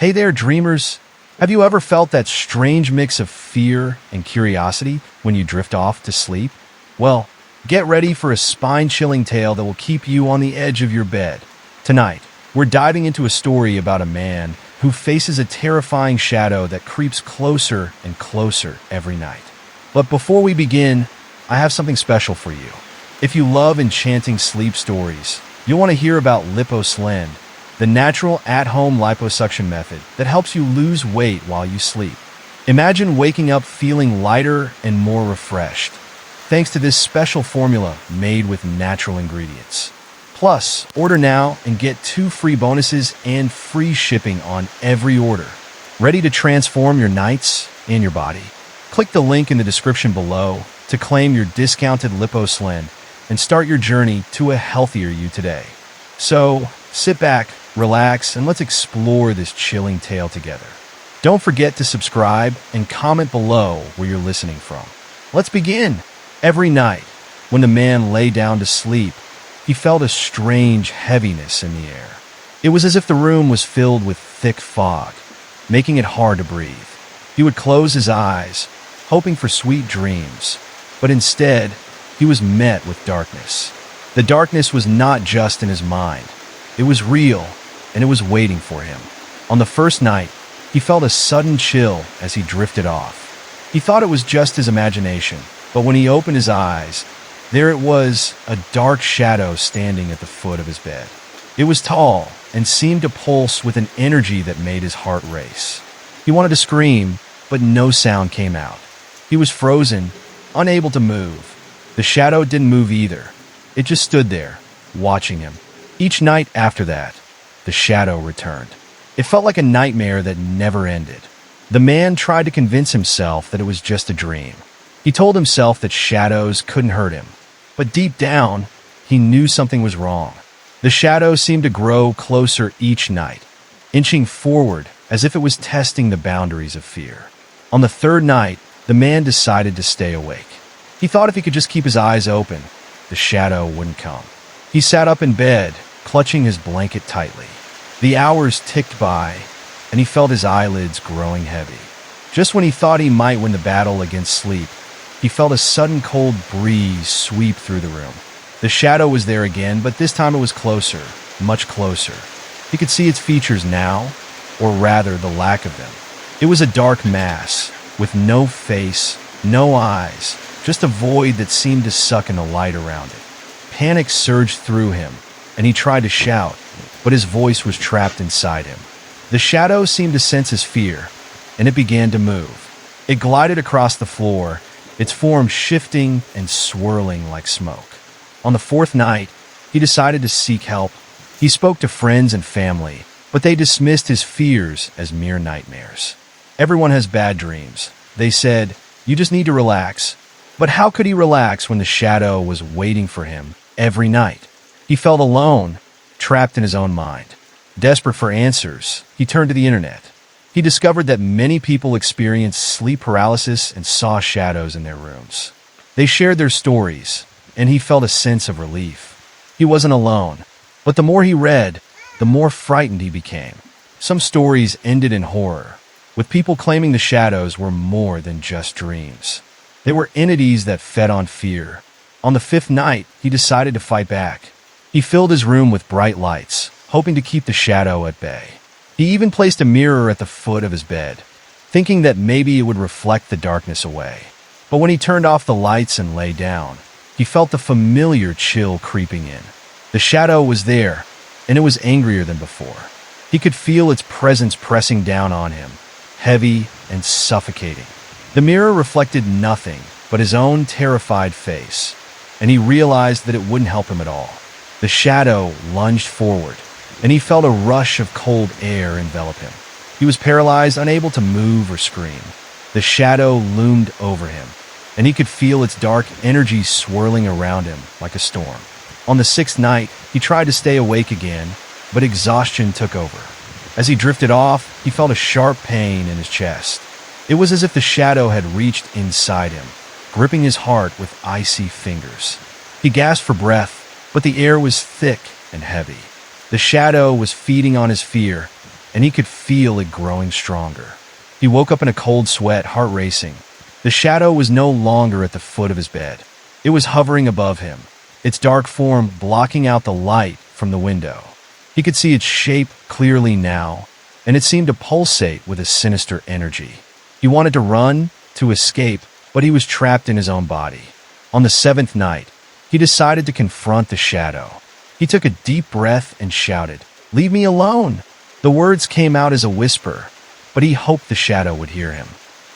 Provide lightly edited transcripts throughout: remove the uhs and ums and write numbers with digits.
Hey there, dreamers! Have you ever felt that strange mix of fear and curiosity when you drift off to sleep? Well, get ready for a spine-chilling tale that will keep you on the edge of your bed. Tonight, we're diving into a story about a man who faces a terrifying shadow that creeps closer and closer every night. But before we begin, I have something special for you. If you love enchanting sleep stories, you'll want to hear about LipoSlend, the natural at-home liposuction method that helps you lose weight while you sleep. Imagine waking up feeling lighter and more refreshed, thanks to this special formula made with natural ingredients. Plus, order now and get 2 free bonuses and free shipping on every order. Ready to transform your nights and your body? Click the link in the description below to claim your discounted LipoSlend and start your journey to a healthier you today. So, sit back, relax, and let's explore this chilling tale together. Don't forget to subscribe and comment below where you're listening from. Let's begin. Every night, when the man lay down to sleep, he felt a strange heaviness in the air. It was as if the room was filled with thick fog, making it hard to breathe. He would close his eyes, hoping for sweet dreams, but instead, he was met with darkness. The darkness was not just in his mind. It was real, and it was waiting for him. On the first night, he felt a sudden chill as he drifted off. He thought it was just his imagination, but when he opened his eyes, there it was, a dark shadow standing at the foot of his bed. It was tall and seemed to pulse with an energy that made his heart race. He wanted to scream, but no sound came out. He was frozen, unable to move. The shadow didn't move either. It just stood there, watching him. Each night after that, the shadow returned. It felt like a nightmare that never ended. The man tried to convince himself that it was just a dream. He told himself that shadows couldn't hurt him. But deep down, he knew something was wrong. The shadow seemed to grow closer each night, inching forward as if it was testing the boundaries of fear. On the third night, the man decided to stay awake. He thought if he could just keep his eyes open, the shadow wouldn't come. He sat up in bed, clutching his blanket tightly. The hours ticked by, and he felt his eyelids growing heavy. Just when he thought he might win the battle against sleep, he felt a sudden cold breeze sweep through the room. The shadow was there again, but this time it was closer, much closer. He could see its features now, or rather the lack of them. It was a dark mass, with no face, no eyes, just a void that seemed to suck in the light around it. Panic surged through him, and he tried to shout, but his voice was trapped inside him. The shadow seemed to sense his fear, and it began to move. It glided across the floor, its form shifting and swirling like smoke. On the fourth night, he decided to seek help. He spoke to friends and family, but they dismissed his fears as mere nightmares. Everyone has bad dreams. They said, you just need to relax. But how could he relax when the shadow was waiting for him every night? He felt alone, trapped in his own mind. Desperate for answers, he turned to the internet. He discovered that many people experienced sleep paralysis and saw shadows in their rooms. They shared their stories, and he felt a sense of relief. He wasn't alone, but the more he read, the more frightened he became. Some stories ended in horror, with people claiming the shadows were more than just dreams. They were entities that fed on fear. On the fifth night, he decided to fight back. He filled his room with bright lights, hoping to keep the shadow at bay. He even placed a mirror at the foot of his bed, thinking that maybe it would reflect the darkness away. But when he turned off the lights and lay down, he felt the familiar chill creeping in. The shadow was there, and it was angrier than before. He could feel its presence pressing down on him, heavy and suffocating. The mirror reflected nothing but his own terrified face, and he realized that it wouldn't help him at all. The shadow lunged forward, and he felt a rush of cold air envelop him. He was paralyzed, unable to move or scream. The shadow loomed over him, and he could feel its dark energy swirling around him like a storm. On the sixth night, he tried to stay awake again, but exhaustion took over. As he drifted off, he felt a sharp pain in his chest. It was as if the shadow had reached inside him, gripping his heart with icy fingers. He gasped for breath, but the air was thick and heavy. The shadow was feeding on his fear, and he could feel it growing stronger. He woke up in a cold sweat, heart racing. The shadow was no longer at the foot of his bed. It was hovering above him, its dark form blocking out the light from the window. He could see its shape clearly now, and it seemed to pulsate with a sinister energy. He wanted to run, to escape, but he was trapped in his own body. On the seventh night, he decided to confront the shadow. He took a deep breath and shouted, "Leave me alone!" The words came out as a whisper, but he hoped the shadow would hear him.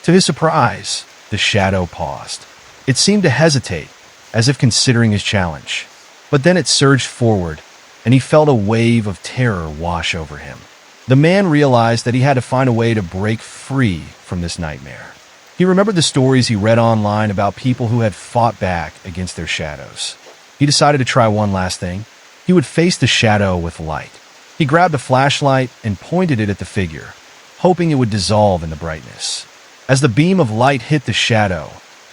To his surprise, the shadow paused. It seemed to hesitate, as if considering his challenge. But then it surged forward, and he felt a wave of terror wash over him. The man realized that he had to find a way to break free from this nightmare. He remembered the stories he read online about people who had fought back against their shadows. He decided to try one last thing. He would face the shadow with light. He grabbed a flashlight and pointed it at the figure, hoping it would dissolve in the brightness. As the beam of light hit the shadow,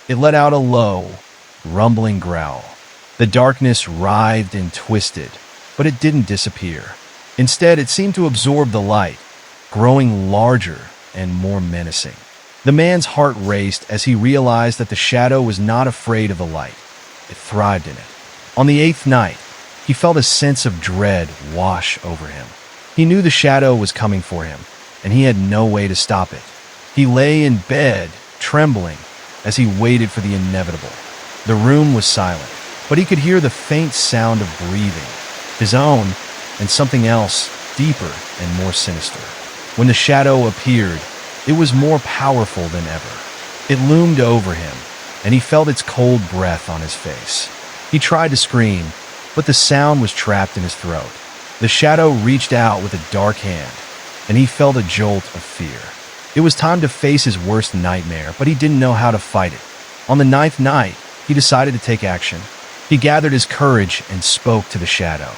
it let out a low, rumbling growl. The darkness writhed and twisted, but it didn't disappear. Instead, it seemed to absorb the light, growing larger and more menacing. The man's heart raced as he realized that the shadow was not afraid of the light. It thrived in it. On the eighth night, he felt a sense of dread wash over him. He knew the shadow was coming for him, and he had no way to stop it. He lay in bed, trembling, as he waited for the inevitable. The room was silent, but he could hear the faint sound of breathing, his own, and something else deeper and more sinister. When the shadow appeared, it was more powerful than ever. It loomed over him, and he felt its cold breath on his face. He tried to scream, but the sound was trapped in his throat. The shadow reached out with a dark hand, and he felt a jolt of fear. It was time to face his worst nightmare, but he didn't know how to fight it. On the ninth night, he decided to take action. He gathered his courage and spoke to the shadow.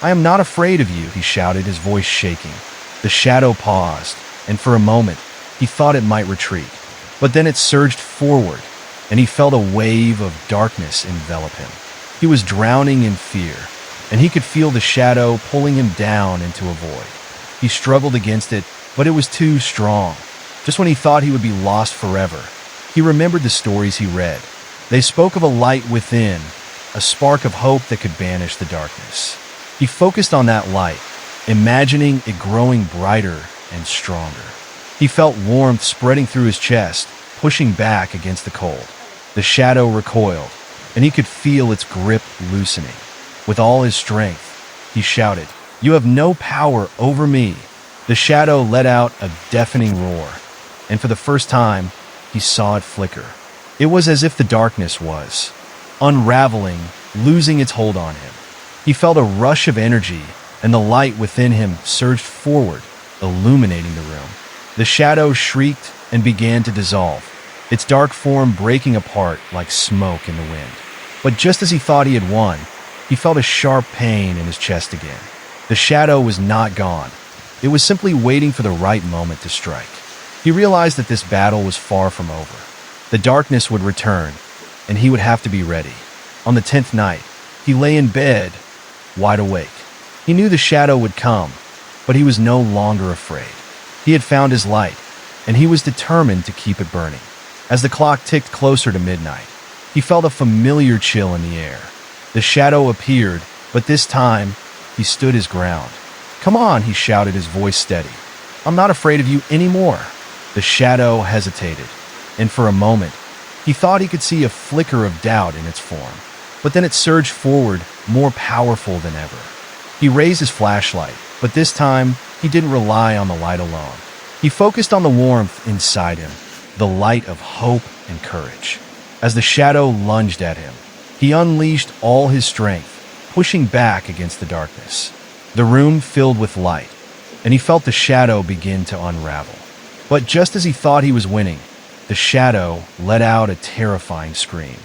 "I am not afraid of you," he shouted, his voice shaking. The shadow paused, and for a moment, he thought it might retreat. But then it surged forward, and he felt a wave of darkness envelop him. He was drowning in fear, and he could feel the shadow pulling him down into a void. He struggled against it, but it was too strong. Just when he thought he would be lost forever, he remembered the stories he read. They spoke of a light within, a spark of hope that could banish the darkness. He focused on that light, imagining it growing brighter and stronger. He felt warmth spreading through his chest, pushing back against the cold. The shadow recoiled, and he could feel its grip loosening. With all his strength, he shouted, "You have no power over me." The shadow let out a deafening roar, and for the first time, he saw it flicker. It was as if the darkness was unraveling, losing its hold on him. He felt a rush of energy, and the light within him surged forward, illuminating the room. The shadow shrieked and began to dissolve, its dark form breaking apart like smoke in the wind. But just as he thought he had won, he felt a sharp pain in his chest again. The shadow was not gone. It was simply waiting for the right moment to strike. He realized that this battle was far from over. The darkness would return, and he would have to be ready. On the 10th night, he lay in bed, wide awake. He knew the shadow would come, but he was no longer afraid. He had found his light, and he was determined to keep it burning. As the clock ticked closer to midnight, he felt a familiar chill in the air. The shadow appeared, but this time, he stood his ground. "Come on," he shouted, his voice steady. "I'm not afraid of you anymore." The shadow hesitated, and for a moment, he thought he could see a flicker of doubt in its form. But then it surged forward, more powerful than ever. He raised his flashlight, but this time, he didn't rely on the light alone. He focused on the warmth inside him, the light of hope and courage. As the shadow lunged at him, he unleashed all his strength, pushing back against the darkness. The room filled with light, and he felt the shadow begin to unravel. But just as he thought he was winning, the shadow let out a terrifying scream.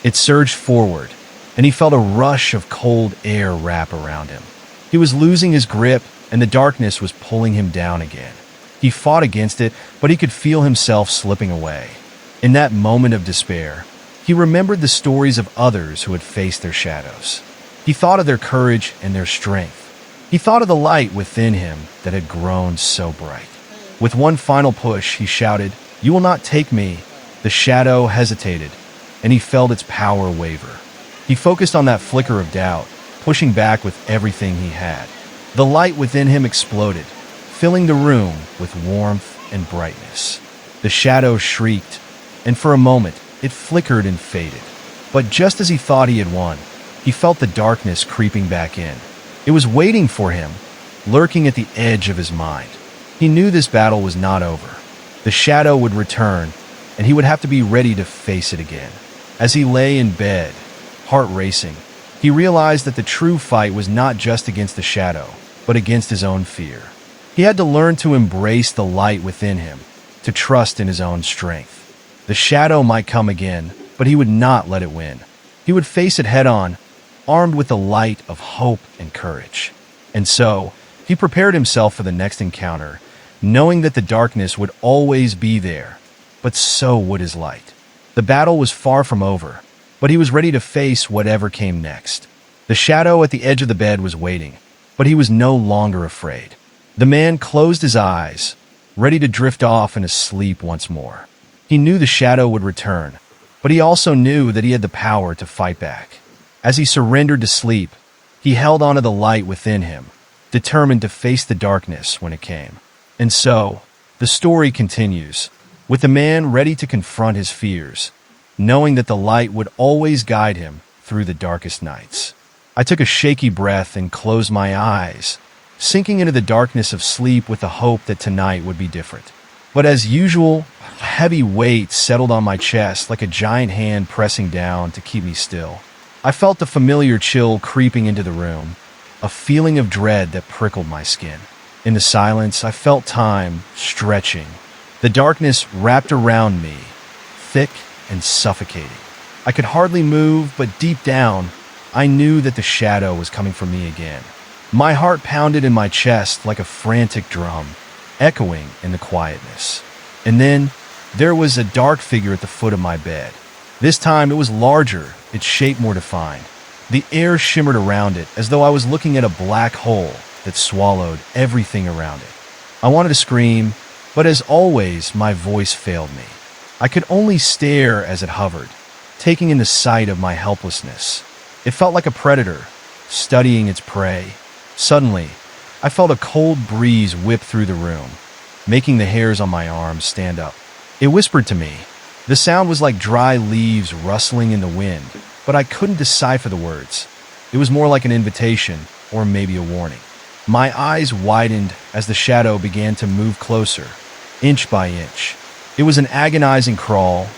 It surged forward, and he felt a rush of cold air wrap around him. He was losing his grip, and the darkness was pulling him down again. He fought against it, but he could feel himself slipping away. In that moment of despair, he remembered the stories of others who had faced their shadows. He thought of their courage and their strength, He thought of the light within him that had grown so bright. With one final push, he shouted, "You will not take me." The shadow hesitated, and he felt its power waver. He focused on that flicker of doubt, pushing back with everything he had. The light within him exploded, filling the room with warmth and brightness. The shadow shrieked, and for a moment, it flickered and faded. But just as he thought he had won, he felt the darkness creeping back in. It was waiting for him, lurking at the edge of his mind. He knew this battle was not over. The shadow would return, and he would have to be ready to face it again. As he lay in bed, heart racing, he realized that the true fight was not just against the shadow, but against his own fear. He had to learn to embrace the light within him, to trust in his own strength. The shadow might come again, but he would not let it win. He would face it head-on, armed with the light of hope and courage. And so, he prepared himself for the next encounter, knowing that the darkness would always be there, but so would his light. The battle was far from over, but he was ready to face whatever came next. The shadow at the edge of the bed was waiting, but he was no longer afraid. The man closed his eyes, ready to drift off into sleep once more. He knew the shadow would return, but he also knew that he had the power to fight back. As he surrendered to sleep, he held onto the light within him, determined to face the darkness when it came. And so, the story continues, with the man ready to confront his fears, knowing that the light would always guide him through the darkest nights. I took a shaky breath and closed my eyes, sinking into the darkness of sleep with the hope that tonight would be different. But as usual, a heavy weight settled on my chest like a giant hand pressing down to keep me still. I felt the familiar chill creeping into the room, a feeling of dread that prickled my skin. In the silence, I felt time stretching. The darkness wrapped around me, thick and suffocating. I could hardly move, but deep down, I knew that the shadow was coming for me again. My heart pounded in my chest like a frantic drum, echoing in the quietness. And then, there was a dark figure at the foot of my bed. This time, it was larger, its shape more defined. The air shimmered around it as though I was looking at a black hole that swallowed everything around it. I wanted to scream, but as always, my voice failed me. I could only stare as it hovered, taking in the sight of my helplessness. It felt like a predator, studying its prey. Suddenly, I felt a cold breeze whip through the room, making the hairs on my arms stand up. It whispered to me. The sound was like dry leaves rustling in the wind, but I couldn't decipher the words. It was more like an invitation, or maybe a warning. My eyes widened as the shadow began to move closer, inch by inch. It was an agonizing crawl,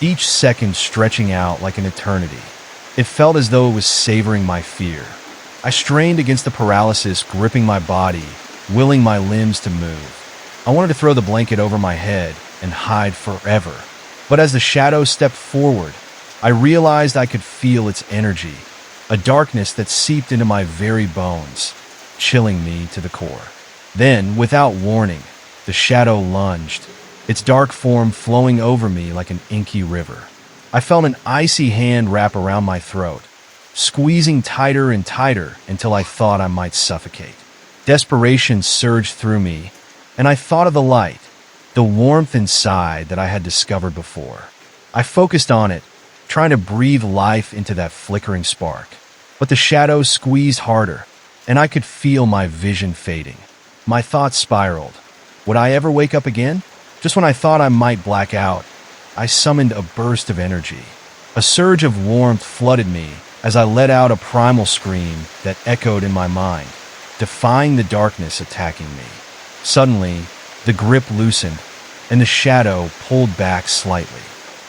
each second stretching out like an eternity. It felt as though it was savoring my fear. I strained against the paralysis gripping my body, willing my limbs to move. I wanted to throw the blanket over my head and hide forever. But as the shadow stepped forward, I realized I could feel its energy, a darkness that seeped into my very bones, chilling me to the core. Then, without warning, the shadow lunged, its dark form flowing over me like an inky river. I felt an icy hand wrap around my throat, squeezing tighter and tighter until I thought I might suffocate. Desperation surged through me, and I thought of the light, the warmth inside that I had discovered before. I focused on it, trying to breathe life into that flickering spark. But the shadow squeezed harder, and I could feel my vision fading. My thoughts spiraled. Would I ever wake up again? Just when I thought I might black out, I summoned a burst of energy. A surge of warmth flooded me as I let out a primal scream that echoed in my mind, defying the darkness attacking me. Suddenly, the grip loosened, and the shadow pulled back slightly.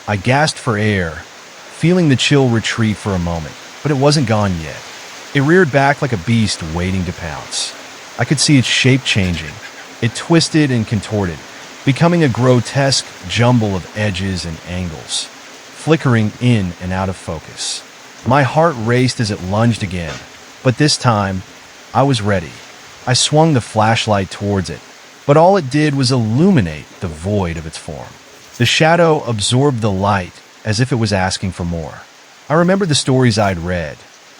I gasped for air, feeling the chill retreat for a moment, but it wasn't gone yet. It reared back like a beast waiting to pounce. I could see its shape changing. It twisted and contorted, becoming a grotesque jumble of edges and angles, flickering in and out of focus. My heart raced as it lunged again, but this time, I was ready. I swung the flashlight towards it, but all it did was illuminate the void of its form. The shadow absorbed the light as if it was asking for more. I remembered the stories I'd read,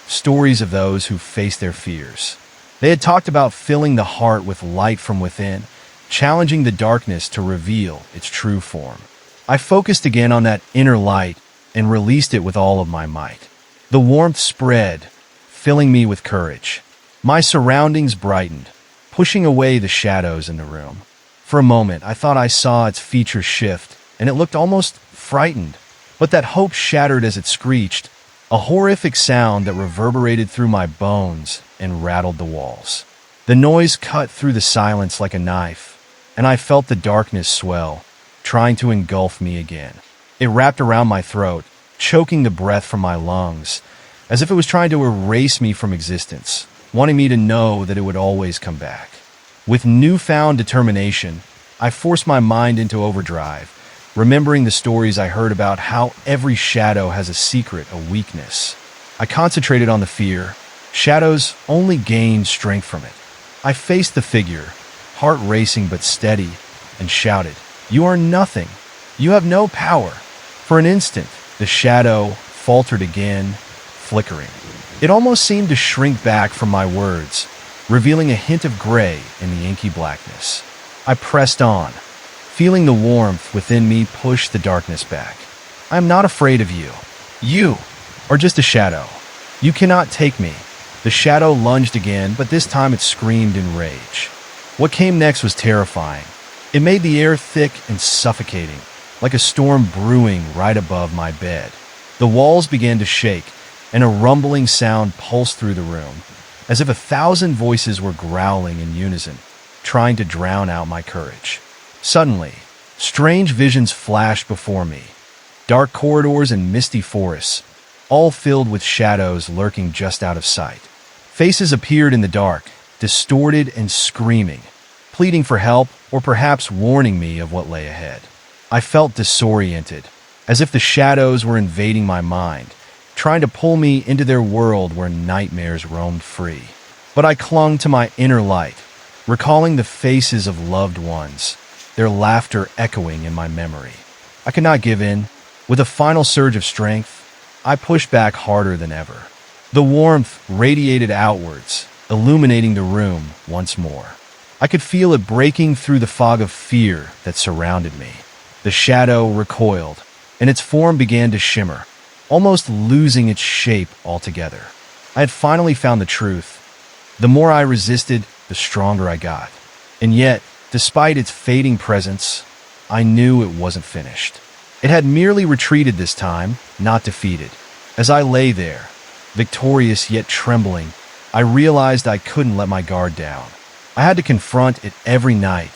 stories of those who faced their fears, They had talked about filling the heart with light from within, challenging the darkness to reveal its true form. I focused again on that inner light and released it with all of my might. The warmth spread, filling me with courage. My surroundings brightened, pushing away the shadows in the room. For a moment, I thought I saw its features shift, and it looked almost frightened. But that hope shattered as it screeched, a horrific sound that reverberated through my bones and rattled the walls. The noise cut through the silence like a knife, and I felt the darkness swell, trying to engulf me again. It wrapped around my throat, choking the breath from my lungs, as if it was trying to erase me from existence, wanting me to know that it would always come back. With newfound determination, I forced my mind into overdrive, remembering the stories I heard about how every shadow has a secret, a weakness. I concentrated on the fear. Shadows only gain strength from it. I faced the figure, heart racing but steady, and shouted, "You are nothing. You have no power." For an instant, the shadow faltered again, flickering. It almost seemed to shrink back from my words, revealing a hint of gray in the inky blackness. I pressed on, feeling the warmth within me push the darkness back. "I am not afraid of you. You are just a shadow. You cannot take me." The shadow lunged again, but this time it screamed in rage. What came next was terrifying. It made the air thick and suffocating, like a storm brewing right above my bed. The walls began to shake, and a rumbling sound pulsed through the room, as if 1,000 voices were growling in unison, trying to drown out my courage. Suddenly, strange visions flashed before me. Dark corridors and misty forests, all filled with shadows lurking just out of sight. Faces appeared in the dark, distorted and screaming, pleading for help or perhaps warning me of what lay ahead. I felt disoriented, as if the shadows were invading my mind, trying to pull me into their world where nightmares roamed free. But I clung to my inner light, recalling the faces of loved ones, their laughter echoing in my memory. I could not give in. With a final surge of strength, I pushed back harder than ever. The warmth radiated outwards, illuminating the room once more. I could feel it breaking through the fog of fear that surrounded me. The shadow recoiled, and its form began to shimmer, almost losing its shape altogether. I had finally found the truth. The more I resisted, the stronger I got. And yet, despite its fading presence, I knew it wasn't finished. It had merely retreated this time, not defeated. As I lay there, victorious yet trembling, I realized I couldn't let my guard down. I had to confront it every night.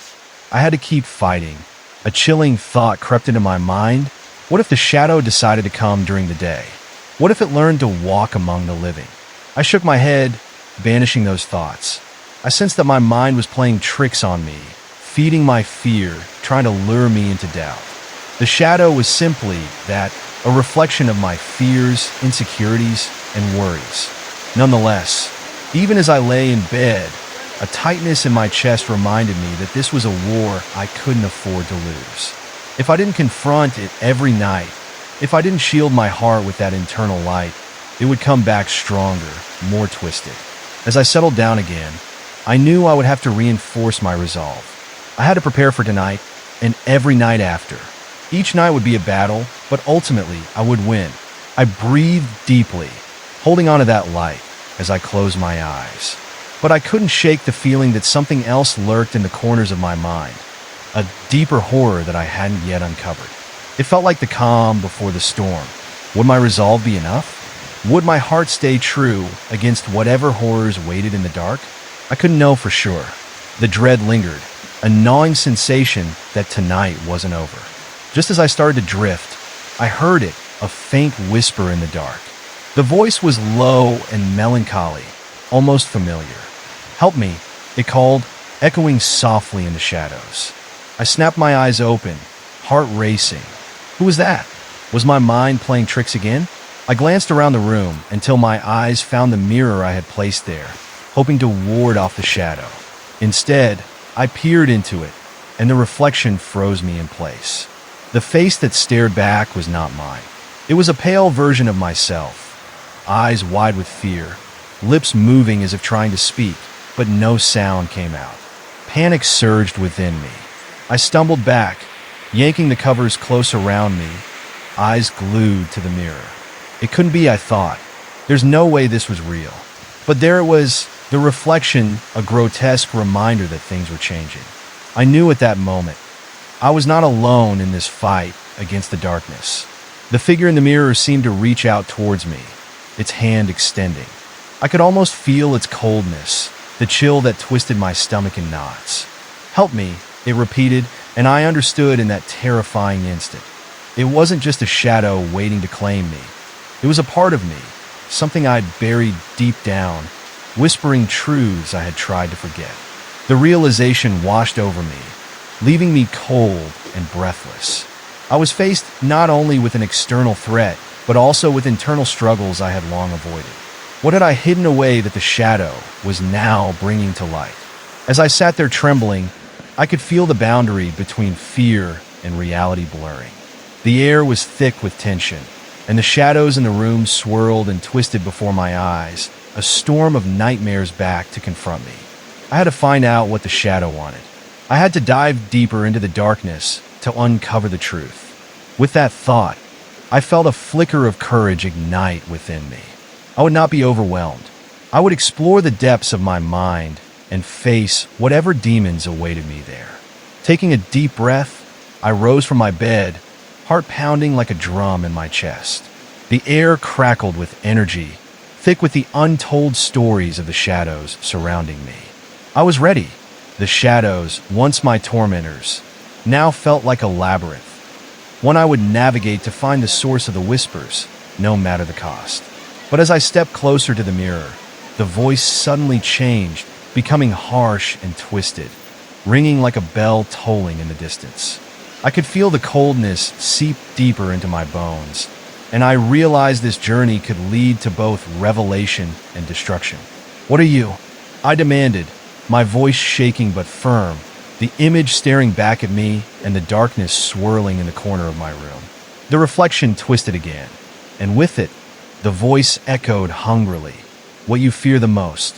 I had to keep fighting. A chilling thought crept into my mind. What if the shadow decided to come during the day? What if it learned to walk among the living? I shook my head, banishing those thoughts. I sensed that my mind was playing tricks on me, feeding my fear, trying to lure me into doubt. The shadow was simply that, a reflection of my fears, insecurities, and worries. Nonetheless, even as I lay in bed, a tightness in my chest reminded me that this was a war I couldn't afford to lose. If I didn't confront it every night, if I didn't shield my heart with that internal light, it would come back stronger, more twisted. As I settled down again, I knew I would have to reinforce my resolve. I had to prepare for tonight and every night after. Each night would be a battle, but ultimately I would win. I breathed deeply, holding on to that light as I closed my eyes. But I couldn't shake the feeling that something else lurked in the corners of my mind, a deeper horror that I hadn't yet uncovered. It felt like the calm before the storm. Would my resolve be enough? Would my heart stay true against whatever horrors waited in the dark? I couldn't know for sure. The dread lingered, a gnawing sensation that tonight wasn't over. Just as I started to drift, I heard it, a faint whisper in the dark. The voice was low and melancholy, almost familiar. "Help me," it called, echoing softly in the shadows. I snapped my eyes open, heart racing. Who was that? Was my mind playing tricks again? I glanced around the room until my eyes found the mirror I had placed there, hoping to ward off the shadow. Instead, I peered into it, and the reflection froze me in place. The face that stared back was not mine. It was a pale version of myself, eyes wide with fear, lips moving as if trying to speak, but no sound came out. Panic surged within me. I stumbled back, yanking the covers close around me, eyes glued to the mirror. It couldn't be, I thought. There's no way this was real. But there it was, the reflection, a grotesque reminder that things were changing. I knew at that moment, I was not alone in this fight against the darkness. The figure in the mirror seemed to reach out towards me, its hand extending. I could almost feel its coldness, the chill that twisted my stomach in knots. "Help me," it repeated, and I understood in that terrifying instant. It wasn't just a shadow waiting to claim me. It was a part of me, something I'd buried deep down, whispering truths I had tried to forget. The realization washed over me, leaving me cold and breathless. I was faced not only with an external threat, but also with internal struggles I had long avoided. What had I hidden away that the shadow was now bringing to light? As I sat there trembling, I could feel the boundary between fear and reality blurring. The air was thick with tension, and the shadows in the room swirled and twisted before my eyes, a storm of nightmares back to confront me. I had to find out what the shadow wanted. I had to dive deeper into the darkness to uncover the truth. With that thought, I felt a flicker of courage ignite within me. I would not be overwhelmed. I would explore the depths of my mind and face whatever demons awaited me there. Taking a deep breath, I rose from my bed, heart pounding like a drum in my chest. The air crackled with energy, thick with the untold stories of the shadows surrounding me. I was ready. The shadows, once my tormentors, now felt like a labyrinth, one I would navigate to find the source of the whispers, no matter the cost. But as I stepped closer to the mirror, the voice suddenly changed, becoming harsh and twisted, ringing like a bell tolling in the distance. I could feel the coldness seep deeper into my bones, and I realized this journey could lead to both revelation and destruction. "What are you?" I demanded, my voice shaking but firm, the image staring back at me and the darkness swirling in the corner of my room. The reflection twisted again, and with it, the voice echoed hungrily, "What you fear the most."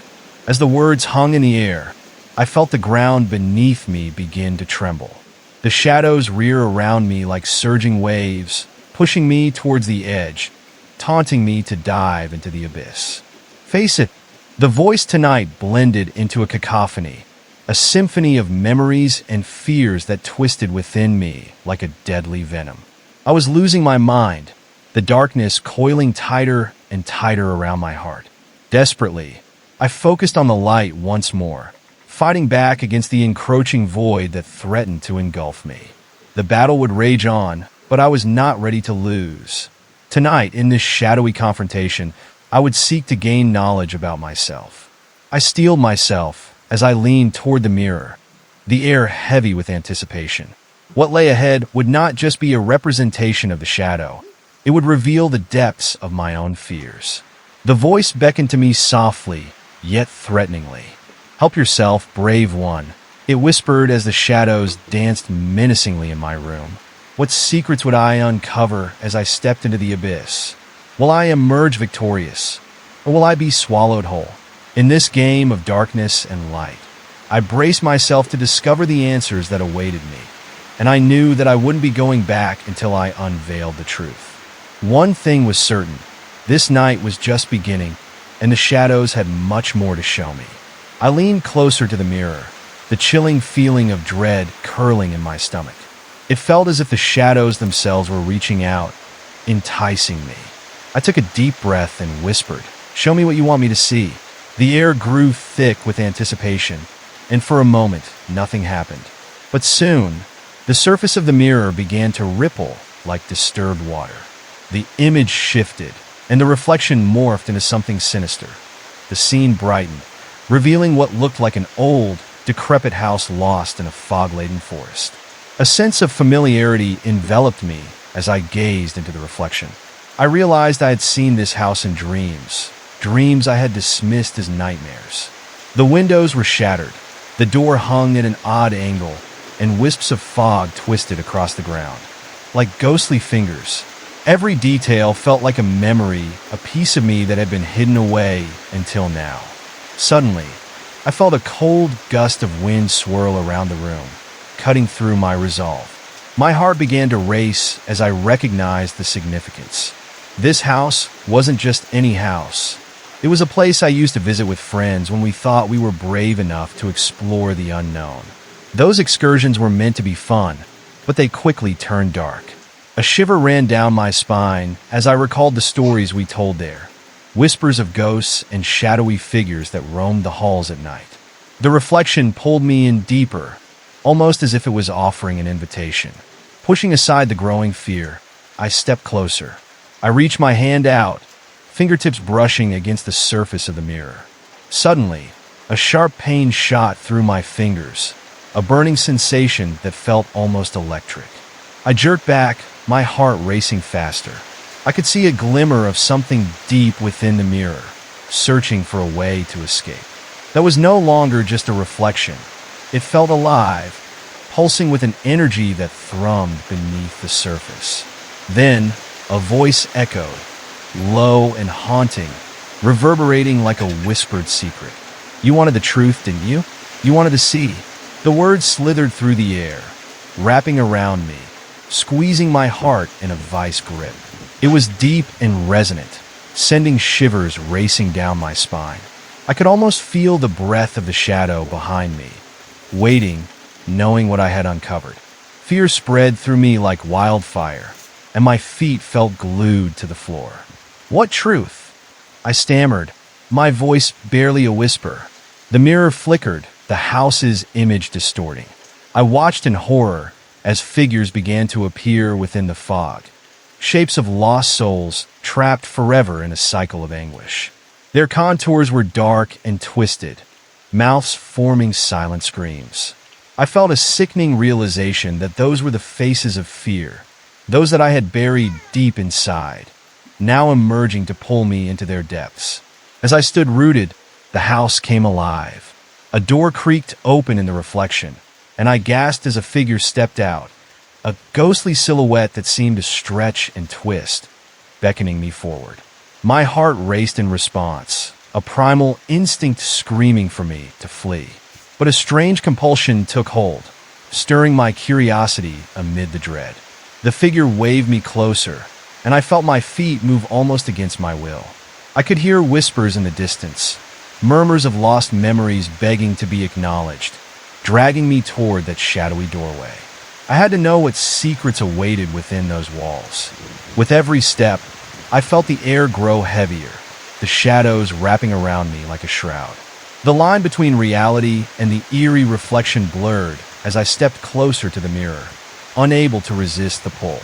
As the words hung in the air, I felt the ground beneath me begin to tremble. The shadows rear around me like surging waves, pushing me towards the edge, taunting me to dive into the abyss. "Face it." The voice tonight blended into a cacophony, a symphony of memories and fears that twisted within me like a deadly venom. I was losing my mind, the darkness coiling tighter and tighter around my heart. Desperately, I focused on the light once more, fighting back against the encroaching void that threatened to engulf me. The battle would rage on, but I was not ready to lose. Tonight, in this shadowy confrontation, I would seek to gain knowledge about myself. I steeled myself as I leaned toward the mirror, the air heavy with anticipation. What lay ahead would not just be a representation of the shadow, it would reveal the depths of my own fears. The voice beckoned to me softly, yet threateningly. "Help yourself, brave one," it whispered as the shadows danced menacingly in my room. What secrets would I uncover as I stepped into the abyss? Will I emerge victorious, or will I be swallowed whole? In this game of darkness and light, I braced myself to discover the answers that awaited me, and I knew that I wouldn't be going back until I unveiled the truth. One thing was certain, this night was just beginning, and the shadows had much more to show me. I leaned closer to the mirror, the chilling feeling of dread curling in my stomach. It felt as if the shadows themselves were reaching out, enticing me. I took a deep breath and whispered, "Show me what you want me to see." The air grew thick with anticipation, and for a moment, nothing happened. But soon, the surface of the mirror began to ripple like disturbed water. The image shifted, and the reflection morphed into something sinister. The scene brightened, revealing what looked like an old, decrepit house lost in a fog-laden forest. A sense of familiarity enveloped me as I gazed into the reflection. I realized I had seen this house in dreams, dreams I had dismissed as nightmares. The windows were shattered, the door hung at an odd angle, and wisps of fog twisted across the ground. Like ghostly fingers, every detail felt like a memory, a piece of me that had been hidden away until now. Suddenly, I felt a cold gust of wind swirl around the room, cutting through my resolve. My heart began to race as I recognized the significance. This house wasn't just any house. It was a place I used to visit with friends when we thought we were brave enough to explore the unknown. Those excursions were meant to be fun, but they quickly turned dark. A shiver ran down my spine as I recalled the stories we told there. Whispers of ghosts and shadowy figures that roamed the halls at night. The reflection pulled me in deeper, almost as if it was offering an invitation. Pushing aside the growing fear, I stepped closer. I reached my hand out, fingertips brushing against the surface of the mirror. Suddenly, a sharp pain shot through my fingers, a burning sensation that felt almost electric. I jerked back, my heart racing faster. I could see a glimmer of something deep within the mirror, searching for a way to escape. That was no longer just a reflection. It felt alive, pulsing with an energy that thrummed beneath the surface. Then, a voice echoed, low and haunting, reverberating like a whispered secret. "You wanted the truth, didn't you? You wanted to see." The words slithered through the air, wrapping around me, squeezing my heart in a vice grip. It was deep and resonant, sending shivers racing down my spine. I could almost feel the breath of the shadow behind me, waiting, knowing what I had uncovered. Fear spread through me like wildfire, and my feet felt glued to the floor. "What truth?" I stammered, my voice barely a whisper. The mirror flickered, the house's image distorting. I watched in horror as figures began to appear within the fog, shapes of lost souls trapped forever in a cycle of anguish. Their contours were dark and twisted, mouths forming silent screams. I felt a sickening realization that those were the faces of fear, those that I had buried deep inside, now emerging to pull me into their depths. As I stood rooted, the house came alive. A door creaked open in the reflection, and I gasped as a figure stepped out, a ghostly silhouette that seemed to stretch and twist, beckoning me forward. My heart raced in response, a primal instinct screaming for me to flee. But a strange compulsion took hold, stirring my curiosity amid the dread. The figure waved me closer, and I felt my feet move almost against my will. I could hear whispers in the distance, murmurs of lost memories begging to be acknowledged, dragging me toward that shadowy doorway. I had to know what secrets awaited within those walls. With every step, I felt the air grow heavier, the shadows wrapping around me like a shroud. The line between reality and the eerie reflection blurred as I stepped closer to the mirror, unable to resist the pull.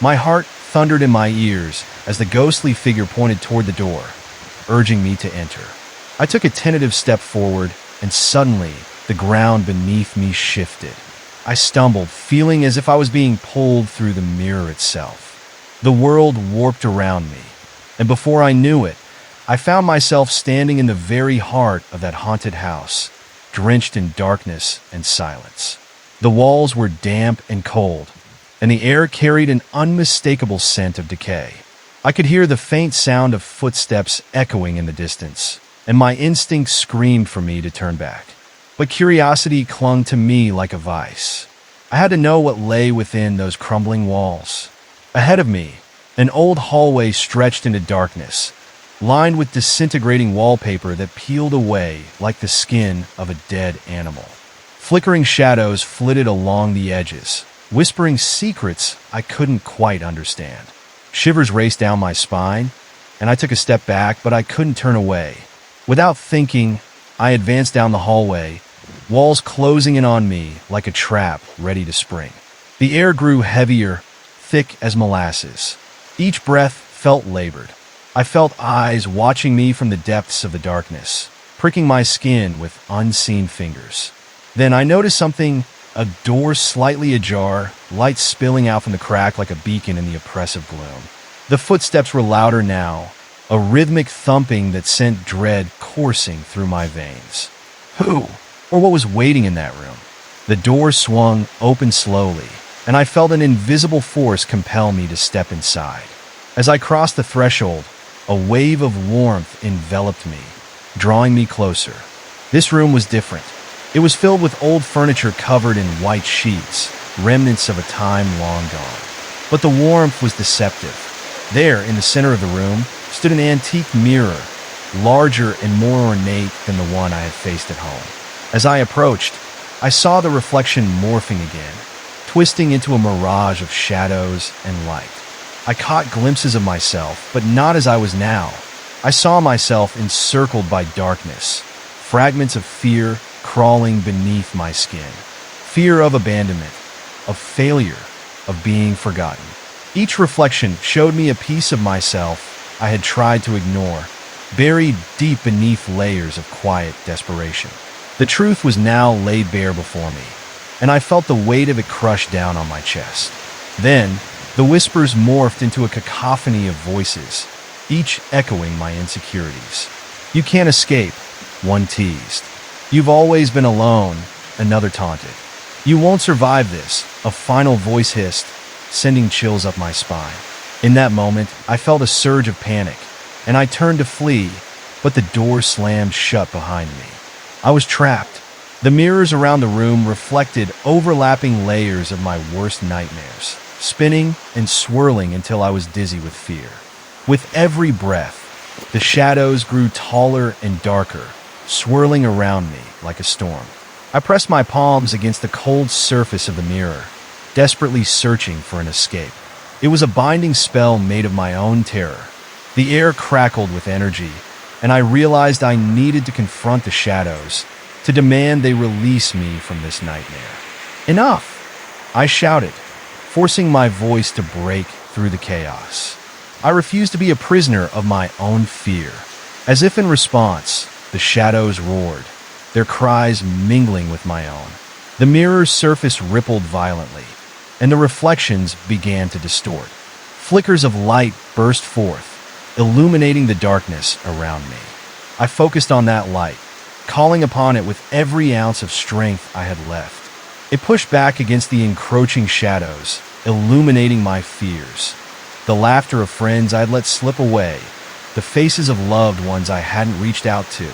My heart thundered in my ears as the ghostly figure pointed toward the door, urging me to enter. I took a tentative step forward, and suddenly, the ground beneath me shifted. I stumbled, feeling as if I was being pulled through the mirror itself. The world warped around me, and before I knew it, I found myself standing in the very heart of that haunted house, drenched in darkness and silence. The walls were damp and cold, and the air carried an unmistakable scent of decay. I could hear the faint sound of footsteps echoing in the distance, and my instinct screamed for me to turn back. But curiosity clung to me like a vice. I had to know what lay within those crumbling walls. Ahead of me, an old hallway stretched into darkness, lined with disintegrating wallpaper that peeled away like the skin of a dead animal. Flickering shadows flitted along the edges, whispering secrets I couldn't quite understand. Shivers raced down my spine, and I took a step back, but I couldn't turn away. Without thinking, I advanced down the hallway, walls closing in on me like a trap ready to spring. The air grew heavier, thick as molasses. Each breath felt labored. I felt eyes watching me from the depths of the darkness, pricking my skin with unseen fingers. Then I noticed something, a door slightly ajar, light spilling out from the crack like a beacon in the oppressive gloom. The footsteps were louder now, a rhythmic thumping that sent dread coursing through my veins. Who, or what was waiting in that room? The door swung open slowly, and I felt an invisible force compel me to step inside. As I crossed the threshold, a wave of warmth enveloped me, drawing me closer. This room was different. It was filled with old furniture covered in white sheets, remnants of a time long gone. But the warmth was deceptive. There, in the center of the room, stood an antique mirror, larger and more ornate than the one I had faced at home. As I approached, I saw the reflection morphing again, twisting into a mirage of shadows and light. I caught glimpses of myself, but not as I was now. I saw myself encircled by darkness, fragments of fear crawling beneath my skin. Fear of abandonment, of failure, of being forgotten. Each reflection showed me a piece of myself I had tried to ignore, buried deep beneath layers of quiet desperation. The truth was now laid bare before me, and I felt the weight of it crush down on my chest. Then, the whispers morphed into a cacophony of voices, each echoing my insecurities. "You can't escape," one teased. "You've always been alone," another taunted. "You won't survive this," a final voice hissed, sending chills up my spine. In that moment, I felt a surge of panic, and I turned to flee, but the door slammed shut behind me. I was trapped. The mirrors around the room reflected overlapping layers of my worst nightmares, spinning and swirling until I was dizzy with fear. With every breath, the shadows grew taller and darker, swirling around me like a storm. I pressed my palms against the cold surface of the mirror, desperately searching for an escape. It was a binding spell made of my own terror. The air crackled with energy, and I realized I needed to confront the shadows, to demand they release me from this nightmare. "Enough!" I shouted, forcing my voice to break through the chaos. I refused to be a prisoner of my own fear. As if in response, the shadows roared, their cries mingling with my own. The mirror's surface rippled violently, and the reflections began to distort. Flickers of light burst forth, illuminating the darkness around me. I focused on that light, calling upon it with every ounce of strength I had left. It pushed back against the encroaching shadows, illuminating my fears. The laughter of friends I had let slip away, the faces of loved ones I hadn't reached out to,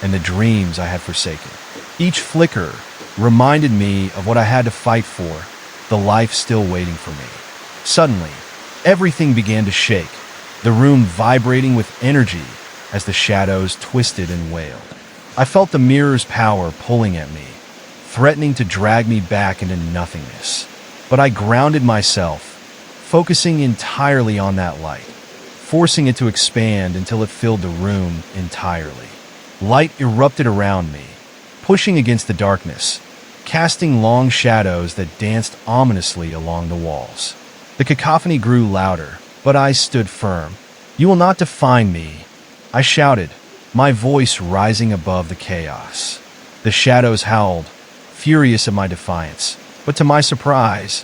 and the dreams I had forsaken. Each flicker reminded me of what I had to fight for, the life still waiting for me. Suddenly, everything began to shake, the room vibrating with energy as the shadows twisted and wailed. I felt the mirror's power pulling at me, threatening to drag me back into nothingness. But I grounded myself, focusing entirely on that light, forcing it to expand until it filled the room entirely. Light erupted around me, pushing against the darkness, casting long shadows that danced ominously along the walls. The cacophony grew louder, but I stood firm. "You will not define me," I shouted, my voice rising above the chaos. The shadows howled, furious at my defiance, but to my surprise,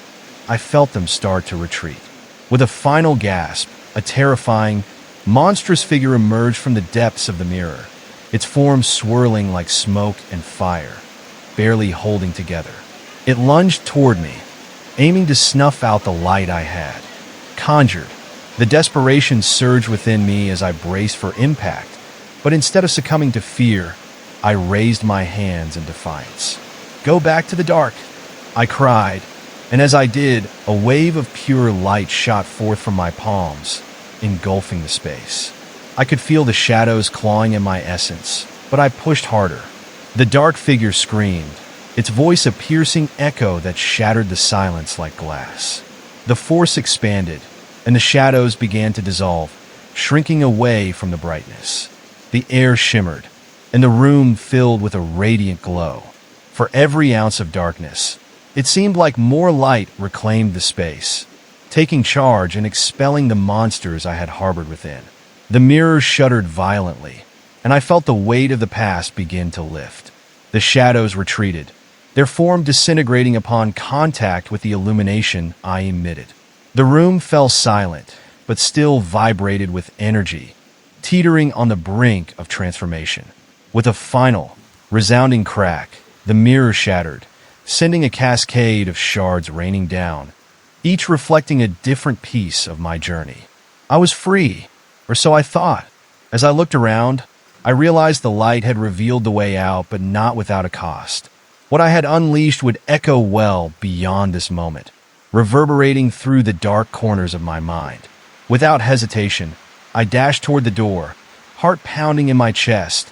I felt them start to retreat. With a final gasp, a terrifying, monstrous figure emerged from the depths of the mirror, its form swirling like smoke and fire, barely holding together. It lunged toward me, aiming to snuff out the light I had conjured. The desperation surged within me as I braced for impact, but instead of succumbing to fear, I raised my hands in defiance. "Go back to the dark," I cried, and as I did, a wave of pure light shot forth from my palms, engulfing the space. I could feel the shadows clawing at my essence, but I pushed harder. The dark figure screamed, its voice a piercing echo that shattered the silence like glass. The force expanded, and the shadows began to dissolve, shrinking away from the brightness. The air shimmered, and the room filled with a radiant glow. For every ounce of darkness, it seemed like more light reclaimed the space, taking charge and expelling the monsters I had harbored within. The mirror shuddered violently, and I felt the weight of the past begin to lift. The shadows retreated, their form disintegrating upon contact with the illumination I emitted. The room fell silent, but still vibrated with energy, teetering on the brink of transformation. With a final, resounding crack, the mirror shattered, sending a cascade of shards raining down, each reflecting a different piece of my journey. I was free, or so I thought. As I looked around, I realized the light had revealed the way out, but not without a cost. What I had unleashed would echo well beyond this moment, reverberating through the dark corners of my mind. Without hesitation, I dashed toward the door, heart pounding in my chest,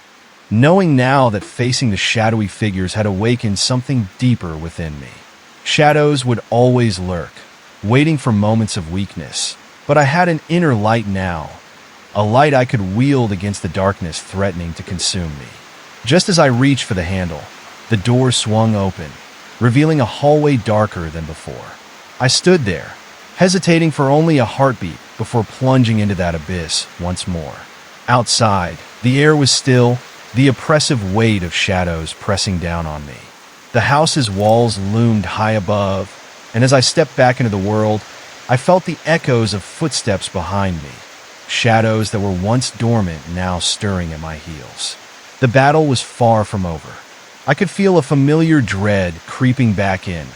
knowing now that facing the shadowy figures had awakened something deeper within me. Shadows would always lurk, waiting for moments of weakness, but I had an inner light now, a light I could wield against the darkness threatening to consume me. Just as I reached for the handle, the door swung open, revealing a hallway darker than before. I stood there, hesitating for only a heartbeat before plunging into that abyss once more. Outside, the air was still, the oppressive weight of shadows pressing down on me. The house's walls loomed high above, and as I stepped back into the world, I felt the echoes of footsteps behind me, shadows that were once dormant now stirring at my heels. The battle was far from over. I could feel a familiar dread creeping back in,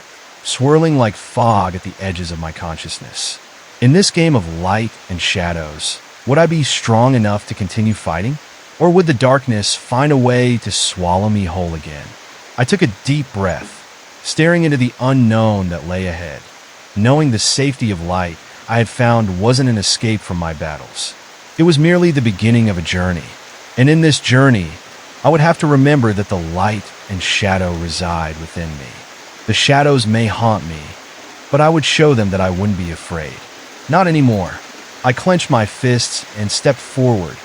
swirling like fog at the edges of my consciousness. In this game of light and shadows, would I be strong enough to continue fighting? Or would the darkness find a way to swallow me whole again? I took a deep breath, staring into the unknown that lay ahead, knowing the safety of light I had found wasn't an escape from my battles. It was merely the beginning of a journey, and in this journey, I would have to remember that the light and shadow reside within me. The shadows may haunt me, but I would show them that I wouldn't be afraid. Not anymore. I clenched my fists and stepped forward,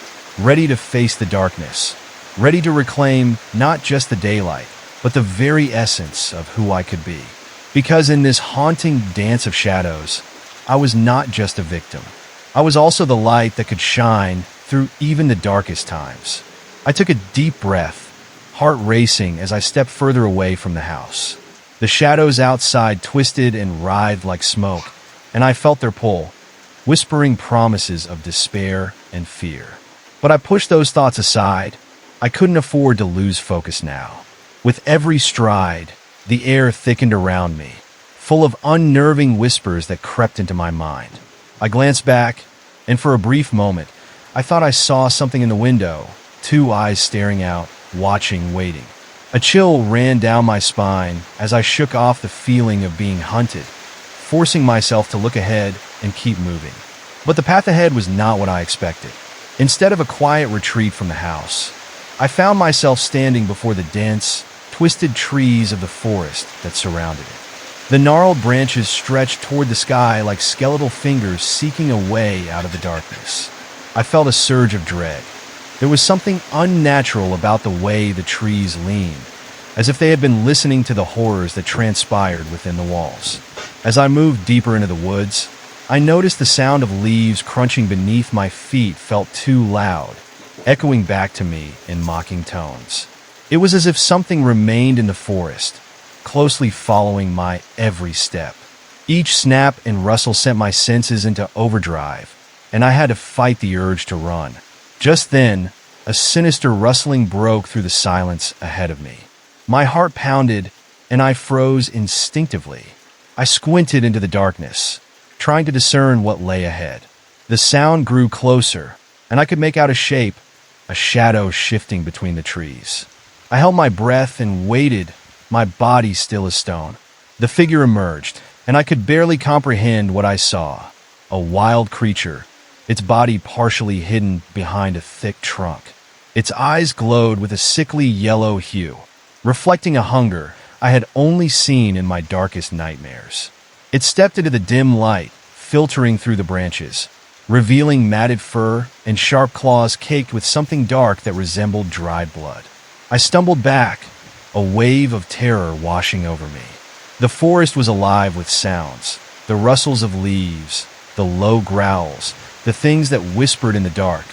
ready to face the darkness, ready to reclaim not just the daylight, but the very essence of who I could be. Because in this haunting dance of shadows, I was not just a victim. I was also the light that could shine through even the darkest times. I took a deep breath, heart racing as I stepped further away from the house. The shadows outside twisted and writhed like smoke, and I felt their pull, whispering promises of despair and fear. But I pushed those thoughts aside. I couldn't afford to lose focus now. With every stride, the air thickened around me, full of unnerving whispers that crept into my mind. I glanced back, and for a brief moment, I thought I saw something in the window, two eyes staring out, watching, waiting. A chill ran down my spine as I shook off the feeling of being hunted, forcing myself to look ahead and keep moving. But the path ahead was not what I expected. Instead of a quiet retreat from the house, I found myself standing before the dense, twisted trees of the forest that surrounded it. The gnarled branches stretched toward the sky like skeletal fingers seeking a way out of the darkness. I felt a surge of dread. There was something unnatural about the way the trees leaned, as if they had been listening to the horrors that transpired within the walls. As I moved deeper into the woods, I noticed the sound of leaves crunching beneath my feet felt too loud, echoing back to me in mocking tones. It was as if something remained in the forest, closely following my every step. Each snap and rustle sent my senses into overdrive, and I had to fight the urge to run. Just then, a sinister rustling broke through the silence ahead of me. My heart pounded, and I froze instinctively. I squinted into the darkness, trying to discern what lay ahead. The sound grew closer, and I could make out a shape, a shadow shifting between the trees. I held my breath and waited, my body still as stone. The figure emerged, and I could barely comprehend what I saw. A wild creature, its body partially hidden behind a thick trunk. Its eyes glowed with a sickly yellow hue, reflecting a hunger I had only seen in my darkest nightmares. It stepped into the dim light, filtering through the branches, revealing matted fur and sharp claws caked with something dark that resembled dried blood. I stumbled back, a wave of terror washing over me. The forest was alive with sounds, the rustles of leaves, the low growls, the things that whispered in the dark,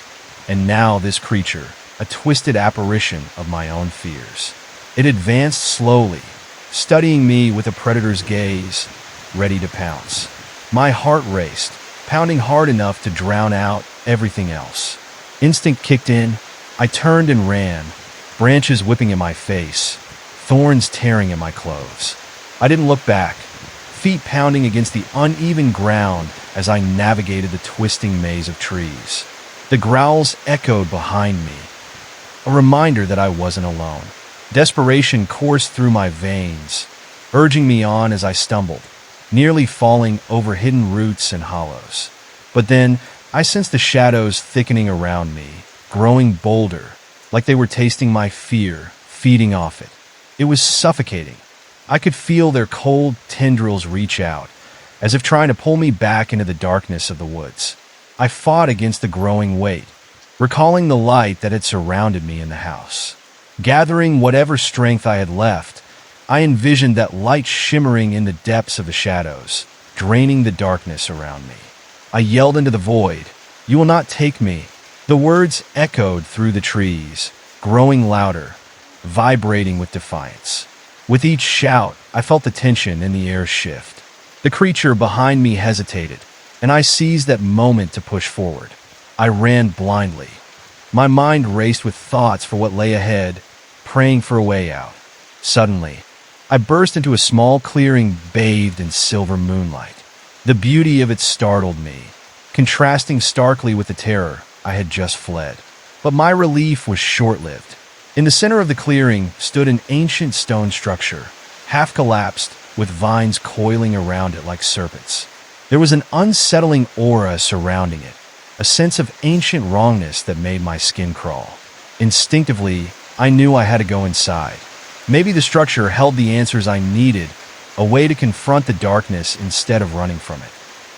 and now this creature, a twisted apparition of my own fears. It advanced slowly, studying me with a predator's gaze, ready to pounce. My heart raced, pounding hard enough to drown out everything else. Instinct kicked in. I turned and ran, branches whipping in my face, thorns tearing at my clothes. I didn't look back, feet pounding against the uneven ground as I navigated the twisting maze of trees. The growls echoed behind me, a reminder that I wasn't alone. Desperation coursed through my veins, urging me on as I stumbled, nearly falling over hidden roots and hollows. But then, I sensed the shadows thickening around me, growing bolder, like they were tasting my fear, feeding off it. It was suffocating. I could feel their cold tendrils reach out, as if trying to pull me back into the darkness of the woods. I fought against the growing weight, recalling the light that had surrounded me in the house. Gathering whatever strength I had left, I envisioned that light shimmering in the depths of the shadows, draining the darkness around me. I yelled into the void, "You will not take me." The words echoed through the trees, growing louder, vibrating with defiance. With each shout, I felt the tension in the air shift. The creature behind me hesitated, and I seized that moment to push forward. I ran blindly. My mind raced with thoughts for what lay ahead, praying for a way out. Suddenly, I burst into a small clearing bathed in silver moonlight. The beauty of it startled me, contrasting starkly with the terror I had just fled. But my relief was short-lived. In the center of the clearing stood an ancient stone structure, half collapsed, with vines coiling around it like serpents. There was an unsettling aura surrounding it, a sense of ancient wrongness that made my skin crawl. Instinctively, I knew I had to go inside. Maybe the structure held the answers I needed, a way to confront the darkness instead of running from it.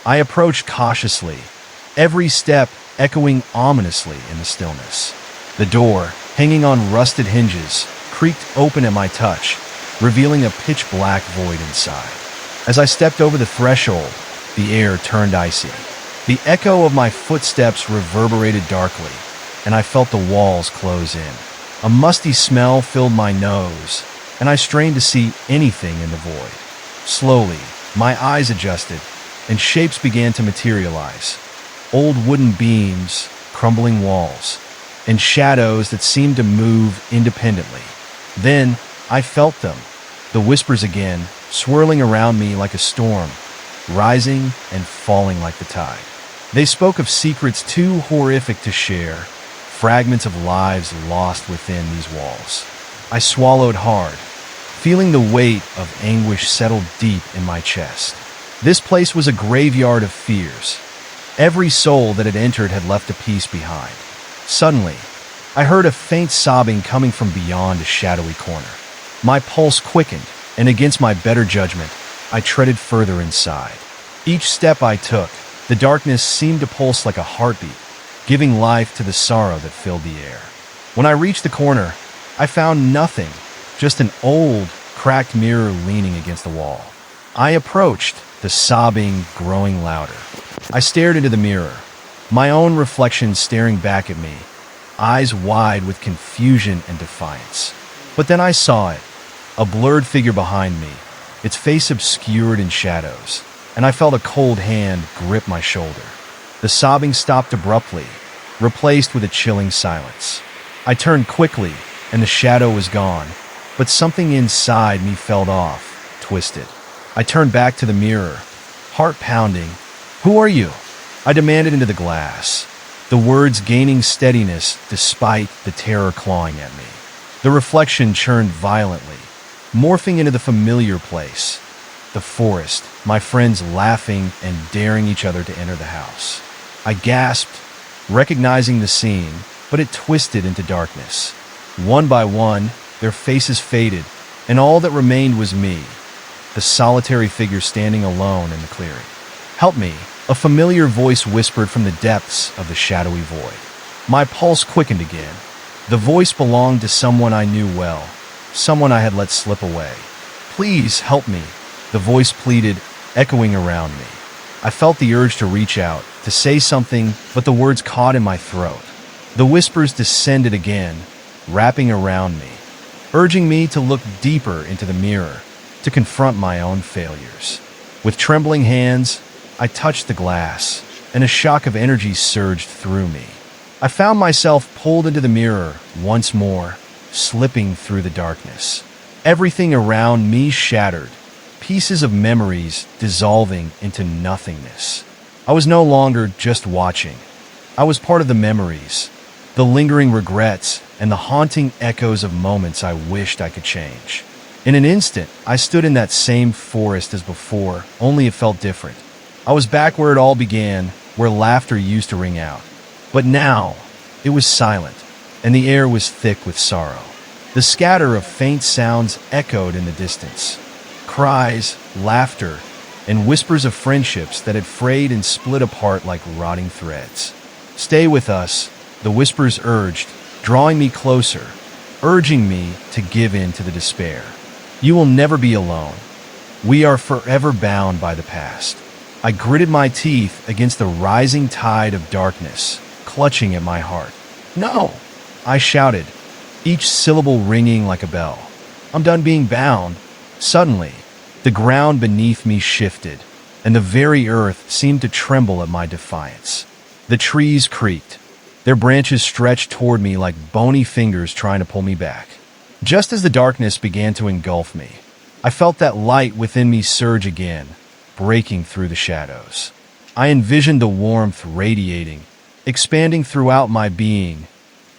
I approached cautiously, every step echoing ominously in the stillness. The door, hanging on rusted hinges, creaked open at my touch, revealing a pitch-black void inside. As I stepped over the threshold, the air turned icy. The echo of my footsteps reverberated darkly, and I felt the walls close in. A musty smell filled my nose, and I strained to see anything in the void. Slowly, my eyes adjusted, and shapes began to materialize. Old wooden beams, crumbling walls, and shadows that seemed to move independently. Then, I felt them, the whispers again, swirling around me like a storm, rising and falling like the tide. They spoke of secrets too horrific to share, fragments of lives lost within these walls. I swallowed hard, feeling the weight of anguish settle deep in my chest. This place was a graveyard of fears. Every soul that had entered had left a piece behind. Suddenly, I heard a faint sobbing coming from beyond a shadowy corner. My pulse quickened, and against my better judgment, I treaded further inside. Each step I took, the darkness seemed to pulse like a heartbeat, giving life to the sorrow that filled the air. When I reached the corner, I found nothing, just an old, cracked mirror leaning against the wall. I approached, the sobbing growing louder. I stared into the mirror, my own reflection staring back at me, eyes wide with confusion and defiance. But then I saw it, a blurred figure behind me, its face obscured in shadows, and I felt a cold hand grip my shoulder. The sobbing stopped abruptly, replaced with a chilling silence. I turned quickly, and the shadow was gone, but something inside me felt off, twisted. I turned back to the mirror, heart pounding. "Who are you?" I demanded into the glass, the words gaining steadiness despite the terror clawing at me. The reflection churned violently, morphing into the familiar place, the forest, my friends laughing and daring each other to enter the house. I gasped, recognizing the scene, but it twisted into darkness. One by one, their faces faded, and all that remained was me, the solitary figure standing alone in the clearing. "Help me," a familiar voice whispered from the depths of the shadowy void. My pulse quickened again. The voice belonged to someone I knew well, someone I had let slip away. "Please help me," the voice pleaded, echoing around me. I felt the urge to reach out, to say something, but the words caught in my throat. The whispers descended again, wrapping around me, urging me to look deeper into the mirror, to confront my own failures. With trembling hands, I touched the glass, and a shock of energy surged through me. I found myself pulled into the mirror once more, slipping through the darkness. Everything around me shattered, pieces of memories dissolving into nothingness. I was no longer just watching. I was part of the memories, the lingering regrets, and the haunting echoes of moments I wished I could change. In an instant, I stood in that same forest as before, only it felt different. I was back where it all began, where laughter used to ring out. But now, it was silent, and the air was thick with sorrow. The scatter of faint sounds echoed in the distance. Cries, laughter, and whispers of friendships that had frayed and split apart like rotting threads. "Stay with us," the whispers urged, drawing me closer, urging me to give in to the despair. "You will never be alone. We are forever bound by the past." I gritted my teeth against the rising tide of darkness, clutching at my heart. "No!" I shouted, each syllable ringing like a bell. "I'm done being bound." Suddenly, the ground beneath me shifted, and the very earth seemed to tremble at my defiance. The trees creaked. Their branches stretched toward me like bony fingers trying to pull me back. Just as the darkness began to engulf me, I felt that light within me surge again, breaking through the shadows. I envisioned the warmth radiating, expanding throughout my being,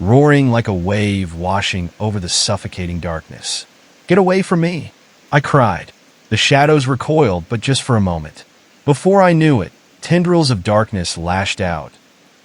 roaring like a wave washing over the suffocating darkness. "Get away from me!" I cried. The shadows recoiled, but just for a moment. Before I knew it, tendrils of darkness lashed out,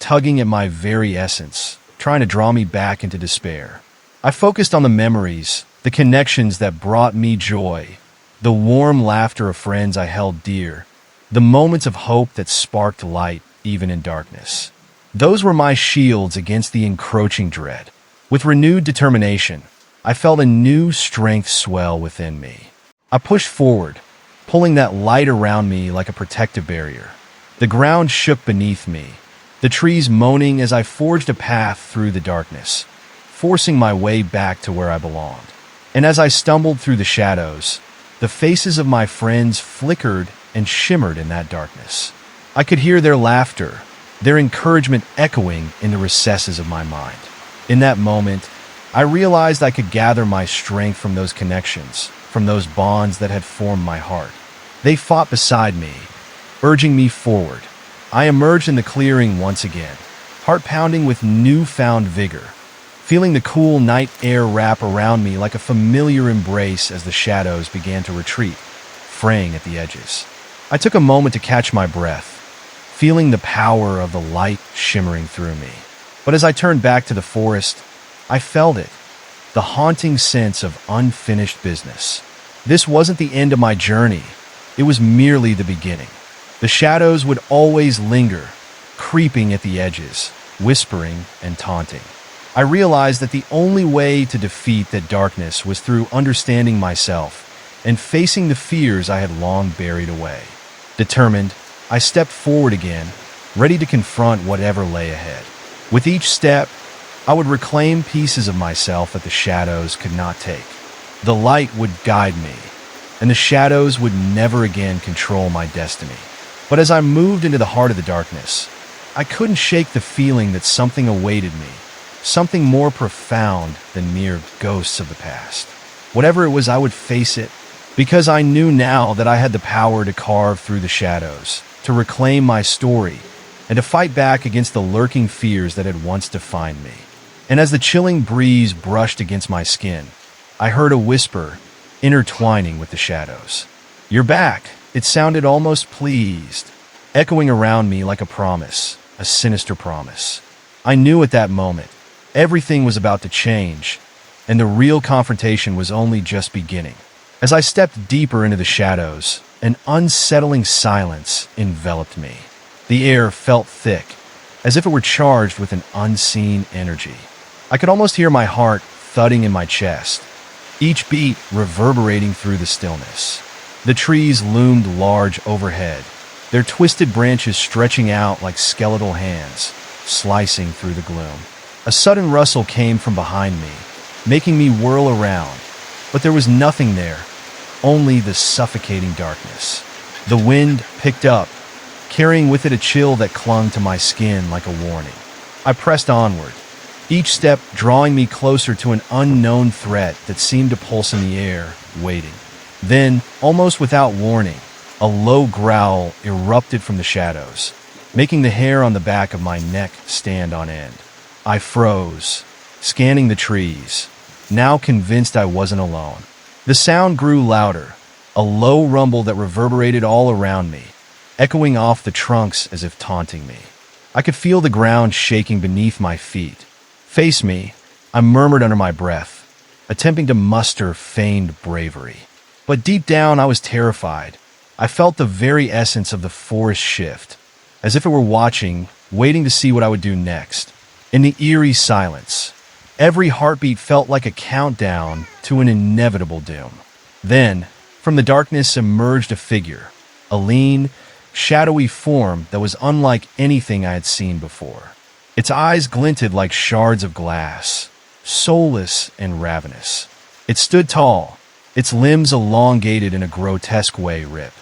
tugging at my very essence, trying to draw me back into despair. I focused on the memories, the connections that brought me joy, the warm laughter of friends I held dear, the moments of hope that sparked light even in darkness. Those were my shields against the encroaching dread. With renewed determination, I felt a new strength swell within me. I pushed forward, pulling that light around me like a protective barrier. The ground shook beneath me, the trees moaning as I forged a path through the darkness, forcing my way back to where I belonged. And as I stumbled through the shadows, the faces of my friends flickered and shimmered in that darkness. I could hear their laughter, their encouragement echoing in the recesses of my mind. In that moment, I realized I could gather my strength from those connections, from those bonds that had formed my heart. They fought beside me, urging me forward. I emerged in the clearing once again, heart pounding with newfound vigor, feeling the cool night air wrap around me like a familiar embrace as the shadows began to retreat, fraying at the edges. I took a moment to catch my breath, feeling the power of the light shimmering through me. But as I turned back to the forest, I felt it, the haunting sense of unfinished business. This wasn't the end of my journey. It was merely the beginning. The shadows would always linger, creeping at the edges, whispering and taunting. I realized that the only way to defeat that darkness was through understanding myself and facing the fears I had long buried away. Determined, I stepped forward again, ready to confront whatever lay ahead. With each step, I would reclaim pieces of myself that the shadows could not take. The light would guide me, and the shadows would never again control my destiny. But as I moved into the heart of the darkness, I couldn't shake the feeling that something awaited me, something more profound than mere ghosts of the past. Whatever it was, I would face it, because I knew now that I had the power to carve through the shadows, to reclaim my story, and to fight back against the lurking fears that had once defined me. And as the chilling breeze brushed against my skin, I heard a whisper intertwining with the shadows. "You're back." It sounded almost pleased, echoing around me like a promise, a sinister promise. I knew at that moment, everything was about to change, and the real confrontation was only just beginning. As I stepped deeper into the shadows, an unsettling silence enveloped me. The air felt thick, as if it were charged with an unseen energy. I could almost hear my heart thudding in my chest, each beat reverberating through the stillness. The trees loomed large overhead, their twisted branches stretching out like skeletal hands, slicing through the gloom. A sudden rustle came from behind me, making me whirl around, but there was nothing there, only the suffocating darkness. The wind picked up, carrying with it a chill that clung to my skin like a warning. I pressed onward, each step drawing me closer to an unknown threat that seemed to pulse in the air, waiting. Then, almost without warning, a low growl erupted from the shadows, making the hair on the back of my neck stand on end. I froze, scanning the trees, now convinced I wasn't alone. The sound grew louder, a low rumble that reverberated all around me, echoing off the trunks as if taunting me. I could feel the ground shaking beneath my feet. "Face me," I murmured under my breath, attempting to muster feigned bravery. But deep down, I was terrified. I felt the very essence of the forest shift, as if it were watching, waiting to see what I would do next. In the eerie silence, every heartbeat felt like a countdown to an inevitable doom. Then, from the darkness emerged a figure, a lean, shadowy form that was unlike anything I had seen before. Its eyes glinted like shards of glass, soulless and ravenous. It stood tall, its limbs elongated in a grotesque way ripped.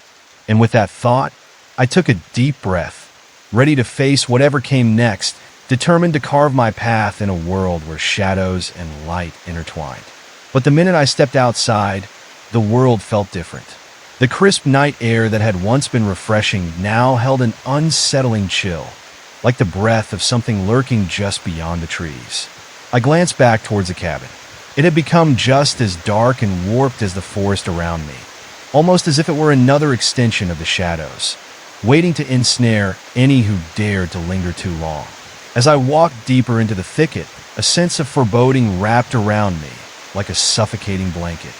And with that thought, I took a deep breath, ready to face whatever came next, determined to carve my path in a world where shadows and light intertwined. But the minute I stepped outside, the world felt different. The crisp night air that had once been refreshing now held an unsettling chill, like the breath of something lurking just beyond the trees. I glanced back towards the cabin. It had become just as dark and warped as the forest around me, almost as if it were another extension of the shadows, waiting to ensnare any who dared to linger too long. As I walked deeper into the thicket, a sense of foreboding wrapped around me like a suffocating blanket.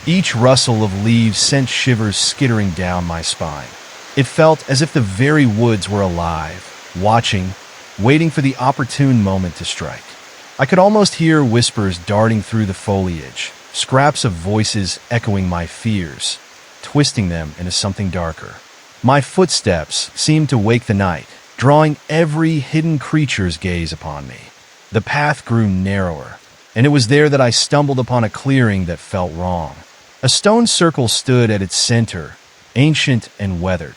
Each rustle of leaves sent shivers skittering down my spine. It felt as if the very woods were alive, watching, waiting for the opportune moment to strike. I could almost hear whispers darting through the foliage, scraps of voices echoing my fears, twisting them into something darker. My footsteps seemed to wake the night, drawing every hidden creature's gaze upon me. The path grew narrower, and it was there that I stumbled upon a clearing that felt wrong. A stone circle stood at its center, ancient and weathered,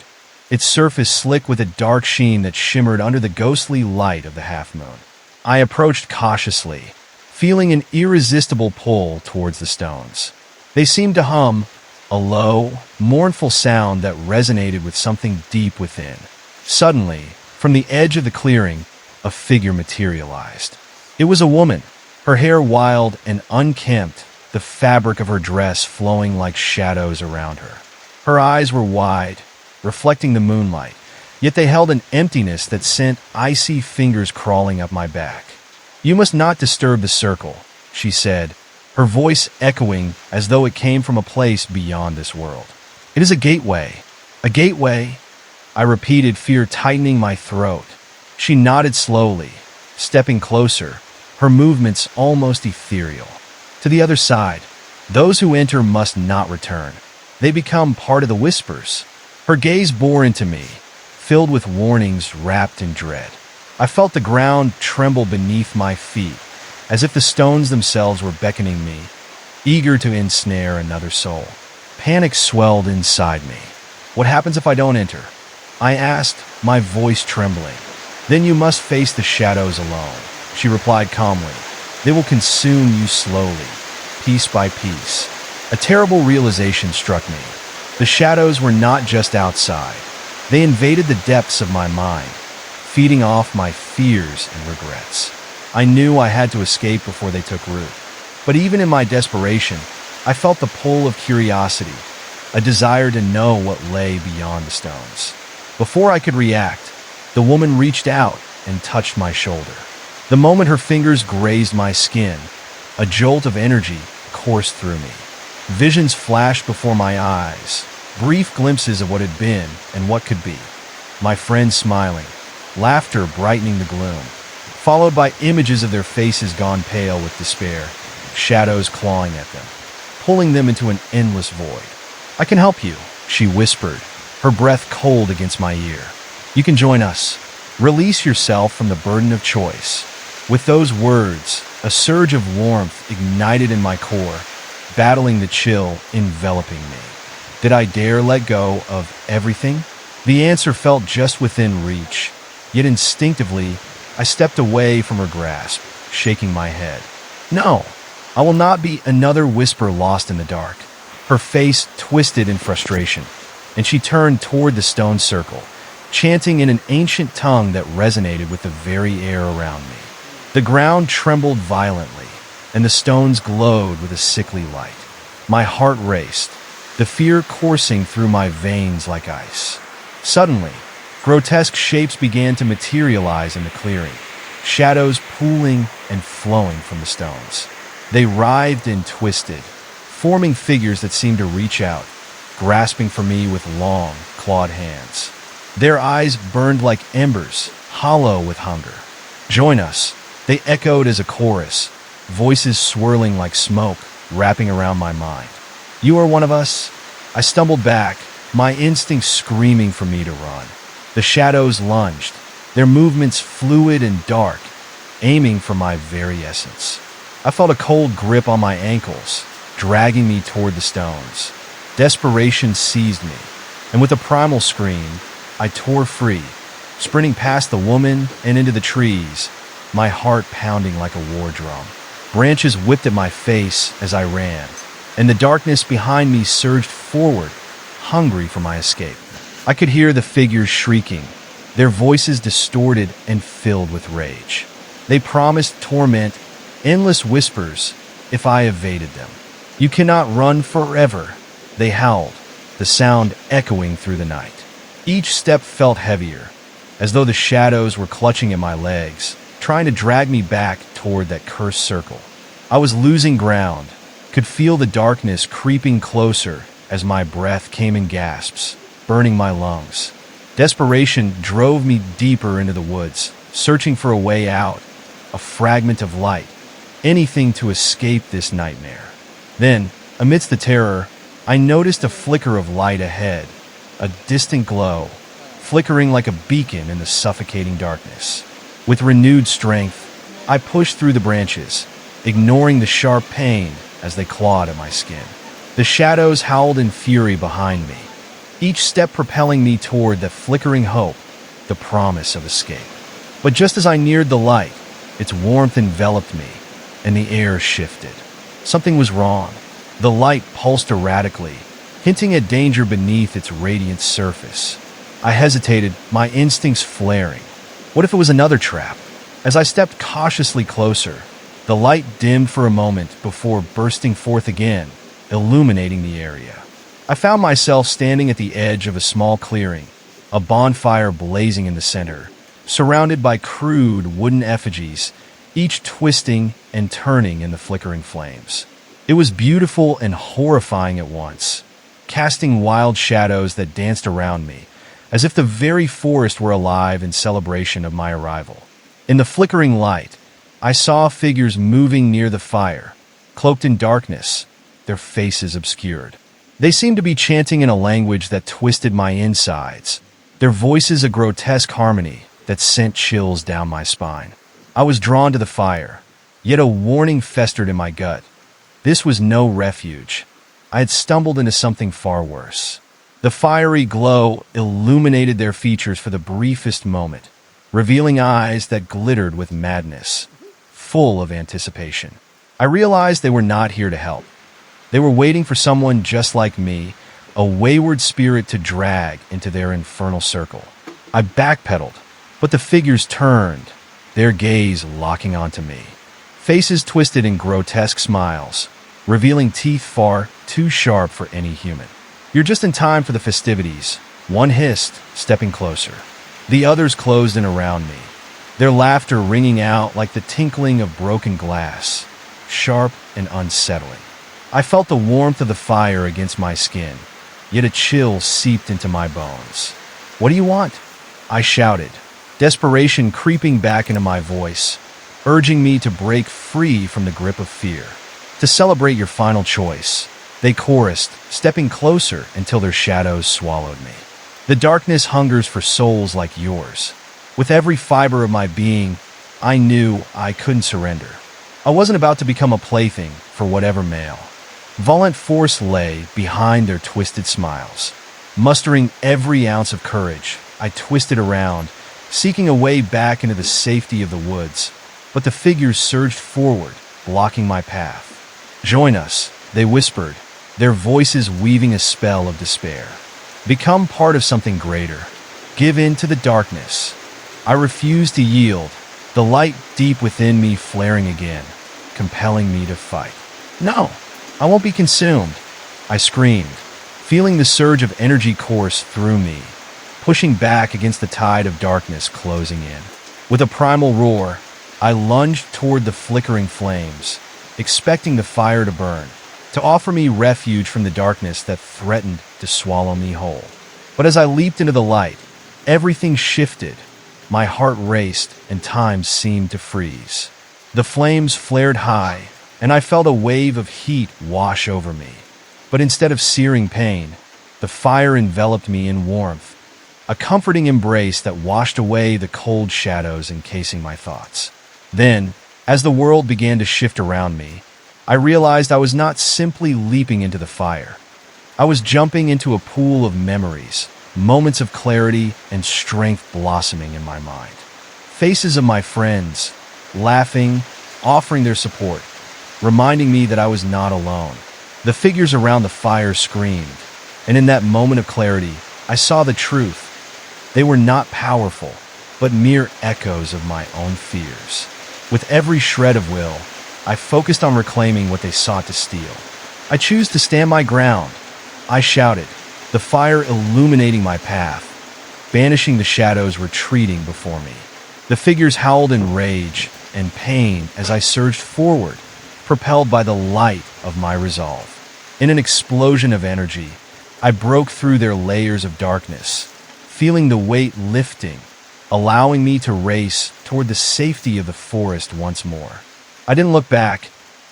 its surface slick with a dark sheen that shimmered under the ghostly light of the half-moon. I approached cautiously, feeling an irresistible pull towards the stones. They seemed to hum, a low, mournful sound that resonated with something deep within. Suddenly, from the edge of the clearing, a figure materialized. It was a woman, her hair wild and unkempt, the fabric of her dress flowing like shadows around her. Her eyes were wide, reflecting the moonlight, yet they held an emptiness that sent icy fingers crawling up my back. "You must not disturb the circle," she said, her voice echoing as though it came from a place beyond this world. "It is a gateway. A gateway," I repeated, fear tightening my throat. She nodded slowly, stepping closer, her movements almost ethereal. "To the other side. Those who enter must not return. They become part of the whispers." Her gaze bore into me, filled with warnings wrapped in dread. I felt the ground tremble beneath my feet, as if the stones themselves were beckoning me, eager to ensnare another soul. Panic swelled inside me. "What happens if I don't enter?" I asked, my voice trembling. "Then you must face the shadows alone," she replied calmly. "They will consume you slowly, piece by piece." A terrible realization struck me. The shadows were not just outside. They invaded the depths of my mind, feeding off my fears and regrets. I knew I had to escape before they took root. But even in my desperation, I felt the pull of curiosity, a desire to know what lay beyond the stones. Before I could react, the woman reached out and touched my shoulder. The moment her fingers grazed my skin, a jolt of energy coursed through me. Visions flashed before my eyes, brief glimpses of what had been and what could be. My friends smiling, laughter brightening the gloom, followed by images of their faces gone pale with despair, shadows clawing at them, pulling them into an endless void. "I can help you," she whispered, her breath cold against my ear. "You can join us. Release yourself from the burden of choice." With those words, a surge of warmth ignited in my core, battling the chill enveloping me. Did I dare let go of everything? The answer felt just within reach, yet instinctively, I stepped away from her grasp, shaking my head. "No, I will not be another whisper lost in the dark." Her face twisted in frustration, and she turned toward the stone circle, chanting in an ancient tongue that resonated with the very air around me. The ground trembled violently, and the stones glowed with a sickly light. My heart raced, the fear coursing through my veins like ice. Suddenly, grotesque shapes began to materialize in the clearing, shadows pooling and flowing from the stones. They writhed and twisted, forming figures that seemed to reach out, grasping for me with long, clawed hands. Their eyes burned like embers, hollow with hunger. "Join us," they echoed as a chorus, voices swirling like smoke, wrapping around my mind. "You are one of us?" I stumbled back, my instincts screaming for me to run. The shadows lunged, their movements fluid and dark, aiming for my very essence. I felt a cold grip on my ankles, dragging me toward the stones. Desperation seized me, and with a primal scream, I tore free, sprinting past the woman and into the trees, my heart pounding like a war drum. Branches whipped at my face as I ran, and the darkness behind me surged forward, hungry for my escape. I could hear the figures shrieking, their voices distorted and filled with rage. They promised torment, endless whispers, if I evaded them. "You cannot run forever," they howled, the sound echoing through the night. Each step felt heavier, as though the shadows were clutching at my legs, trying to drag me back toward that cursed circle. I was losing ground, could feel the darkness creeping closer as my breath came in gasps, burning my lungs. Desperation drove me deeper into the woods, searching for a way out, a fragment of light, anything to escape this nightmare. Then, amidst the terror, I noticed a flicker of light ahead, a distant glow, flickering like a beacon in the suffocating darkness. With renewed strength, I pushed through the branches, ignoring the sharp pain as they clawed at my skin. The shadows howled in fury behind me, each step propelling me toward the flickering hope, the promise of escape. But just as I neared the light, its warmth enveloped me, and the air shifted. Something was wrong. The light pulsed erratically, hinting at danger beneath its radiant surface. I hesitated, my instincts flaring. What if it was another trap? As I stepped cautiously closer, the light dimmed for a moment before bursting forth again, illuminating the area. I found myself standing at the edge of a small clearing, a bonfire blazing in the center, surrounded by crude wooden effigies, each twisting and turning in the flickering flames. It was beautiful and horrifying at once, casting wild shadows that danced around me, as if the very forest were alive in celebration of my arrival. In the flickering light, I saw figures moving near the fire, cloaked in darkness, their faces obscured. They seemed to be chanting in a language that twisted my insides, their voices a grotesque harmony that sent chills down my spine. I was drawn to the fire, yet a warning festered in my gut. This was no refuge. I had stumbled into something far worse. The fiery glow illuminated their features for the briefest moment, revealing eyes that glittered with madness, full of anticipation. I realized they were not here to help. They were waiting for someone just like me, a wayward spirit to drag into their infernal circle. I backpedaled, but the figures turned, their gaze locking onto me. Faces twisted in grotesque smiles, revealing teeth far too sharp for any human. "You're just in time for the festivities," one hissed, stepping closer. The others closed in around me, their laughter ringing out like the tinkling of broken glass, sharp and unsettling. I felt the warmth of the fire against my skin, yet a chill seeped into my bones. "What do you want?" I shouted, desperation creeping back into my voice, urging me to break free from the grip of fear. "To celebrate your final choice," they chorused, stepping closer until their shadows swallowed me. "The darkness hungers for souls like yours." With every fiber of my being, I knew I couldn't surrender. I wasn't about to become a plaything for whatever male. Violent force lay behind their twisted smiles. Mustering every ounce of courage, I twisted around, seeking a way back into the safety of the woods, but the figures surged forward, blocking my path. "Join us," they whispered, their voices weaving a spell of despair. "Become part of something greater. Give in to the darkness." I refused to yield, the light deep within me flaring again, compelling me to fight. "No, I won't be consumed," I screamed, feeling the surge of energy course through me, pushing back against the tide of darkness closing in. With a primal roar, I lunged toward the flickering flames, expecting the fire to burn, to offer me refuge from the darkness that threatened to swallow me whole. But as I leaped into the light, everything shifted. My heart raced and time seemed to freeze. The flames flared high, and I felt a wave of heat wash over me. But instead of searing pain, the fire enveloped me in warmth, a comforting embrace that washed away the cold shadows encasing my thoughts. Then, as the world began to shift around me, I realized I was not simply leaping into the fire. I was jumping into a pool of memories, moments of clarity and strength blossoming in my mind. Faces of my friends, laughing, offering their support, reminding me that I was not alone. The figures around the fire screamed, and in that moment of clarity, I saw the truth. They were not powerful, but mere echoes of my own fears. With every shred of will, I focused on reclaiming what they sought to steal. "I choose to stand my ground," I shouted, the fire illuminating my path, banishing the shadows retreating before me. The figures howled in rage and pain as I surged forward, propelled by the light of my resolve. In an explosion of energy, I broke through their layers of darkness, feeling the weight lifting, allowing me to race toward the safety of the forest once more. I didn't look back,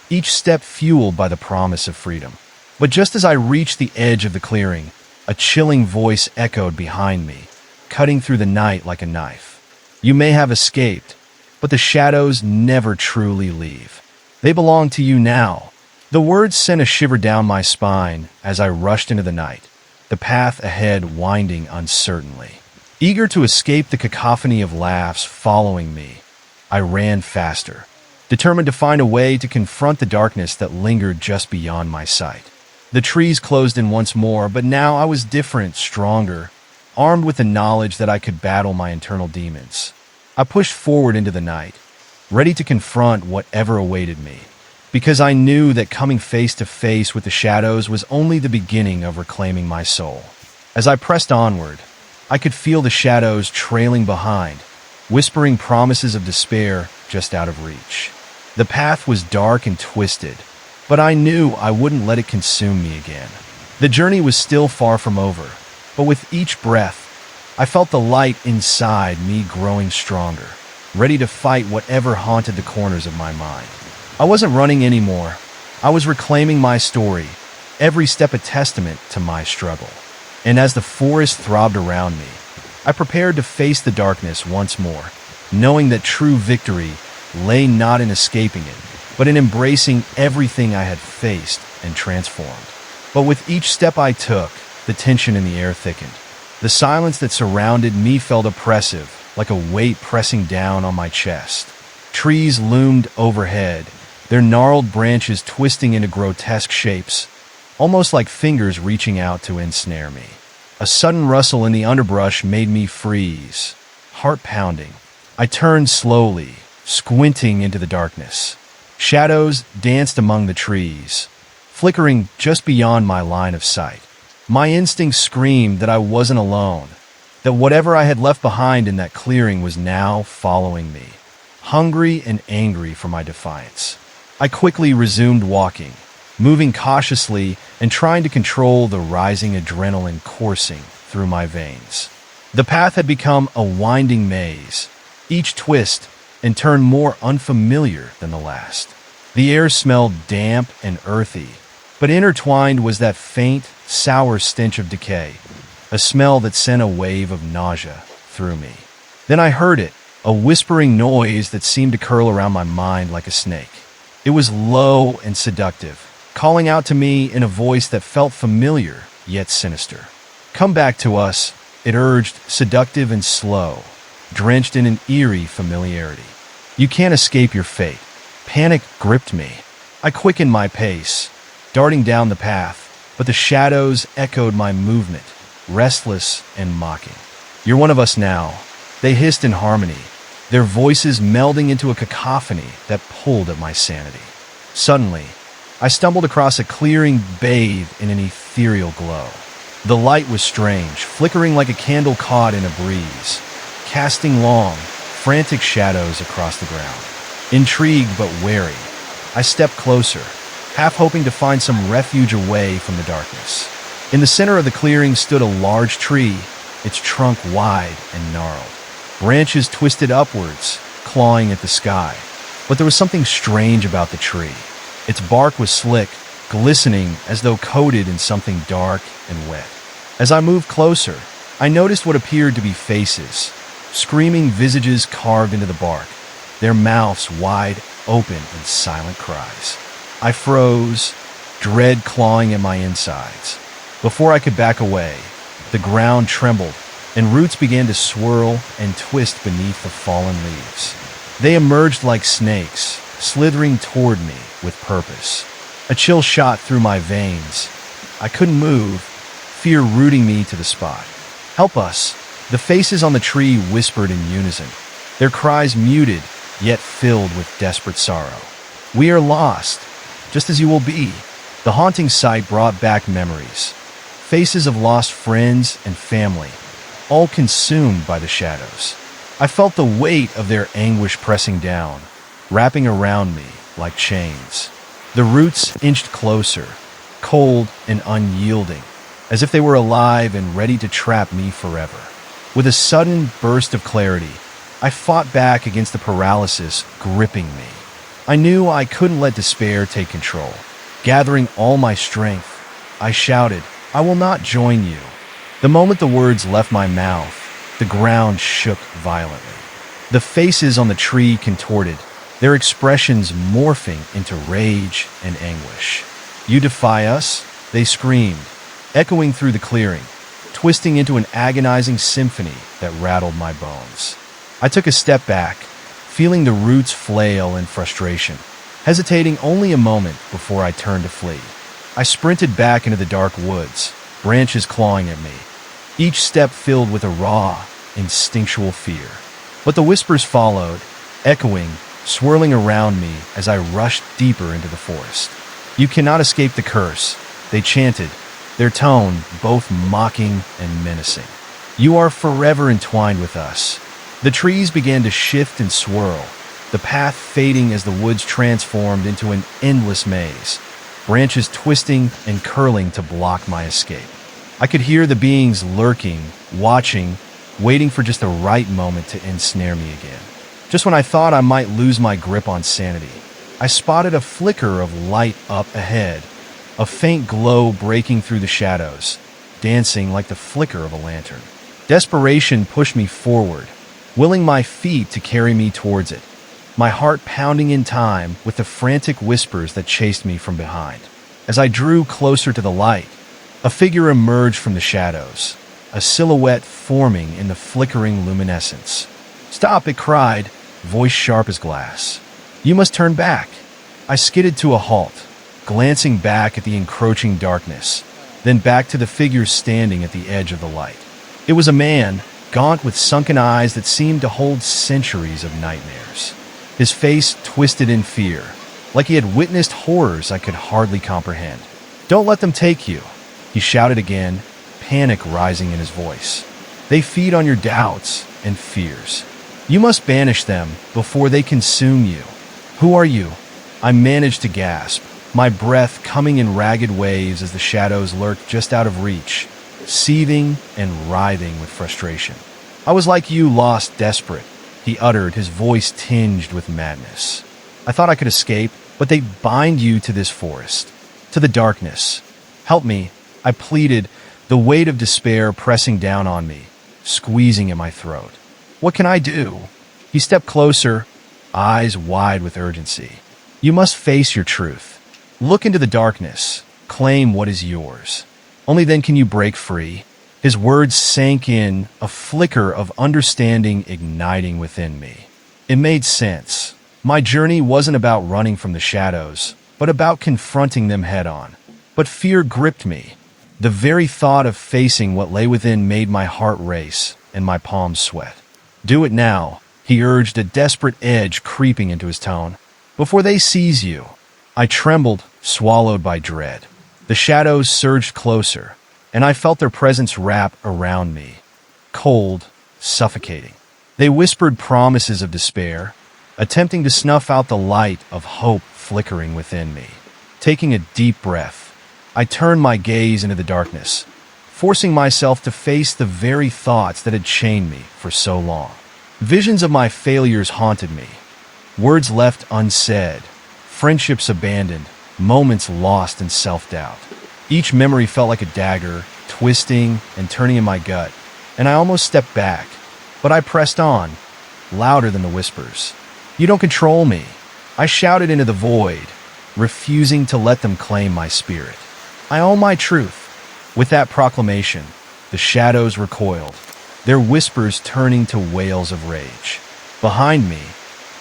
each step fueled by the promise of freedom. But just as I reached the edge of the clearing, a chilling voice echoed behind me, cutting through the night like a knife. "You may have escaped, but the shadows never truly leave. They belong to you now." The words sent a shiver down my spine as I rushed into the night, the path ahead winding uncertainly. Eager to escape the cacophony of laughs following me, I ran faster, determined to find a way to confront the darkness that lingered just beyond my sight. The trees closed in once more, but now I was different, stronger, armed with the knowledge that I could battle my internal demons. I pushed forward into the night, ready to confront whatever awaited me, because I knew that coming face to face with the shadows was only the beginning of reclaiming my soul. As I pressed onward, I could feel the shadows trailing behind, whispering promises of despair just out of reach. The path was dark and twisted, but I knew I wouldn't let it consume me again. The journey was still far from over, but with each breath, I felt the light inside me growing stronger, ready to fight whatever haunted the corners of my mind. I wasn't running anymore. I was reclaiming my story, every step a testament to my struggle. And as the forest throbbed around me, I prepared to face the darkness once more, knowing that true victory lay not in escaping it, but in embracing everything I had faced and transformed. But with each step I took, the tension in the air thickened. The silence that surrounded me felt oppressive, like a weight pressing down on my chest. Trees loomed overhead, their gnarled branches twisting into grotesque shapes, almost like fingers reaching out to ensnare me. A sudden rustle in the underbrush made me freeze, heart pounding. I turned slowly, squinting into the darkness. Shadows danced among the trees, flickering just beyond my line of sight. My instincts screamed that I wasn't alone, that whatever I had left behind in that clearing was now following me, hungry and angry for my defiance. I quickly resumed walking, moving cautiously and trying to control the rising adrenaline coursing through my veins. The path had become a winding maze, each twist and turn more unfamiliar than the last. The air smelled damp and earthy, but intertwined was that faint, sour stench of decay, a smell that sent a wave of nausea through me. Then I heard it, a whispering noise that seemed to curl around my mind like a snake. It was low and seductive, calling out to me in a voice that felt familiar yet sinister. "Come back to us," it urged, seductive and slow, drenched in an eerie familiarity. "You can't escape your fate." Panic gripped me. I quickened my pace, darting down the path, but the shadows echoed my movement, restless and mocking. "You're one of us now," they hissed in harmony, their voices melding into a cacophony that pulled at my sanity. Suddenly, I stumbled across a clearing bathed in an ethereal glow. The light was strange, flickering like a candle caught in a breeze, casting long, frantic shadows across the ground. Intrigued but wary, I stepped closer, half hoping to find some refuge away from the darkness. In the center of the clearing stood a large tree, its trunk wide and gnarled. Branches twisted upwards, clawing at the sky. But there was something strange about the tree. Its bark was slick, glistening as though coated in something dark and wet. As I moved closer, I noticed what appeared to be faces, screaming visages carved into the bark, their mouths wide open in silent cries. I froze, dread clawing at my insides. Before I could back away, the ground trembled, and roots began to swirl and twist beneath the fallen leaves. They emerged like snakes, slithering toward me with purpose. A chill shot through my veins. I couldn't move, fear rooting me to the spot. "Help us!" The faces on the tree whispered in unison, their cries muted, yet filled with desperate sorrow. "We are lost, just as you will be." The haunting sight brought back memories. Faces of lost friends and family, all consumed by the shadows. I felt the weight of their anguish pressing down, wrapping around me like chains. The roots inched closer, cold and unyielding, as if they were alive and ready to trap me forever. With a sudden burst of clarity, I fought back against the paralysis gripping me. I knew I couldn't let despair take control. Gathering all my strength, I shouted, "I will not join you." The moment the words left my mouth, the ground shook violently. The faces on the tree contorted, their expressions morphing into rage and anguish. "You defy us?" they screamed, echoing through the clearing, twisting into an agonizing symphony that rattled my bones. I took a step back, feeling the roots flail in frustration, hesitating only a moment before I turned to flee. I sprinted back into the dark woods, branches clawing at me, each step filled with a raw, instinctual fear. But the whispers followed, echoing, swirling around me as I rushed deeper into the forest. "You cannot escape the curse," they chanted, their tone both mocking and menacing. "You are forever entwined with us." The trees began to shift and swirl, the path fading as the woods transformed into an endless maze, branches twisting and curling to block my escape. I could hear the beings lurking, watching, waiting for just the right moment to ensnare me again. Just when I thought I might lose my grip on sanity, I spotted a flicker of light up ahead, a faint glow breaking through the shadows, dancing like the flicker of a lantern. Desperation pushed me forward, willing my feet to carry me towards it, my heart pounding in time with the frantic whispers that chased me from behind. As I drew closer to the light, a figure emerged from the shadows, a silhouette forming in the flickering luminescence. "Stop!" it cried, voice sharp as glass. "You must turn back." I skidded to a halt, glancing back at the encroaching darkness, then back to the figure standing at the edge of the light. It was a man, gaunt with sunken eyes that seemed to hold centuries of nightmares. His face twisted in fear, like he had witnessed horrors I could hardly comprehend. "Don't let them take you," he shouted again, panic rising in his voice. "They feed on your doubts and fears. You must banish them before they consume you." "Who are you?" I managed to gasp, my breath coming in ragged waves as the shadows lurked just out of reach, seething and writhing with frustration. "I was like you, lost, desperate," he uttered, his voice tinged with madness. "I thought I could escape, but they bind you to this forest, to the darkness. Help me," I pleaded, the weight of despair pressing down on me, squeezing at my throat. "What can I do?" He stepped closer, eyes wide with urgency. "You must face your truth. Look into the darkness. Claim what is yours. Only then can you break free." His words sank in, a flicker of understanding igniting within me. It made sense. My journey wasn't about running from the shadows, but about confronting them head-on. But fear gripped me. The very thought of facing what lay within made my heart race and my palms sweat. "Do it now," he urged, a desperate edge creeping into his tone. "Before they seize you." I trembled, swallowed by dread. The shadows surged closer, and I felt their presence wrap around me, cold, suffocating. They whispered promises of despair, attempting to snuff out the light of hope flickering within me. Taking a deep breath, I turned my gaze into the darkness, forcing myself to face the very thoughts that had chained me for so long. Visions of my failures haunted me, words left unsaid, friendships abandoned, moments lost in self-doubt. Each memory felt like a dagger, twisting and turning in my gut, and I almost stepped back, but I pressed on, louder than the whispers. "You don't control me," I shouted into the void, refusing to let them claim my spirit. "I own my truth." With that proclamation, the shadows recoiled, their whispers turning to wails of rage. Behind me,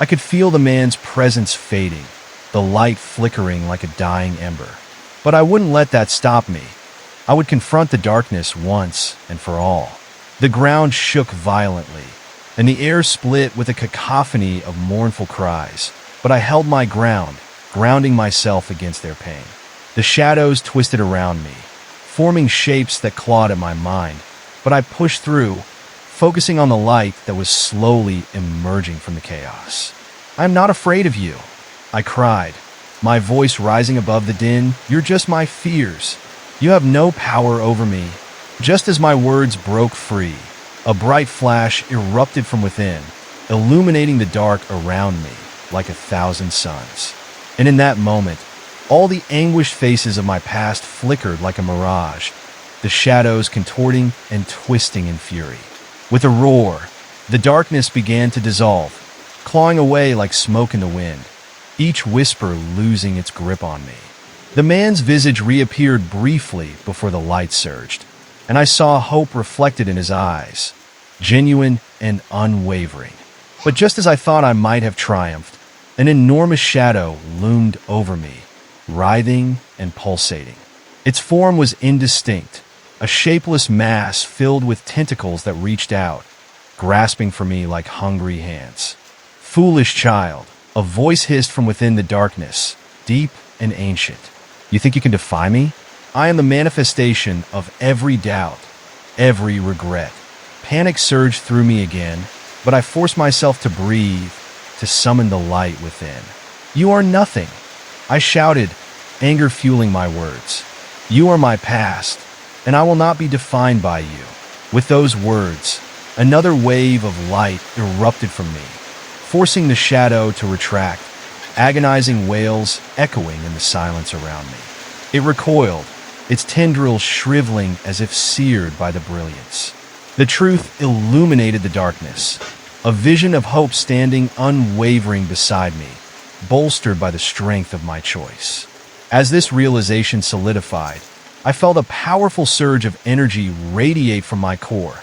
I could feel the man's presence fading, the light flickering like a dying ember. But I wouldn't let that stop me. I would confront the darkness once and for all. The ground shook violently, and the air split with a cacophony of mournful cries. But I held my ground, grounding myself against their pain. The shadows twisted around me, forming shapes that clawed at my mind, but I pushed through, focusing on the light that was slowly emerging from the chaos. "I'm not afraid of you," I cried, my voice rising above the din. "You're just my fears. You have no power over me." Just as my words broke free, a bright flash erupted from within, illuminating the dark around me like 1,000 suns. And in that moment, all the anguished faces of my past flickered like a mirage, the shadows contorting and twisting in fury. With a roar, the darkness began to dissolve, clawing away like smoke in the wind, each whisper losing its grip on me. The man's visage reappeared briefly before the light surged, and I saw hope reflected in his eyes, genuine and unwavering. But just as I thought I might have triumphed, an enormous shadow loomed over me, writhing and pulsating. Its form was indistinct, a shapeless mass filled with tentacles that reached out, grasping for me like hungry hands. "Foolish child," a voice hissed from within the darkness, deep and ancient. "You think you can defy me? I am the manifestation of every doubt, every regret." Panic surged through me again, but I forced myself to breathe, to summon the light within. "You are nothing," I shouted, anger fueling my words. "You are my past, and I will not be defined by you." With those words, another wave of light erupted from me, forcing the shadow to retract, agonizing wails echoing in the silence around me. It recoiled, its tendrils shriveling as if seared by the brilliance. The truth illuminated the darkness, a vision of hope standing unwavering beside me, bolstered by the strength of my choice. As this realization solidified, I felt a powerful surge of energy radiate from my core,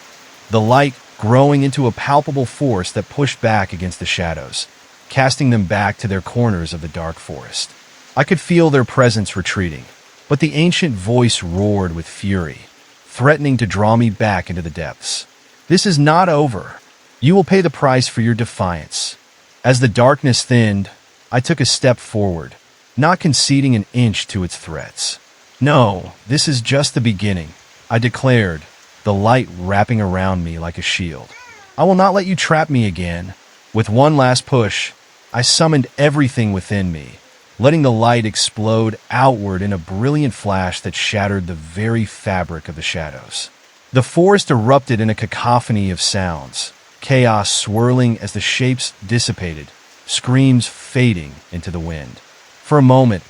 the light growing into a palpable force that pushed back against the shadows, casting them back to their corners of the dark forest. I could feel their presence retreating, but the ancient voice roared with fury, threatening to draw me back into the depths. "This is not over. You will pay the price for your defiance." As the darkness thinned, I took a step forward, not conceding an inch to its threats. "No, this is just the beginning," I declared, the light wrapping around me like a shield. "I will not let you trap me again." With one last push, I summoned everything within me, letting the light explode outward in a brilliant flash that shattered the very fabric of the shadows. The forest erupted in a cacophony of sounds, chaos swirling as the shapes dissipated, screams fading into the wind. For a moment,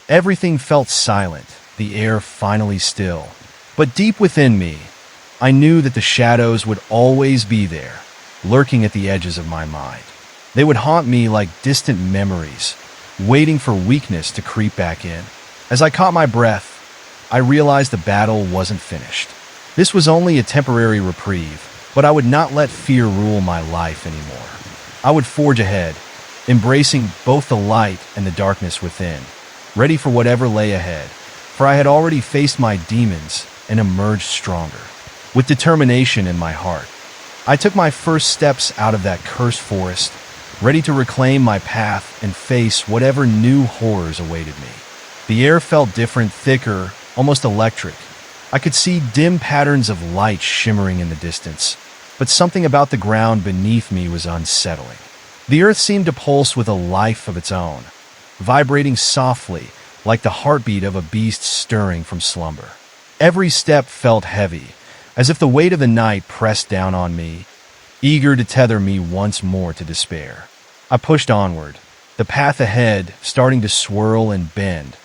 everything felt silent, the air finally still. But deep within me, I knew that the shadows would always be there, lurking at the edges of my mind. They would haunt me like distant memories, waiting for weakness to creep back in. As I caught my breath, I realized the battle wasn't finished. This was only a temporary reprieve, but I would not let fear rule my life anymore. I would forge ahead, embracing both the light and the darkness within, ready for whatever lay ahead, for I had already faced my demons and emerged stronger. With determination in my heart, I took my first steps out of that cursed forest, ready to reclaim my path and face whatever new horrors awaited me. The air felt different, thicker, almost electric. I could see dim patterns of light shimmering in the distance, but something about the ground beneath me was unsettling. The earth seemed to pulse with a life of its own, vibrating softly like the heartbeat of a beast stirring from slumber. Every step felt heavy, as if the weight of the night pressed down on me, eager to tether me once more to despair. I pushed onward, the path ahead starting to swirl and bend,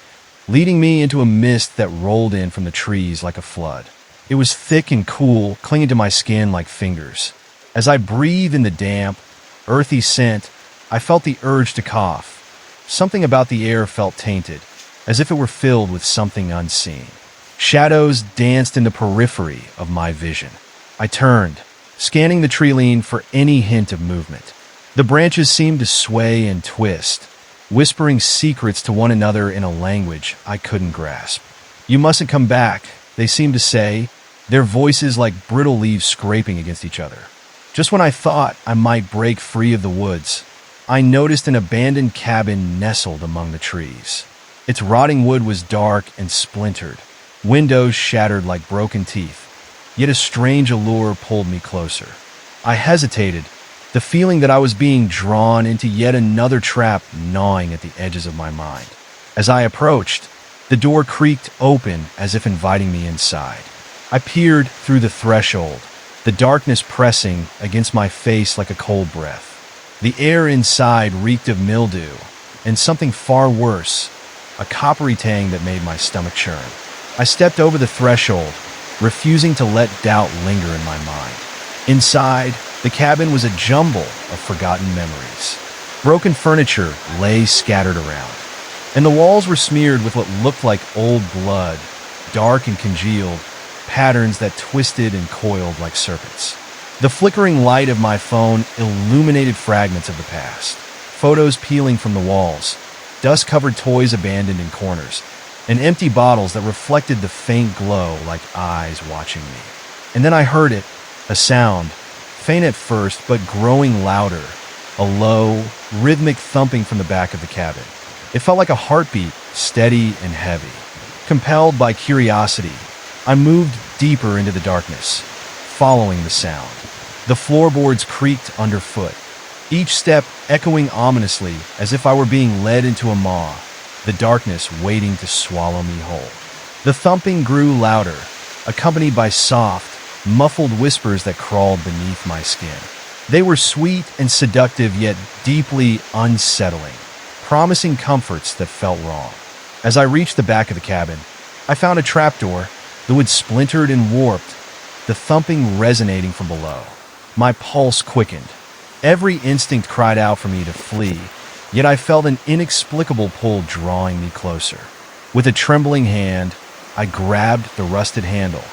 leading me into a mist that rolled in from the trees like a flood. It was thick and cool, clinging to my skin like fingers. As I breathed in the damp, earthy scent, I felt the urge to cough. Something about the air felt tainted, as if it were filled with something unseen. Shadows danced in the periphery of my vision. I turned, scanning the treeline for any hint of movement. The branches seemed to sway and twist, whispering secrets to one another in a language I couldn't grasp. "You mustn't come back," they seemed to say, their voices like brittle leaves scraping against each other. Just when I thought I might break free of the woods, I noticed an abandoned cabin nestled among the trees. Its rotting wood was dark and splintered, windows shattered like broken teeth, yet a strange allure pulled me closer. I hesitated, the feeling that I was being drawn into yet another trap gnawing at the edges of my mind. As I approached, the door creaked open as if inviting me inside. I peered through the threshold, the darkness pressing against my face like a cold breath. The air inside reeked of mildew, and something far worse, a coppery tang that made my stomach churn. I stepped over the threshold, refusing to let doubt linger in my mind. Inside, the cabin was a jumble of forgotten memories. Broken furniture lay scattered around, and the walls were smeared with what looked like old blood, dark and congealed, patterns that twisted and coiled like serpents. The flickering light of my phone illuminated fragments of the past, photos peeling from the walls, dust-covered toys abandoned in corners, and empty bottles that reflected the faint glow like eyes watching me. And then I heard it, a sound, faint at first but growing louder, a low, rhythmic thumping from the back of the cabin. It felt like a heartbeat, steady and heavy. Compelled by curiosity, I moved deeper into the darkness, following the sound. The floorboards creaked underfoot, each step echoing ominously as if I were being led into a maw, the darkness waiting to swallow me whole. The thumping grew louder, accompanied by soft, muffled whispers that crawled beneath my skin. They were sweet and seductive yet deeply unsettling, promising comforts that felt wrong. As I reached the back of the cabin, I found a trapdoor, the wood splintered and warped, the thumping resonating from below. My pulse quickened. Every instinct cried out for me to flee, yet I felt an inexplicable pull drawing me closer. With a trembling hand, I grabbed the rusted handle,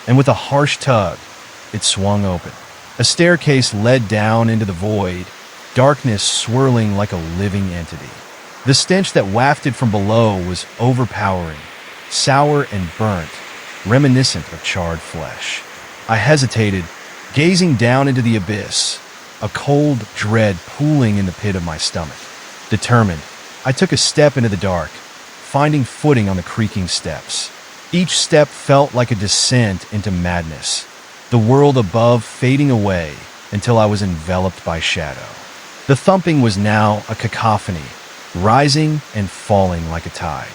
and with a harsh tug, it swung open. A staircase led down into the void, darkness swirling like a living entity. The stench that wafted from below was overpowering, sour and burnt, reminiscent of charred flesh. I hesitated, gazing down into the abyss, a cold dread pooling in the pit of my stomach. Determined, I took a step into the dark, finding footing on the creaking steps. Each step felt like a descent into madness, the world above fading away until I was enveloped by shadow. The thumping was now a cacophony, rising and falling like a tide.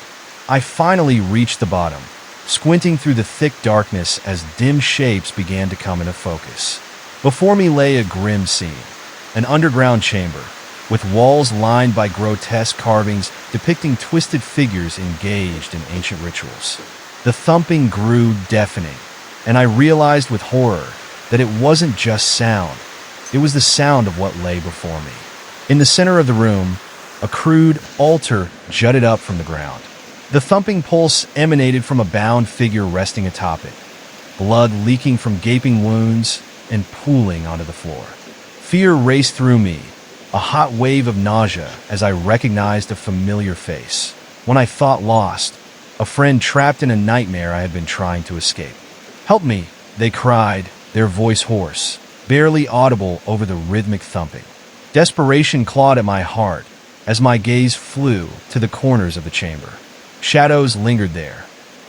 I finally reached the bottom, squinting through the thick darkness as dim shapes began to come into focus. Before me lay a grim scene, an underground chamber, with walls lined by grotesque carvings depicting twisted figures engaged in ancient rituals. The thumping grew deafening, and I realized with horror that it wasn't just sound, it was the sound of what lay before me. In the center of the room, a crude altar jutted up from the ground. The thumping pulse emanated from a bound figure resting atop it, blood leaking from gaping wounds and pooling onto the floor. Fear raced through me, a hot wave of nausea as I recognized a familiar face. When I thought lost, a friend trapped in a nightmare I had been trying to escape. "Help me," they cried, their voice hoarse. barely audible over the rhythmic thumping. Desperation clawed at my heart as my gaze flew to the corners of the chamber. Shadows lingered there,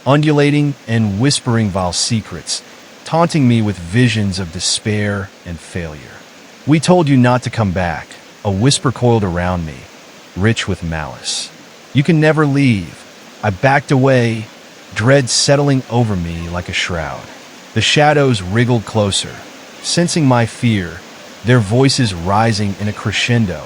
undulating and whispering vile secrets, taunting me with visions of despair and failure. "We told you not to come back," a whisper coiled around me, rich with malice. "You can never leave." I backed away, dread settling over me like a shroud. The shadows wriggled closer, sensing my fear, their voices rising in a crescendo,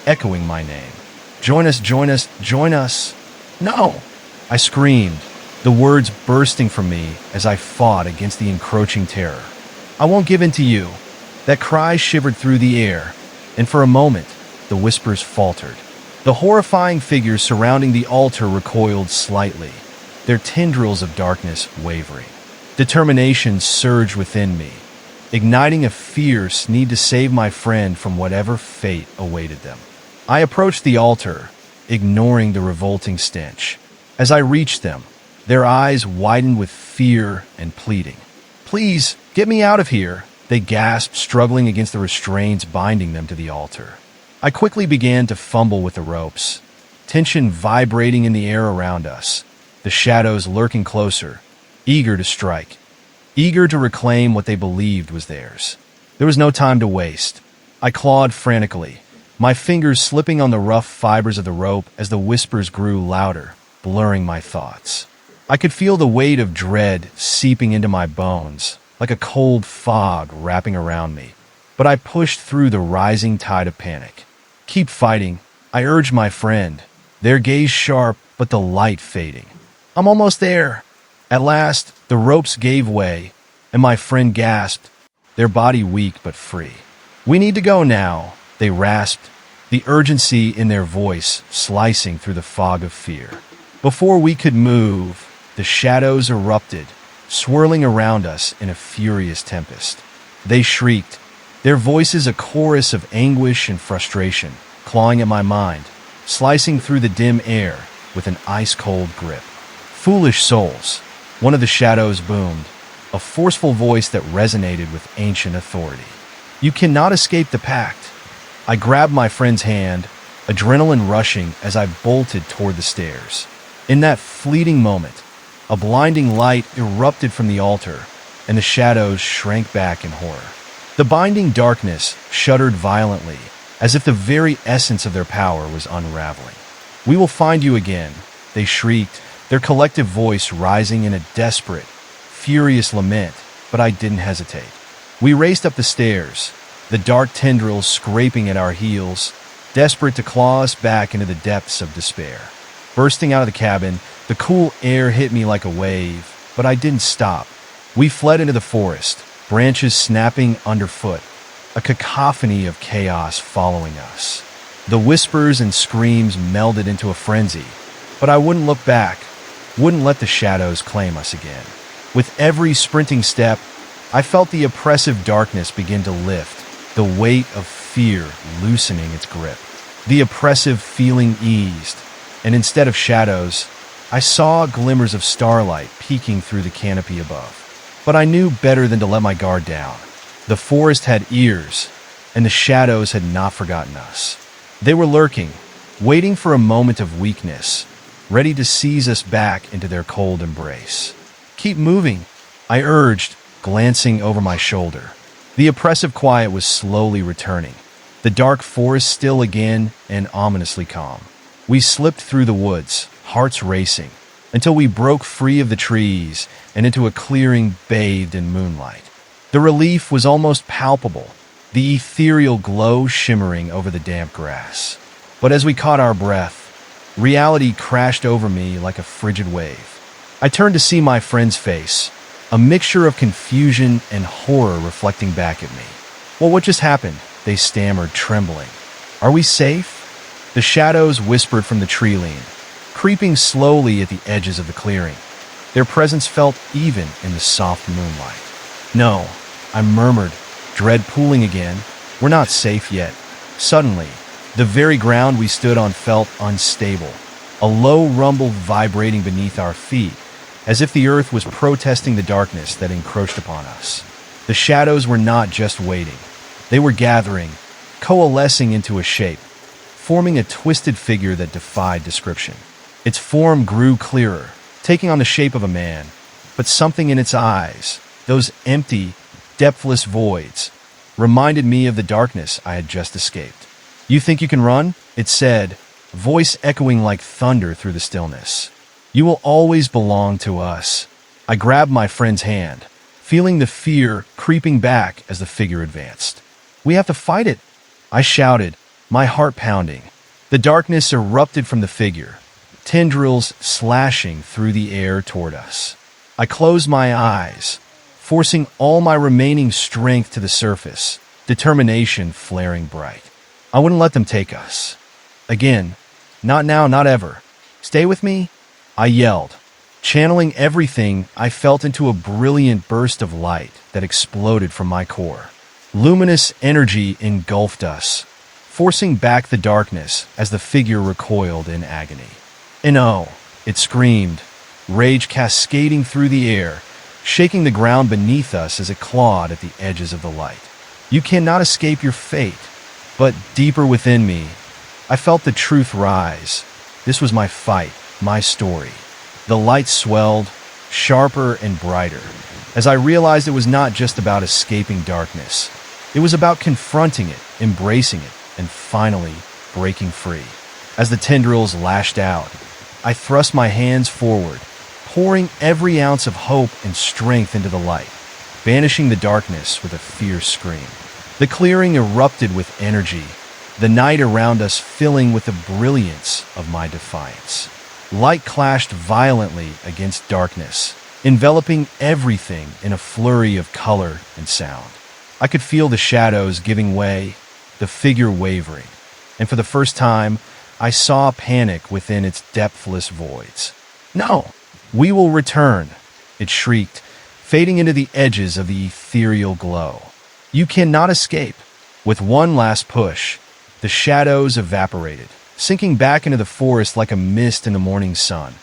echoing my name. "Join us, join us, join us!" "No!" I screamed, the words bursting from me as I fought against the encroaching terror. "I won't give in to you." That cry shivered through the air, and for a moment, the whispers faltered. The horrifying figures surrounding the altar recoiled slightly, their tendrils of darkness wavering. Determination surged within me, igniting a fierce need to save my friend from whatever fate awaited them. I approached the altar, ignoring the revolting stench. As I reached them, their eyes widened with fear and pleading. "Please, get me out of here," they gasped, struggling against the restraints binding them to the altar. I quickly began to fumble with the ropes, tension vibrating in the air around us, the shadows lurking closer, eager to strike, eager to reclaim what they believed was theirs. There was no time to waste. I clawed frantically, my fingers slipping on the rough fibers of the rope as the whispers grew louder, blurring my thoughts. I could feel the weight of dread seeping into my bones, like a cold fog wrapping around me. But I pushed through the rising tide of panic. "Keep fighting," I urged my friend, their gaze sharp but the light fading. "I'm almost there." At last, the ropes gave way, and my friend gasped, their body weak but free. "We need to go now," they rasped, the urgency in their voice slicing through the fog of fear. Before we could move, the shadows erupted, swirling around us in a furious tempest. They shrieked, their voices a chorus of anguish and frustration, clawing at my mind, slicing through the dim air with an ice-cold grip. "Foolish souls," one of the shadows boomed, a forceful voice that resonated with ancient authority. "You cannot escape the pact." I grabbed my friend's hand, adrenaline rushing as I bolted toward the stairs. In that fleeting moment, a blinding light erupted from the altar, and the shadows shrank back in horror. The binding darkness shuddered violently, as if the very essence of their power was unraveling. "We will find you again," they shrieked, their collective voice rising in a desperate, furious lament, but I didn't hesitate. We raced up the stairs, the dark tendrils scraping at our heels, desperate to claw us back into the depths of despair. Bursting out of the cabin, the cool air hit me like a wave, but I didn't stop. We fled into the forest, branches snapping underfoot, a cacophony of chaos following us. The whispers and screams melded into a frenzy, but I wouldn't look back, wouldn't let the shadows claim us again. With every sprinting step, I felt the oppressive darkness begin to lift, the weight of fear loosening its grip. The oppressive feeling eased, and instead of shadows, I saw glimmers of starlight peeking through the canopy above. But I knew better than to let my guard down. The forest had ears, and the shadows had not forgotten us. They were lurking, waiting for a moment of weakness, ready to seize us back into their cold embrace. "Keep moving," I urged, glancing over my shoulder. The oppressive quiet was slowly returning, the dark forest still again and ominously calm. We slipped through the woods, hearts racing, until we broke free of the trees and into a clearing bathed in moonlight. The relief was almost palpable, the ethereal glow shimmering over the damp grass. But as we caught our breath, reality crashed over me like a frigid wave. I turned to see my friend's face, a mixture of confusion and horror reflecting back at me. "Well, what just happened?" they stammered, trembling. "Are we safe?" The shadows whispered from the tree line, creeping slowly at the edges of the clearing. Their presence felt even in the soft moonlight. "No," I murmured, dread pooling again. "We're not safe yet." Suddenly, the very ground we stood on felt unstable, a low rumble vibrating beneath our feet, as if the earth was protesting the darkness that encroached upon us. The shadows were not just waiting. They were gathering, coalescing into a shape, forming a twisted figure that defied description. Its form grew clearer, taking on the shape of a man, but something in its eyes, those empty, depthless voids, reminded me of the darkness I had just escaped. "You think you can run?" it said, voice echoing like thunder through the stillness. "You will always belong to us." I grabbed my friend's hand, feeling the fear creeping back as the figure advanced. "We have to fight it," I shouted, my heart pounding. The darkness erupted from the figure, tendrils slashing through the air toward us. I closed my eyes, forcing all my remaining strength to the surface, determination flaring bright. I wouldn't let them take us. Again, not now, not ever. "Stay with me," I yelled, channeling everything I felt into a brilliant burst of light that exploded from my core. Luminous energy engulfed us, forcing back the darkness as the figure recoiled in agony. "No!" it screamed, rage cascading through the air, shaking the ground beneath us as it clawed at the edges of the light. "You cannot escape your fate." But deeper within me, I felt the truth rise. This was my fight, my story. The light swelled, sharper and brighter, as I realized it was not just about escaping darkness. It was about confronting it, embracing it, and finally breaking free. As the tendrils lashed out, I thrust my hands forward, pouring every ounce of hope and strength into the light, banishing the darkness with a fierce scream. The clearing erupted with energy, the night around us filling with the brilliance of my defiance. Light clashed violently against darkness, enveloping everything in a flurry of color and sound. I could feel the shadows giving way, the figure wavering, and for the first time, I saw panic within its depthless voids. "No, we will return," it shrieked, fading into the edges of the ethereal glow. "You cannot escape." With one last push, the shadows evaporated, sinking back into the forest like a mist in the morning sun,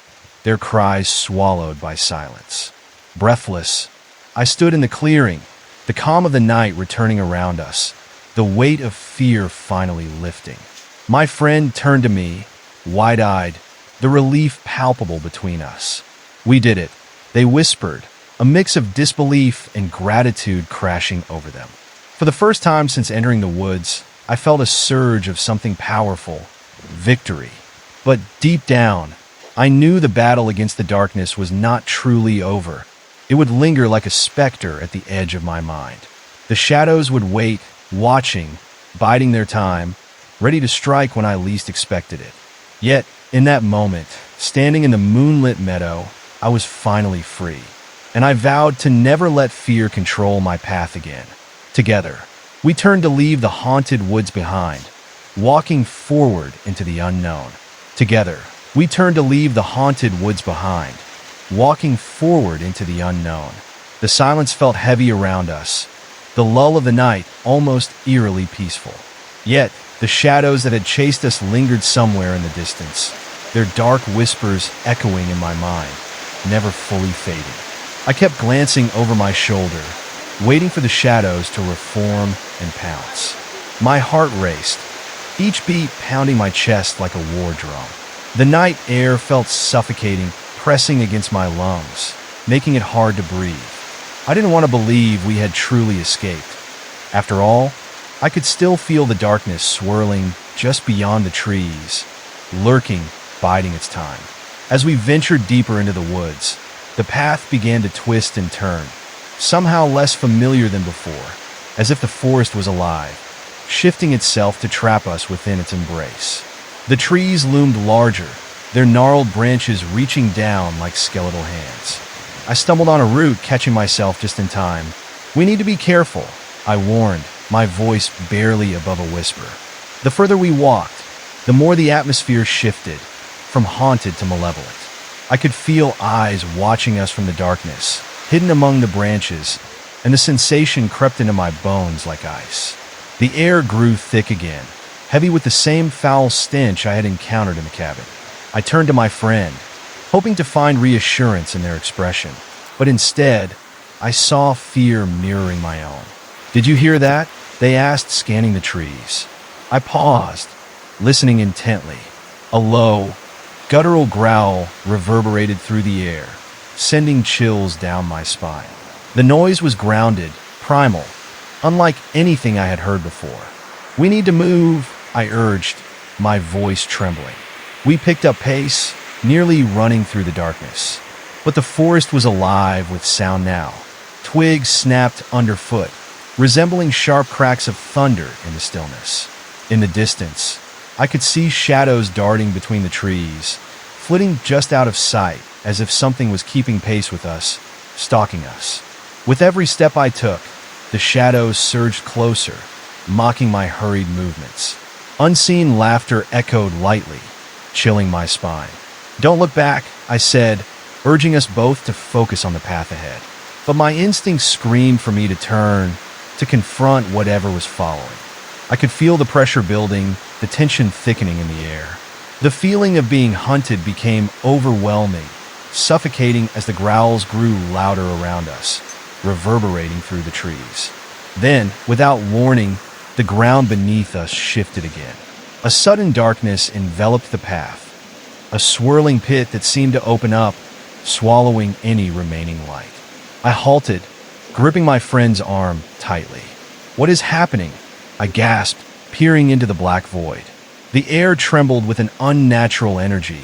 their cries swallowed by silence. Breathless, I stood in the clearing, the calm of the night returning around us, the weight of fear finally lifting. My friend turned to me, wide-eyed, the relief palpable between us. "We did it," they whispered, a mix of disbelief and gratitude crashing over them. For the first time since entering the woods, I felt a surge of something powerful, victory. But deep down, I knew the battle against the darkness was not truly over. It would linger like a specter at the edge of my mind. The shadows would wait, watching, biding their time, ready to strike when I least expected it. Yet, in that moment, standing in the moonlit meadow, I was finally free. And I vowed to never let fear control my path again. Together, we turned to leave the haunted woods behind, walking forward into the unknown. Together, we turned to leave the haunted woods behind, walking forward into the unknown. The silence felt heavy around us, the lull of the night almost eerily peaceful. Yet, the shadows that had chased us lingered somewhere in the distance, their dark whispers echoing in my mind, never fully fading. I kept glancing over my shoulder, waiting for the shadows to reform and pounce. My heart raced, each beat pounding my chest like a war drum. The night air felt suffocating, pressing against my lungs, making it hard to breathe. I didn't want to believe we had truly escaped. After all, I could still feel the darkness swirling just beyond the trees, lurking, biding its time. As we ventured deeper into the woods, the path began to twist and turn, somehow less familiar than before, as if the forest was alive, shifting itself to trap us within its embrace. The trees loomed larger, their gnarled branches reaching down like skeletal hands. I stumbled on a root, catching myself just in time. "We need to be careful," I warned, my voice barely above a whisper. The further we walked, the more the atmosphere shifted, from haunted to malevolent. I could feel eyes watching us from the darkness, hidden among the branches, and the sensation crept into my bones like ice. The air grew thick again, heavy with the same foul stench I had encountered in the cabin. I turned to my friend, hoping to find reassurance in their expression, but instead, I saw fear mirroring my own. "Did you hear that?" they asked, scanning the trees. I paused, listening intently. A low, guttural growl reverberated through the air, sending chills down my spine. The noise was grounded, primal, unlike anything I had heard before. "We need to move," I urged, my voice trembling. We picked up pace, nearly running through the darkness. But the forest was alive with sound now. Twigs snapped underfoot, resembling sharp cracks of thunder in the stillness. In the distance, I could see shadows darting between the trees, flitting just out of sight as if something was keeping pace with us, stalking us. With every step I took, the shadows surged closer, mocking my hurried movements. Unseen laughter echoed lightly, chilling my spine. "Don't look back," I said, urging us both to focus on the path ahead. But my instincts screamed for me to turn, to confront whatever was following. I could feel the pressure building, the tension thickening in the air. The feeling of being hunted became overwhelming, suffocating as the growls grew louder around us, reverberating through the trees. Then, without warning, the ground beneath us shifted again. A sudden darkness enveloped the path, a swirling pit that seemed to open up, swallowing any remaining light. I halted, gripping my friend's arm tightly. "What is happening?" I gasped, peering into the black void. The air trembled with an unnatural energy,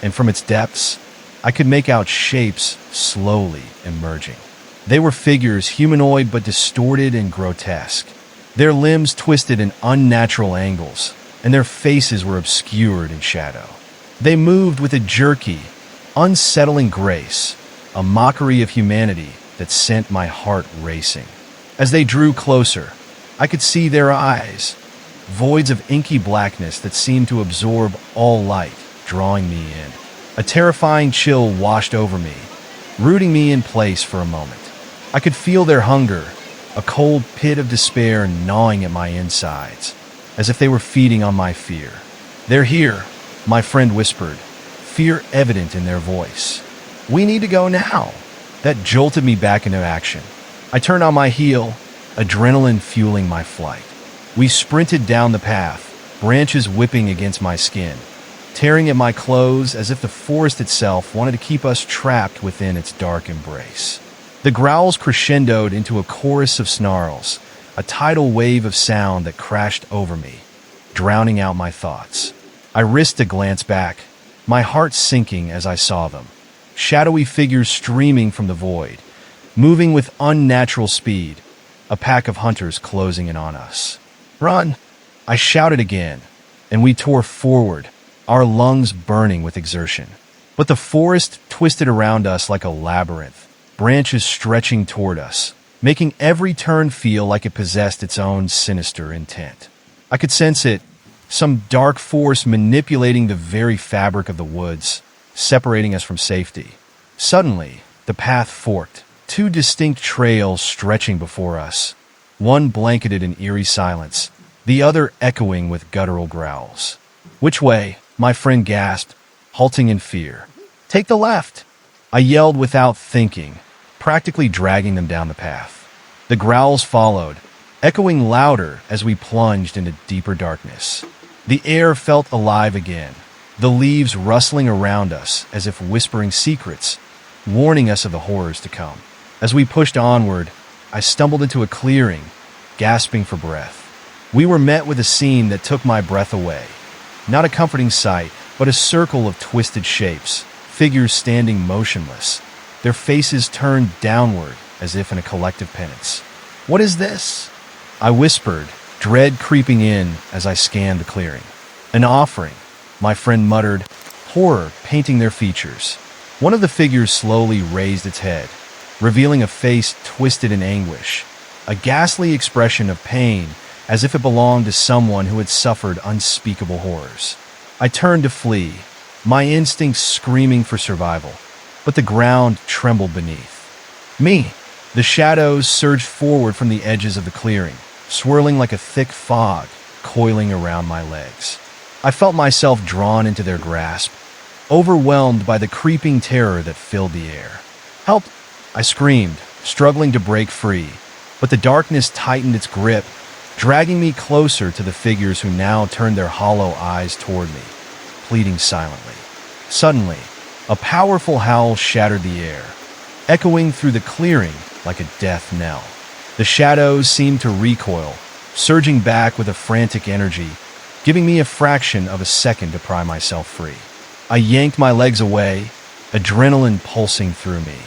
and from its depths, I could make out shapes slowly emerging. They were figures, humanoid but distorted and grotesque. Their limbs twisted in unnatural angles, and their faces were obscured in shadow. They moved with a jerky, unsettling grace, a mockery of humanity that sent my heart racing. As they drew closer, I could see their eyes, voids of inky blackness that seemed to absorb all light, drawing me in. A terrifying chill washed over me, rooting me in place for a moment. I could feel their hunger, a cold pit of despair gnawing at my insides, as if they were feeding on my fear. "They're here," my friend whispered, fear evident in their voice. "We need to go now." That jolted me back into action. I turned on my heel, adrenaline fueling my flight. We sprinted down the path, branches whipping against my skin, tearing at my clothes as if the forest itself wanted to keep us trapped within its dark embrace. The growls crescendoed into a chorus of snarls, a tidal wave of sound that crashed over me, drowning out my thoughts. I risked a glance back, my heart sinking as I saw them. Shadowy figures streaming from the void, moving with unnatural speed, a pack of hunters closing in on us. "Run!" I shouted again, and we tore forward, our lungs burning with exertion. But the forest twisted around us like a labyrinth, branches stretching toward us, making every turn feel like it possessed its own sinister intent. I could sense it, some dark force manipulating the very fabric of the woods, separating us from safety. Suddenly, the path forked, two distinct trails stretching before us, one blanketed in eerie silence, the other echoing with guttural growls. "Which way?" my friend gasped, halting in fear. "Take the left!" I yelled without thinking, practically dragging them down the path. The growls followed, echoing louder as we plunged into deeper darkness. The air felt alive again, the leaves rustling around us as if whispering secrets, warning us of the horrors to come. As we pushed onward, I stumbled into a clearing, gasping for breath. We were met with a scene that took my breath away. Not a comforting sight, but a circle of twisted shapes, figures standing motionless, their faces turned downward as if in a collective penance. "What is this?" I whispered, dread creeping in as I scanned the clearing. "An offering," my friend muttered, horror painting their features. One of the figures slowly raised its head, revealing a face twisted in anguish, a ghastly expression of pain as if it belonged to someone who had suffered unspeakable horrors. I turned to flee, my instincts screaming for survival, but the ground trembled beneath me. The shadows surged forward from the edges of the clearing, swirling like a thick fog, coiling around my legs. I felt myself drawn into their grasp, overwhelmed by the creeping terror that filled the air. "Help!" I screamed, struggling to break free, but the darkness tightened its grip, dragging me closer to the figures who now turned their hollow eyes toward me, pleading silently. Suddenly, a powerful howl shattered the air, echoing through the clearing like a death knell. The shadows seemed to recoil, surging back with a frantic energy, giving me a fraction of a second to pry myself free. I yanked my legs away, adrenaline pulsing through me.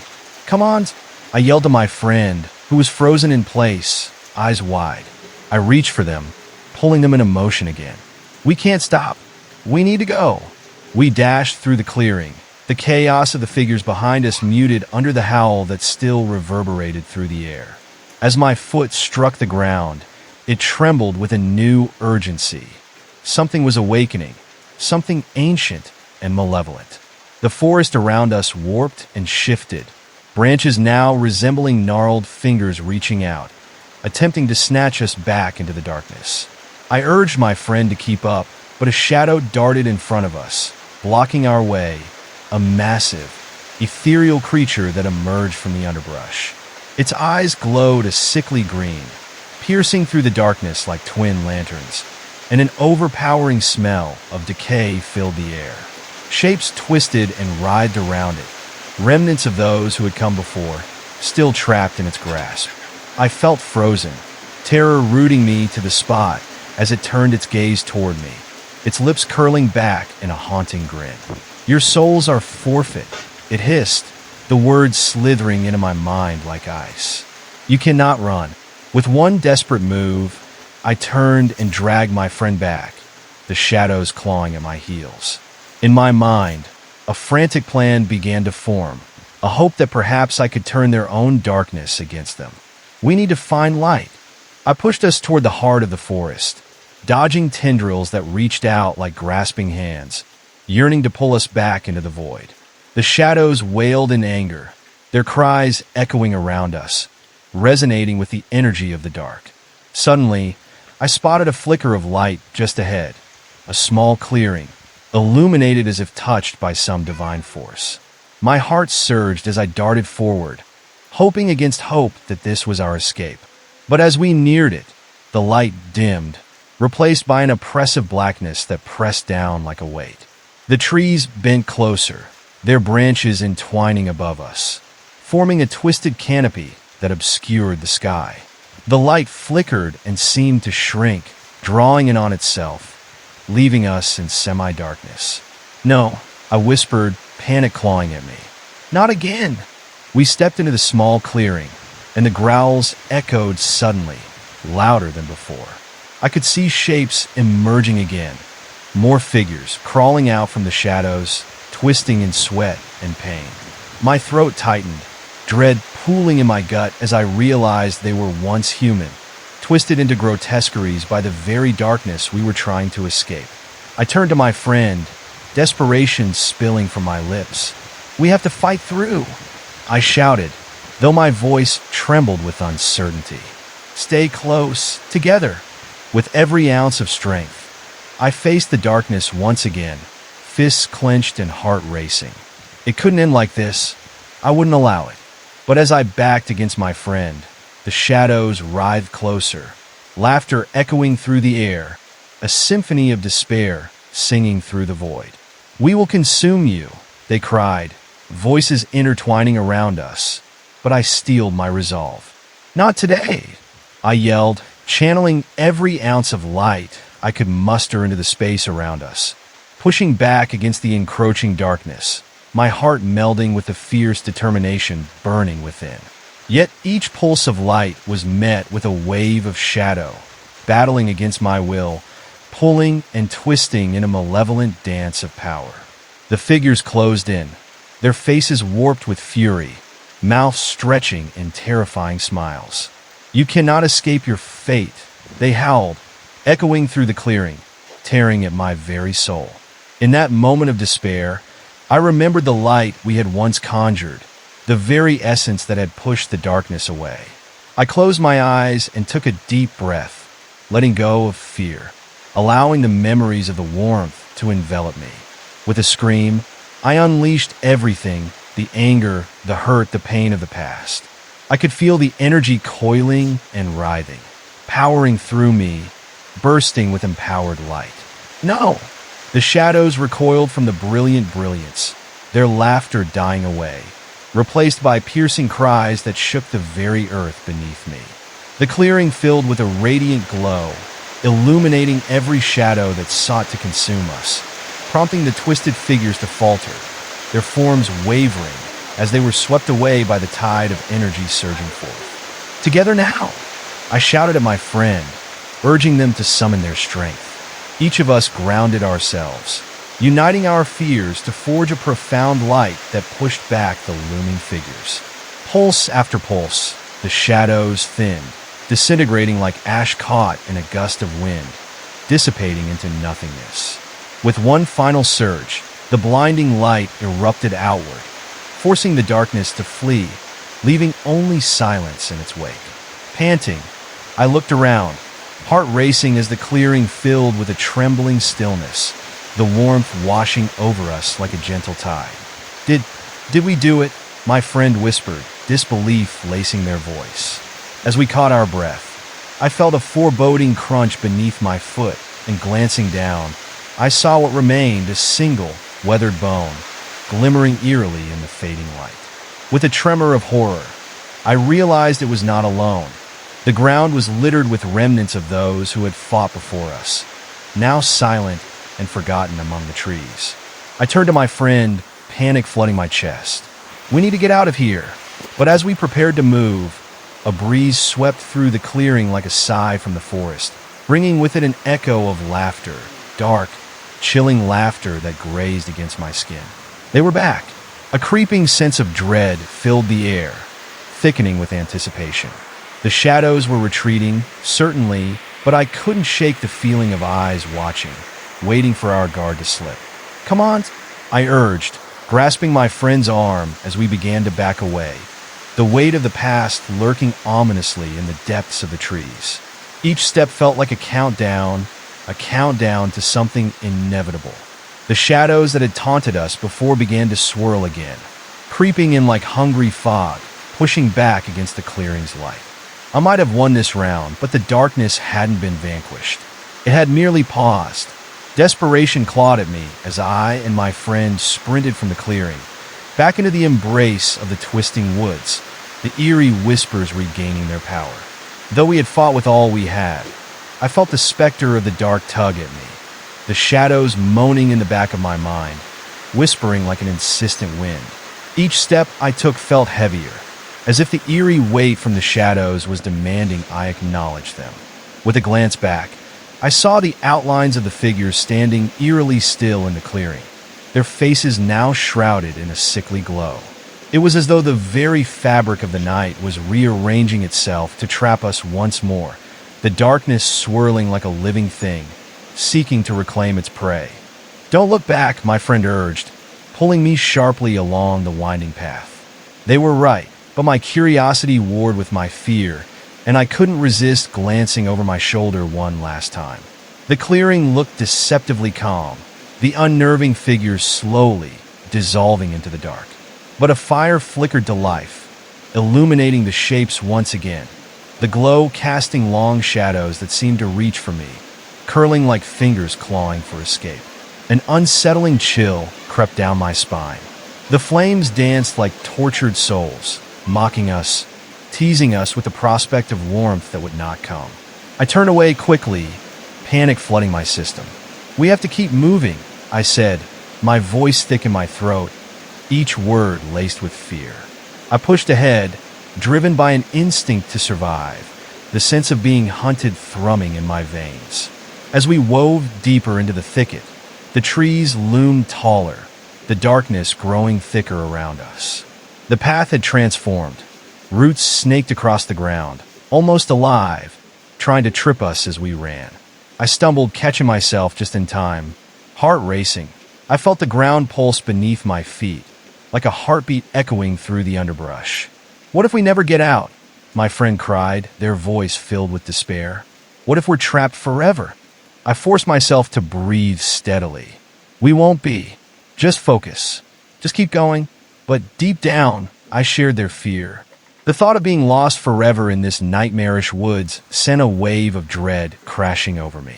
"Come on!" I yelled to my friend, who was frozen in place, eyes wide. I reached for them, pulling them into motion again. "We can't stop. We need to go." We dashed through the clearing, the chaos of the figures behind us muted under the howl that still reverberated through the air. As my foot struck the ground, it trembled with a new urgency. Something was awakening, something ancient and malevolent. The forest around us warped and shifted, branches now resembling gnarled fingers reaching out, attempting to snatch us back into the darkness. I urged my friend to keep up, but a shadow darted in front of us, blocking our way, a massive, ethereal creature that emerged from the underbrush. Its eyes glowed a sickly green, piercing through the darkness like twin lanterns, and an overpowering smell of decay filled the air. Shapes twisted and writhed around it, remnants of those who had come before, still trapped in its grasp. I felt frozen, terror rooting me to the spot as it turned its gaze toward me, its lips curling back in a haunting grin. "Your souls are forfeit," it hissed, the words slithering into my mind like ice. "You cannot run." With one desperate move, I turned and dragged my friend back, the shadows clawing at my heels. In my mind, a frantic plan began to form, a hope that perhaps I could turn their own darkness against them. "We need to find light." I pushed us toward the heart of the forest, dodging tendrils that reached out like grasping hands, yearning to pull us back into the void. The shadows wailed in anger, their cries echoing around us, resonating with the energy of the dark. Suddenly, I spotted a flicker of light just ahead, a small clearing, illuminated as if touched by some divine force. My heart surged as I darted forward, hoping against hope that this was our escape. But as we neared it, the light dimmed, replaced by an oppressive blackness that pressed down like a weight. The trees bent closer, their branches entwining above us, forming a twisted canopy that obscured the sky. The light flickered and seemed to shrink, drawing in on itself, leaving us in semi-darkness. "No," I whispered, panic clawing at me. "Not again." We stepped into the small clearing, and the growls echoed suddenly, louder than before. I could see shapes emerging again, more figures crawling out from the shadows, twisting in sweat and pain. My throat tightened, dread pooling in my gut as I realized they were once human, twisted into grotesqueries by the very darkness we were trying to escape. I turned to my friend, desperation spilling from my lips. "We have to fight through," I shouted, though my voice trembled with uncertainty. "Stay close, together." With every ounce of strength, I faced the darkness once again, fists clenched and heart racing. It couldn't end like this. I wouldn't allow it. But as I backed against my friend, the shadows writhed closer, laughter echoing through the air, a symphony of despair singing through the void. "We will consume you," they cried, voices intertwining around us. But I steeled my resolve. "Not today," I yelled, channeling every ounce of light I could muster into the space around us, pushing back against the encroaching darkness, my heart melding with the fierce determination burning within. Yet each pulse of light was met with a wave of shadow, battling against my will, pulling and twisting in a malevolent dance of power. The figures closed in, their faces warped with fury, mouths stretching in terrifying smiles. "You cannot escape your fate," they howled, echoing through the clearing, tearing at my very soul. In that moment of despair, I remembered the light we had once conjured, the very essence that had pushed the darkness away. I closed my eyes and took a deep breath, letting go of fear, allowing the memories of the warmth to envelop me. With a scream, I unleashed everything, the anger, the hurt, the pain of the past. I could feel the energy coiling and writhing, powering through me, bursting with empowered light. No! The shadows recoiled from the brilliant brilliance, their laughter dying away, replaced by piercing cries that shook the very earth beneath me. The clearing filled with a radiant glow, illuminating every shadow that sought to consume us, prompting the twisted figures to falter, their forms wavering as they were swept away by the tide of energy surging forth. Together now! I shouted at my friend, urging them to summon their strength. Each of us grounded ourselves, uniting our fears to forge a profound light that pushed back the looming figures. Pulse after pulse, the shadows thinned, disintegrating like ash caught in a gust of wind, dissipating into nothingness. With one final surge, the blinding light erupted outward, forcing the darkness to flee, leaving only silence in its wake. Panting, I looked around, heart racing as the clearing filled with a trembling stillness, the warmth washing over us like a gentle tide. Did we do it? My friend whispered, disbelief lacing their voice. As we caught our breath, I felt a foreboding crunch beneath my foot, and glancing down, I saw what remained a single, weathered bone, glimmering eerily in the fading light. With a tremor of horror, I realized it was not alone. The ground was littered with remnants of those who had fought before us, now silent and forgotten among the trees. I turned to my friend, panic flooding my chest. We need to get out of here. But as we prepared to move, a breeze swept through the clearing like a sigh from the forest, bringing with it an echo of laughter, dark, chilling laughter that grazed against my skin. They were back. A creeping sense of dread filled the air, thickening with anticipation. The shadows were retreating, certainly, but I couldn't shake the feeling of eyes watching, waiting for our guard to slip. Come on, I urged, grasping my friend's arm as we began to back away, the weight of the past lurking ominously in the depths of the trees. Each step felt like a countdown to something inevitable. The shadows that had taunted us before began to swirl again, creeping in like hungry fog, pushing back against the clearing's light. I might have won this round, but the darkness hadn't been vanquished. It had merely paused. Desperation clawed at me as I and my friend sprinted from the clearing, back into the embrace of the twisting woods, the eerie whispers regaining their power. Though we had fought with all we had, I felt the specter of the dark tug at me, the shadows moaning in the back of my mind, whispering like an insistent wind. Each step I took felt heavier, as if the eerie weight from the shadows was demanding I acknowledge them. With a glance back, I saw the outlines of the figures standing eerily still in the clearing, their faces now shrouded in a sickly glow. It was as though the very fabric of the night was rearranging itself to trap us once more, the darkness swirling like a living thing, seeking to reclaim its prey. Don't look back, my friend urged, pulling me sharply along the winding path. They were right, but my curiosity warred with my fear, and I couldn't resist glancing over my shoulder one last time. The clearing looked deceptively calm, the unnerving figures slowly dissolving into the dark. But a fire flickered to life, illuminating the shapes once again, the glow casting long shadows that seemed to reach for me, curling like fingers clawing for escape. An unsettling chill crept down my spine. The flames danced like tortured souls, mocking us, teasing us with the prospect of warmth that would not come. I turned away quickly, panic flooding my system. We have to keep moving, I said, my voice thick in my throat, each word laced with fear. I pushed ahead, driven by an instinct to survive, the sense of being hunted thrumming in my veins. As we wove deeper into the thicket, the trees loomed taller, the darkness growing thicker around us. The path had transformed. Roots snaked across the ground, almost alive, trying to trip us as we ran. I stumbled, catching myself just in time, heart racing. I felt the ground pulse beneath my feet, like a heartbeat echoing through the underbrush. What if we never get out? My friend cried, their voice filled with despair. What if we're trapped forever? I forced myself to breathe steadily. We won't be. Just focus. Just keep going. But deep down, I shared their fear. The thought of being lost forever in this nightmarish woods sent a wave of dread crashing over me.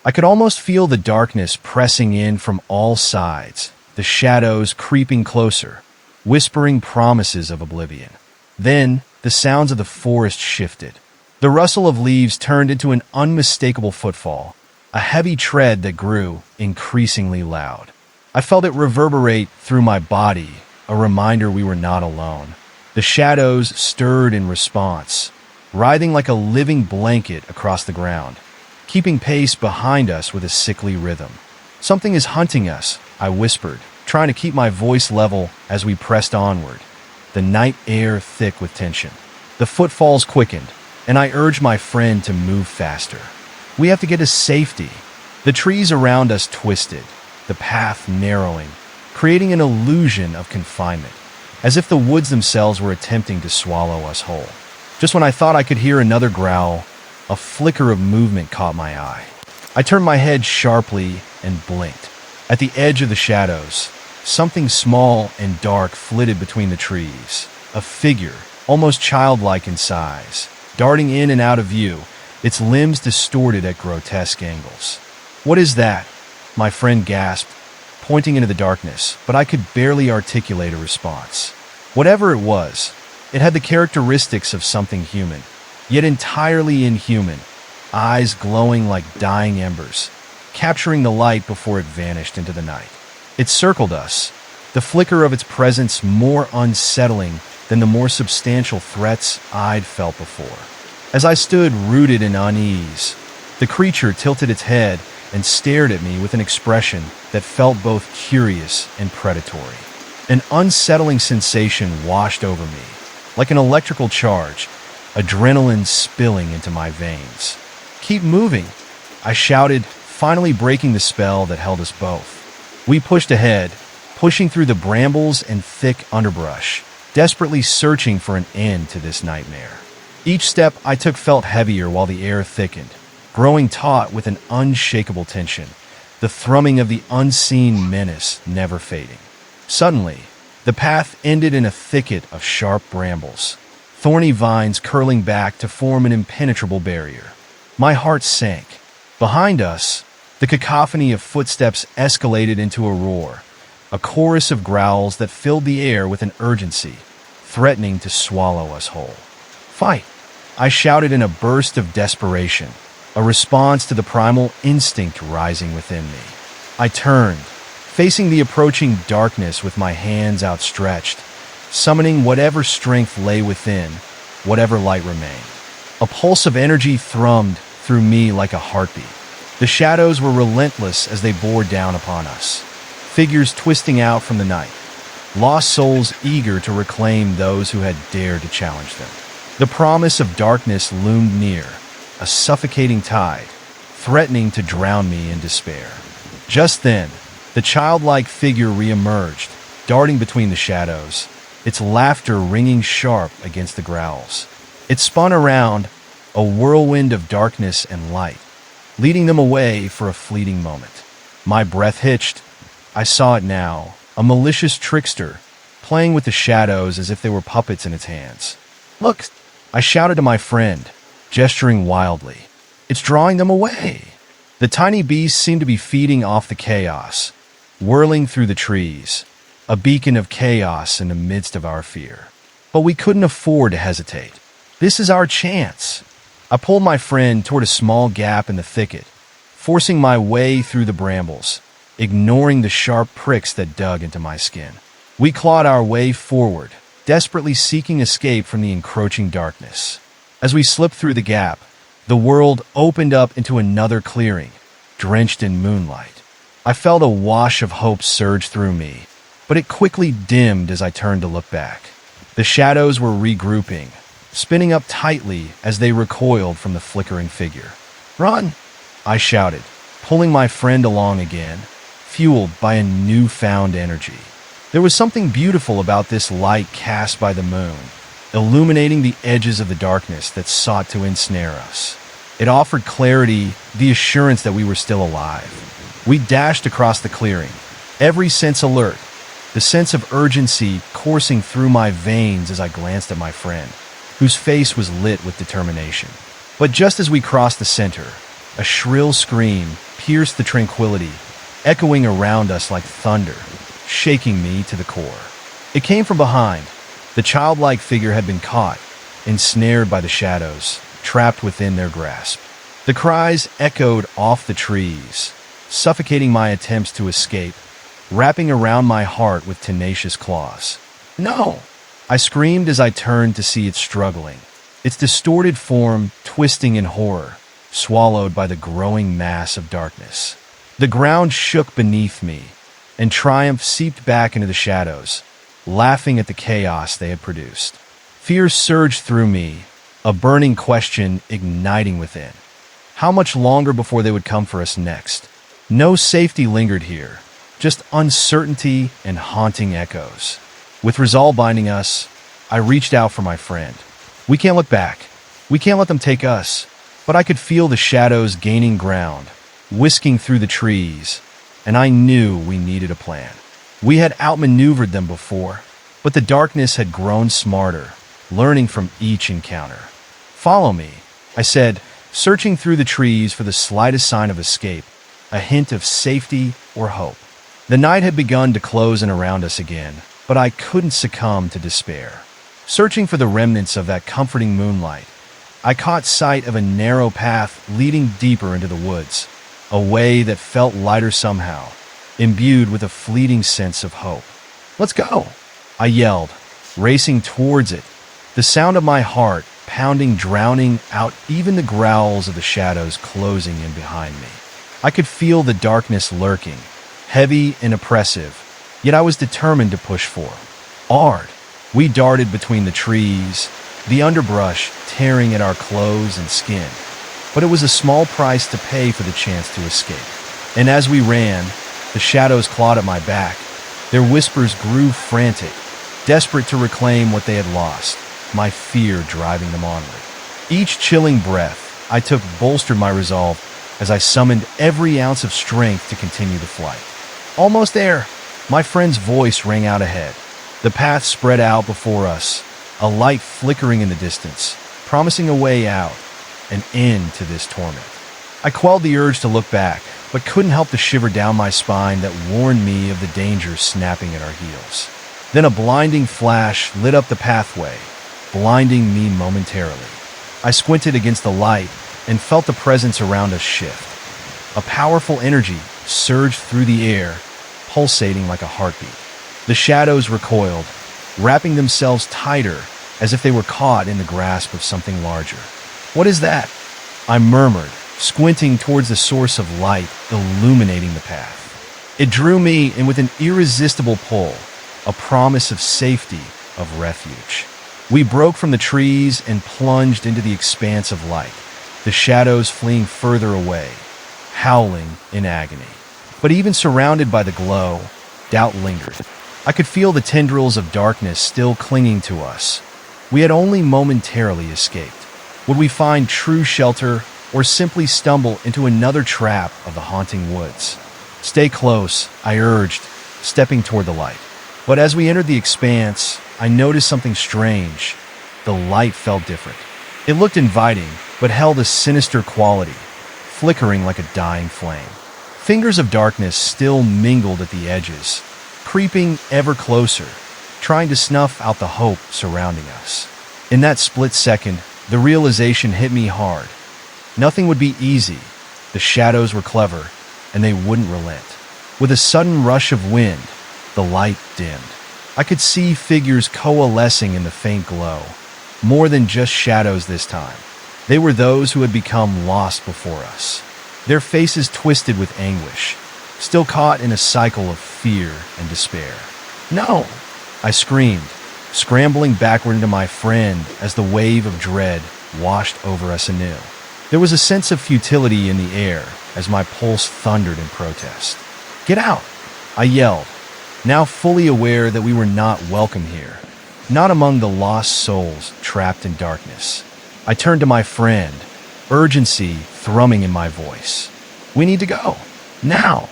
I could almost feel the darkness pressing in from all sides, the shadows creeping closer, whispering promises of oblivion. Then, the sounds of the forest shifted. The rustle of leaves turned into an unmistakable footfall, a heavy tread that grew increasingly loud. I felt it reverberate through my body, a reminder we were not alone. The shadows stirred in response, writhing like a living blanket across the ground, keeping pace behind us with a sickly rhythm. "Something is hunting us," I whispered, trying to keep my voice level as we pressed onward, the night air thick with tension. The footfalls quickened, and I urged my friend to move faster. "We have to get to safety." The trees around us twisted, the path narrowing, creating an illusion of confinement, as if the woods themselves were attempting to swallow us whole. Just when I thought I could hear another growl, a flicker of movement caught my eye. I turned my head sharply and blinked. At the edge of the shadows, something small and dark flitted between the trees, a figure, almost childlike in size, darting in and out of view, its limbs distorted at grotesque angles. "What is that?" my friend gasped, pointing into the darkness, but I could barely articulate a response. Whatever it was, it had the characteristics of something human, yet entirely inhuman, eyes glowing like dying embers, capturing the light before it vanished into the night. It circled us, the flicker of its presence more unsettling than the more substantial threats I'd felt before. As I stood rooted in unease, the creature tilted its head and stared at me with an expression that felt both curious and predatory. An unsettling sensation washed over me, like an electrical charge, adrenaline spilling into my veins. "Keep moving," I shouted, finally breaking the spell that held us both. We pushed ahead, pushing through the brambles and thick underbrush, desperately searching for an end to this nightmare. Each step I took felt heavier while the air thickened, growing taut with an unshakable tension, the thrumming of the unseen menace never fading. Suddenly, the path ended in a thicket of sharp brambles, thorny vines curling back to form an impenetrable barrier. My heart sank. Behind us, the cacophony of footsteps escalated into a roar, a chorus of growls that filled the air with an urgency, threatening to swallow us whole. "Fight!" I shouted in a burst of desperation, a response to the primal instinct rising within me. I turned, facing the approaching darkness with my hands outstretched, summoning whatever strength lay within, whatever light remained. A pulse of energy thrummed through me like a heartbeat. The shadows were relentless as they bore down upon us, figures twisting out from the night, lost souls eager to reclaim those who had dared to challenge them. The promise of darkness loomed near, a suffocating tide, threatening to drown me in despair. Just then, the childlike figure reemerged, darting between the shadows, its laughter ringing sharp against the growls. It spun around, a whirlwind of darkness and light, leading them away for a fleeting moment. My breath hitched. I saw it now, a malicious trickster, playing with the shadows as if they were puppets in its hands. "Look!" I shouted to my friend, gesturing wildly. "It's drawing them away!" The tiny beast seemed to be feeding off the chaos, whirling through the trees, a beacon of chaos in the midst of our fear. But we couldn't afford to hesitate. "This is our chance." I pulled my friend toward a small gap in the thicket, forcing my way through the brambles, ignoring the sharp pricks that dug into my skin. We clawed our way forward, desperately seeking escape from the encroaching darkness. As we slipped through the gap, the world opened up into another clearing, drenched in moonlight. I felt a wash of hope surge through me, but it quickly dimmed as I turned to look back. The shadows were regrouping, spinning up tightly as they recoiled from the flickering figure. "Run!" I shouted, pulling my friend along again, fueled by a newfound energy. There was something beautiful about this light cast by the moon, illuminating the edges of the darkness that sought to ensnare us. It offered clarity, the assurance that we were still alive. We dashed across the clearing, every sense alert, the sense of urgency coursing through my veins as I glanced at my friend. whose face was lit with determination. But just as we crossed the center, a shrill scream pierced the tranquility, echoing around us like thunder, shaking me to the core. It came from behind. The childlike figure had been caught, ensnared by the shadows, trapped within their grasp. The cries echoed off the trees, suffocating my attempts to escape, wrapping around my heart with tenacious claws. "No!" I screamed as I turned to see it struggling, its distorted form twisting in horror, swallowed by the growing mass of darkness. The ground shook beneath me, and triumph seeped back into the shadows, laughing at the chaos they had produced. Fear surged through me, a burning question igniting within. How much longer before they would come for us next? No safety lingered here, just uncertainty and haunting echoes. With resolve binding us, I reached out for my friend. We can't look back. We can't let them take us. But I could feel the shadows gaining ground, whisking through the trees, and I knew we needed a plan. We had outmaneuvered them before, but the darkness had grown smarter, learning from each encounter. "Follow me," I said, searching through the trees for the slightest sign of escape, a hint of safety or hope. The night had begun to close in around us again, but I couldn't succumb to despair. Searching for the remnants of that comforting moonlight, I caught sight of a narrow path leading deeper into the woods, a way that felt lighter somehow, imbued with a fleeting sense of hope. "Let's go!" I yelled, racing towards it, the sound of my heart pounding, drowning out even the growls of the shadows closing in behind me. I could feel the darkness lurking, heavy and oppressive, yet I was determined to push forward. We darted between the trees, the underbrush tearing at our clothes and skin. But it was a small price to pay for the chance to escape. And as we ran, the shadows clawed at my back. Their whispers grew frantic, desperate to reclaim what they had lost, my fear driving them onward. Each chilling breath I took bolstered my resolve as I summoned every ounce of strength to continue the flight. "Almost there!" My friend's voice rang out ahead. The path spread out before us, a light flickering in the distance, promising a way out, an end to this torment. I quelled the urge to look back, but couldn't help the shiver down my spine that warned me of the dangers snapping at our heels. Then a blinding flash lit up the pathway, blinding me momentarily. I squinted against the light and felt the presence around us shift. A powerful energy surged through the air, pulsating like a heartbeat. The shadows recoiled, wrapping themselves tighter as if they were caught in the grasp of something larger. "What is that?" I murmured, squinting towards the source of light illuminating the path. It drew me in with an irresistible pull, a promise of safety, of refuge. We broke from the trees and plunged into the expanse of light, the shadows fleeing further away, howling in agony. But even surrounded by the glow, doubt lingered. I could feel the tendrils of darkness still clinging to us. We had only momentarily escaped. Would we find true shelter or simply stumble into another trap of the haunting woods? "Stay close," I urged, stepping toward the light. But as we entered the expanse, I noticed something strange. The light felt different. It looked inviting, but held a sinister quality, flickering like a dying flame. Fingers of darkness still mingled at the edges, creeping ever closer, trying to snuff out the hope surrounding us. In that split second, the realization hit me hard. Nothing would be easy. The shadows were clever, and they wouldn't relent. With a sudden rush of wind, the light dimmed. I could see figures coalescing in the faint glow. More than just shadows this time. They were those who had become lost before us. Their faces twisted with anguish, still caught in a cycle of fear and despair. "No!" I screamed, scrambling backward into my friend as the wave of dread washed over us anew. There was a sense of futility in the air as my pulse thundered in protest. "Get out!" I yelled, now fully aware that we were not welcome here, not among the lost souls trapped in darkness. I turned to my friend, urgency thrumming in my voice. "We need to go. Now!"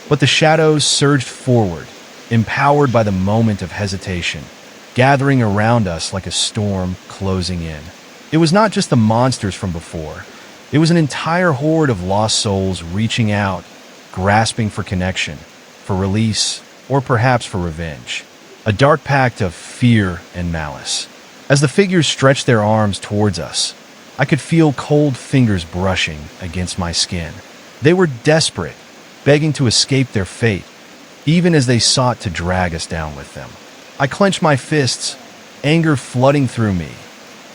But the shadows surged forward, empowered by the moment of hesitation, gathering around us like a storm closing in. It was not just the monsters from before. It was an entire horde of lost souls reaching out, grasping for connection, for release, or perhaps for revenge. A dark pact of fear and malice. As the figures stretched their arms towards us, I could feel cold fingers brushing against my skin. They were desperate, begging to escape their fate, even as they sought to drag us down with them. I clenched my fists, anger flooding through me,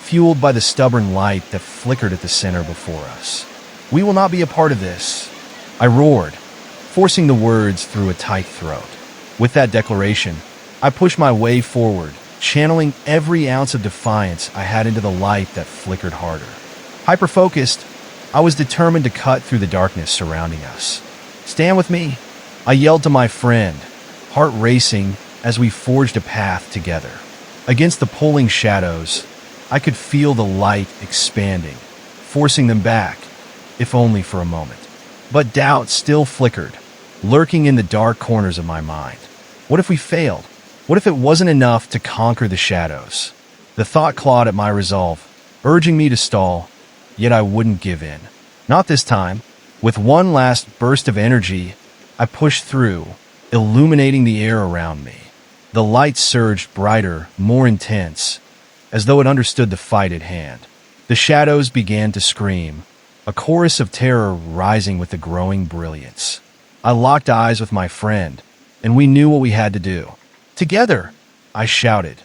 fueled by the stubborn light that flickered at the center before us. "We will not be a part of this," I roared, forcing the words through a tight throat. With that declaration, I pushed my way forward, channeling every ounce of defiance I had into the light that flickered harder. Hyper-focused, I was determined to cut through the darkness surrounding us. "Stand with me," I yelled to my friend, heart racing as we forged a path together. Against the pulling shadows, I could feel the light expanding, forcing them back, if only for a moment. But doubt still flickered, lurking in the dark corners of my mind. What if we failed? What if it wasn't enough to conquer the shadows? The thought clawed at my resolve, urging me to stall, yet I wouldn't give in. Not this time. With one last burst of energy, I pushed through, illuminating the air around me. The light surged brighter, more intense, as though it understood the fight at hand. The shadows began to scream, a chorus of terror rising with the growing brilliance. I locked eyes with my friend, and we knew what we had to do. "Together!" I shouted,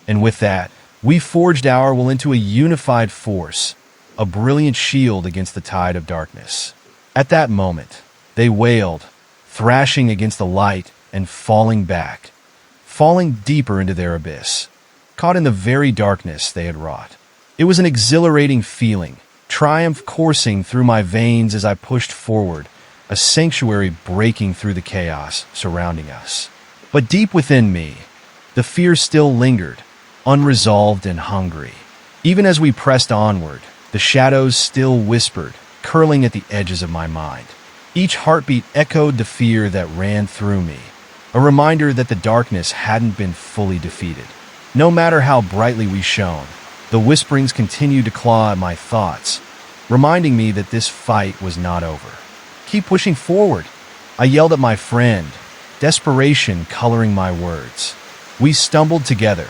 and with that, we forged our will into a unified force, a brilliant shield against the tide of darkness. At that moment, they wailed, thrashing against the light and falling back, falling deeper into their abyss, caught in the very darkness they had wrought. It was an exhilarating feeling, triumph coursing through my veins as I pushed forward, a sanctuary breaking through the chaos surrounding us. But deep within me, the fear still lingered, unresolved and hungry. Even as we pressed onward, the shadows still whispered, curling at the edges of my mind. Each heartbeat echoed the fear that ran through me, a reminder that the darkness hadn't been fully defeated. No matter how brightly we shone, the whisperings continued to claw at my thoughts, reminding me that this fight was not over. "Keep pushing forward," I yelled at my friend, desperation coloring my words. We stumbled together,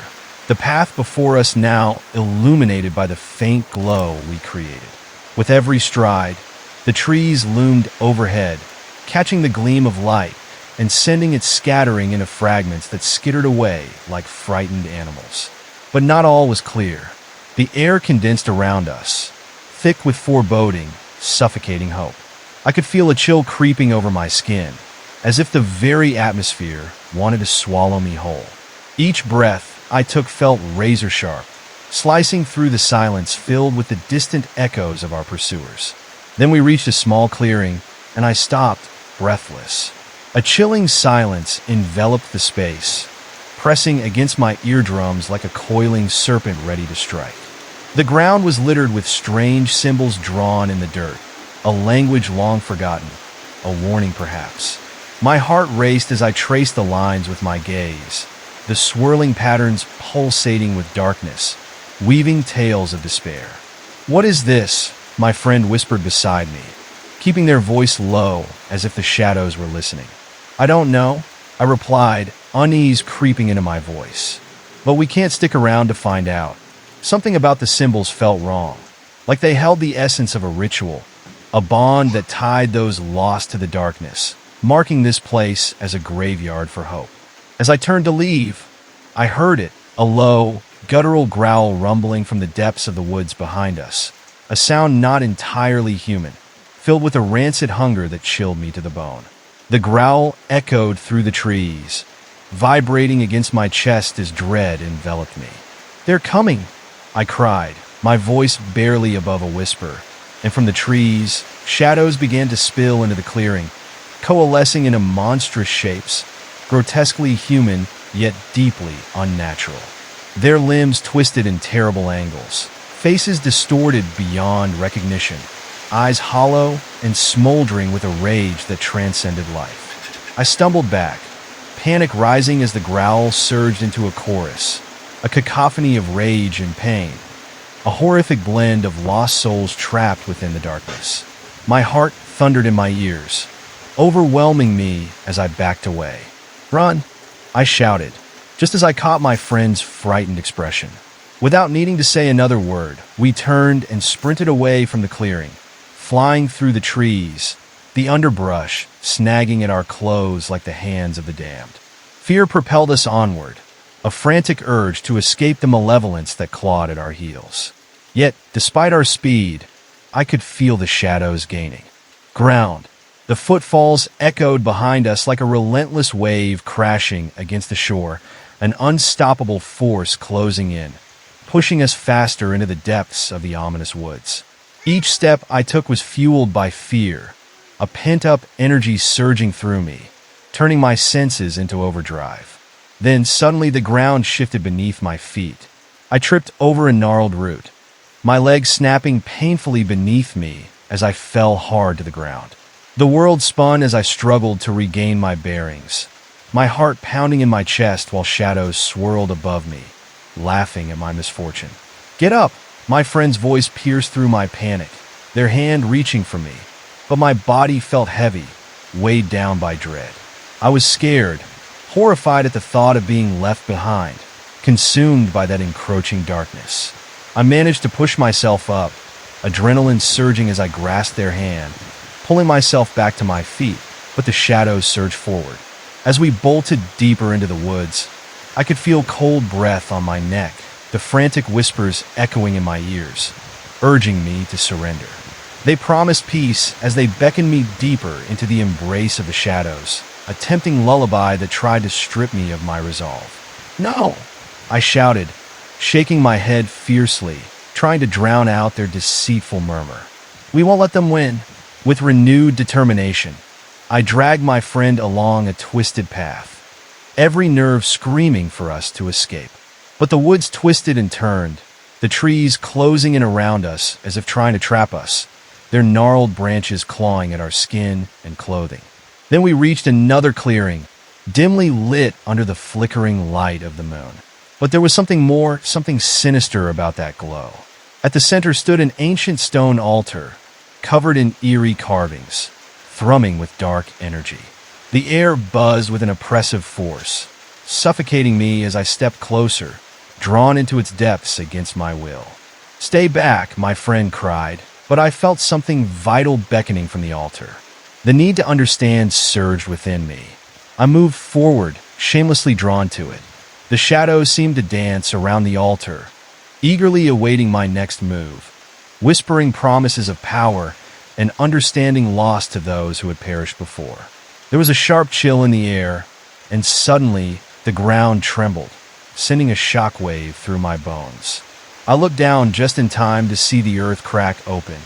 the path before us now illuminated by the faint glow we created. With every stride, the trees loomed overhead, catching the gleam of light and sending it scattering into fragments that skittered away like frightened animals. But not all was clear. The air condensed around us, thick with foreboding, suffocating hope. I could feel a chill creeping over my skin, as if the very atmosphere wanted to swallow me whole. Each breath I took felt razor-sharp, slicing through the silence filled with the distant echoes of our pursuers. Then we reached a small clearing, and I stopped, breathless. A chilling silence enveloped the space, pressing against my eardrums like a coiling serpent ready to strike. The ground was littered with strange symbols drawn in the dirt, a language long forgotten, a warning perhaps. My heart raced as I traced the lines with my gaze, the swirling patterns pulsating with darkness, weaving tales of despair. "What is this?" my friend whispered beside me, keeping their voice low as if the shadows were listening. "I don't know," I replied, unease creeping into my voice. "But we can't stick around to find out." Something about the symbols felt wrong, like they held the essence of a ritual, a bond that tied those lost to the darkness, marking this place as a graveyard for hope. As I turned to leave, I heard it, a low, guttural growl rumbling from the depths of the woods behind us, a sound not entirely human, filled with a rancid hunger that chilled me to the bone. The growl echoed through the trees, vibrating against my chest as dread enveloped me. "They're coming!" I cried, my voice barely above a whisper, and from the trees, shadows began to spill into the clearing, coalescing into monstrous shapes, grotesquely human yet deeply unnatural. Their limbs twisted in terrible angles, faces distorted beyond recognition, eyes hollow and smoldering with a rage that transcended life. I stumbled back, panic rising as the growl surged into a chorus, a cacophony of rage and pain, a horrific blend of lost souls trapped within the darkness. My heart thundered in my ears, overwhelming me as I backed away. "Run!" I shouted, just as I caught my friend's frightened expression. Without needing to say another word, we turned and sprinted away from the clearing, flying through the trees, the underbrush snagging at our clothes like the hands of the damned. Fear propelled us onward, a frantic urge to escape the malevolence that clawed at our heels. Yet, despite our speed, I could feel the shadows gaining ground. The footfalls echoed behind us like a relentless wave crashing against the shore, an unstoppable force closing in, pushing us faster into the depths of the ominous woods. Each step I took was fueled by fear, a pent-up energy surging through me, turning my senses into overdrive. Then suddenly the ground shifted beneath my feet. I tripped over a gnarled root, my legs snapping painfully beneath me as I fell hard to the ground. The world spun as I struggled to regain my bearings, my heart pounding in my chest while shadows swirled above me, laughing at my misfortune. "Get up!" My friend's voice pierced through my panic, their hand reaching for me, but my body felt heavy, weighed down by dread. I was scared, horrified at the thought of being left behind, consumed by that encroaching darkness. I managed to push myself up, adrenaline surging as I grasped their hand, pulling myself back to my feet, but the shadows surged forward. As we bolted deeper into the woods, I could feel cold breath on my neck, the frantic whispers echoing in my ears, urging me to surrender. They promised peace as they beckoned me deeper into the embrace of the shadows, a tempting lullaby that tried to strip me of my resolve. "No!" I shouted, shaking my head fiercely, trying to drown out their deceitful murmur. "We won't let them win." With renewed determination, I dragged my friend along a twisted path, every nerve screaming for us to escape. But the woods twisted and turned, the trees closing in around us as if trying to trap us, their gnarled branches clawing at our skin and clothing. Then we reached another clearing, dimly lit under the flickering light of the moon. But there was something more, something sinister about that glow. At the center stood an ancient stone altar, covered in eerie carvings, thrumming with dark energy. The air buzzed with an oppressive force, suffocating me as I stepped closer, drawn into its depths against my will. "Stay back," my friend cried, but I felt something vital beckoning from the altar. The need to understand surged within me. I moved forward, shamelessly drawn to it. The shadows seemed to dance around the altar, eagerly awaiting my next move, whispering promises of power and understanding lost to those who had perished before. There was a sharp chill in the air, and suddenly the ground trembled, sending a shockwave through my bones. I looked down just in time to see the earth crack open,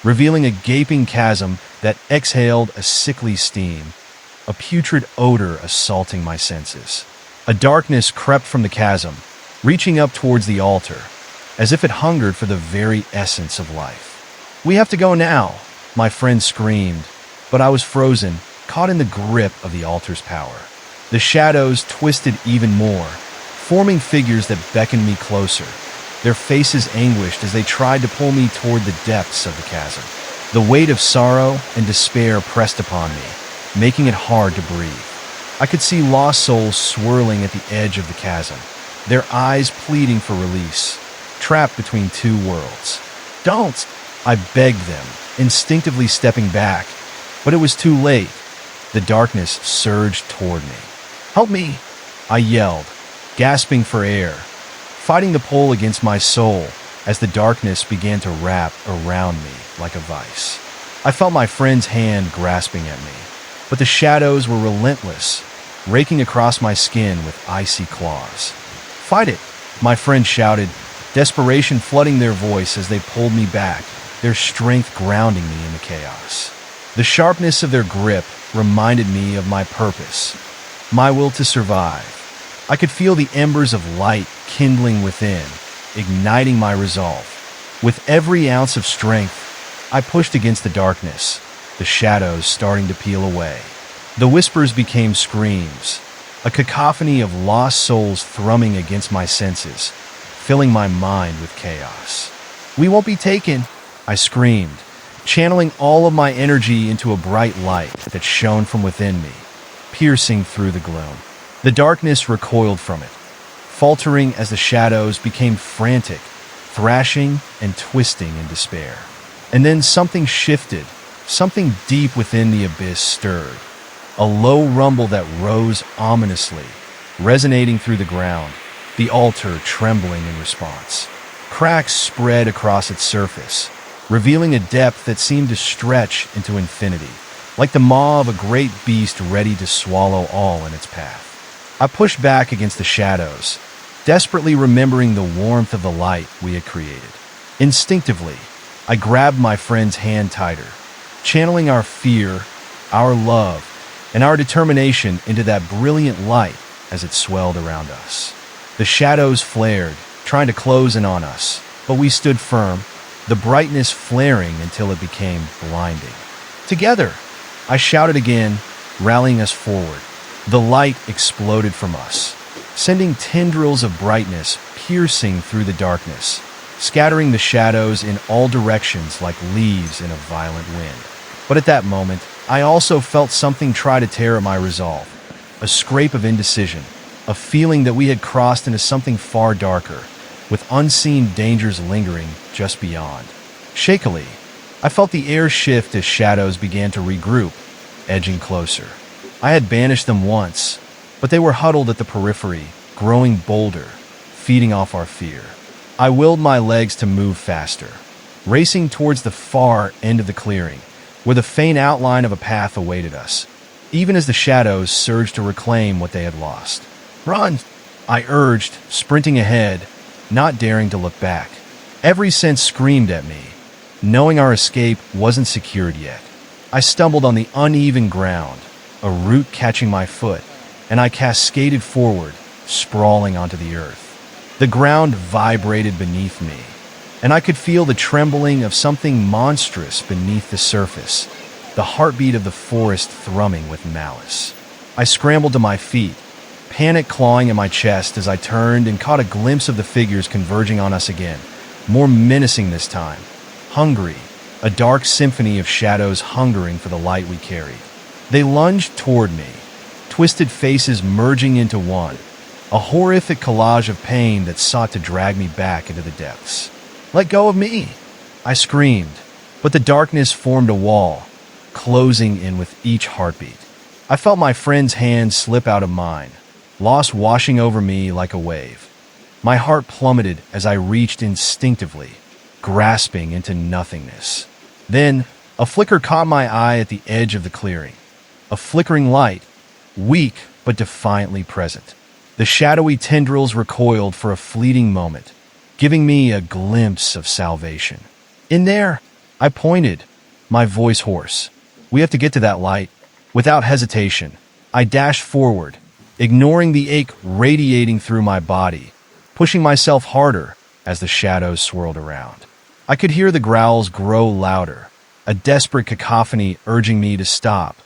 revealing a gaping chasm that exhaled a sickly steam, a putrid odor assaulting my senses. A darkness crept from the chasm, reaching up towards the altar, as if it hungered for the very essence of life. "We have to go now," my friend screamed, but I was frozen, caught in the grip of the altar's power. The shadows twisted even more, forming figures that beckoned me closer, their faces anguished as they tried to pull me toward the depths of the chasm. The weight of sorrow and despair pressed upon me, making it hard to breathe. I could see lost souls swirling at the edge of the chasm, their eyes pleading for release, trapped between two worlds. "Don't!" I begged them, instinctively stepping back, but it was too late. The darkness surged toward me. "Help me!" I yelled, gasping for air, fighting the pull against my soul as the darkness began to wrap around me like a vice. I felt my friend's hand grasping at me, but the shadows were relentless, raking across my skin with icy claws. "Fight it!" my friend shouted, desperation flooding their voice as they pulled me back, their strength grounding me in the chaos. The sharpness of their grip reminded me of my purpose, my will to survive. I could feel the embers of light kindling within, igniting my resolve. With every ounce of strength, I pushed against the darkness, the shadows starting to peel away. The whispers became screams, a cacophony of lost souls thrumming against my senses, filling my mind with chaos. "We won't be taken," I screamed, channeling all of my energy into a bright light that shone from within me, piercing through the gloom. The darkness recoiled from it, faltering as the shadows became frantic, thrashing and twisting in despair. And then something shifted, something deep within the abyss stirred. A low rumble that rose ominously, resonating through the ground, the altar trembling in response. Cracks spread across its surface, revealing a depth that seemed to stretch into infinity, like the maw of a great beast ready to swallow all in its path. I pushed back against the shadows, desperately remembering the warmth of the light we had created. Instinctively, I grabbed my friend's hand tighter, channeling our fear, our love, and our determination into that brilliant light as it swelled around us. The shadows flared, trying to close in on us, but we stood firm, the brightness flaring until it became blinding. "Together!" I shouted again, rallying us forward. The light exploded from us, sending tendrils of brightness piercing through the darkness, scattering the shadows in all directions like leaves in a violent wind. But at that moment, I also felt something try to tear at my resolve, a scrape of indecision, a feeling that we had crossed into something far darker, with unseen dangers lingering just beyond. Shakily, I felt the air shift as shadows began to regroup, edging closer. I had banished them once, but they were huddled at the periphery, growing bolder, feeding off our fear. I willed my legs to move faster, racing towards the far end of the clearing, where the faint outline of a path awaited us, even as the shadows surged to reclaim what they had lost. "Run!" I urged, sprinting ahead, not daring to look back. Every sense screamed at me, knowing our escape wasn't secured yet. I stumbled on the uneven ground, a root catching my foot, and I cascaded forward, sprawling onto the earth. The ground vibrated beneath me, and I could feel the trembling of something monstrous beneath the surface, the heartbeat of the forest thrumming with malice. I scrambled to my feet, panic clawing at my chest as I turned and caught a glimpse of the figures converging on us again, more menacing this time, hungry, a dark symphony of shadows hungering for the light we carried. They lunged toward me, twisted faces merging into one, a horrific collage of pain that sought to drag me back into the depths. "Let go of me!" I screamed, but the darkness formed a wall, closing in with each heartbeat. I felt my friend's hand slip out of mine, loss washing over me like a wave. My heart plummeted as I reached instinctively, grasping into nothingness. Then, a flicker caught my eye at the edge of the clearing. A flickering light, weak but defiantly present. The shadowy tendrils recoiled for a fleeting moment, giving me a glimpse of salvation. "In there!" I pointed, my voice hoarse. "We have to get to that light." Without hesitation, I dashed forward, ignoring the ache radiating through my body, pushing myself harder as the shadows swirled around. I could hear the growls grow louder, a desperate cacophony urging me to stop.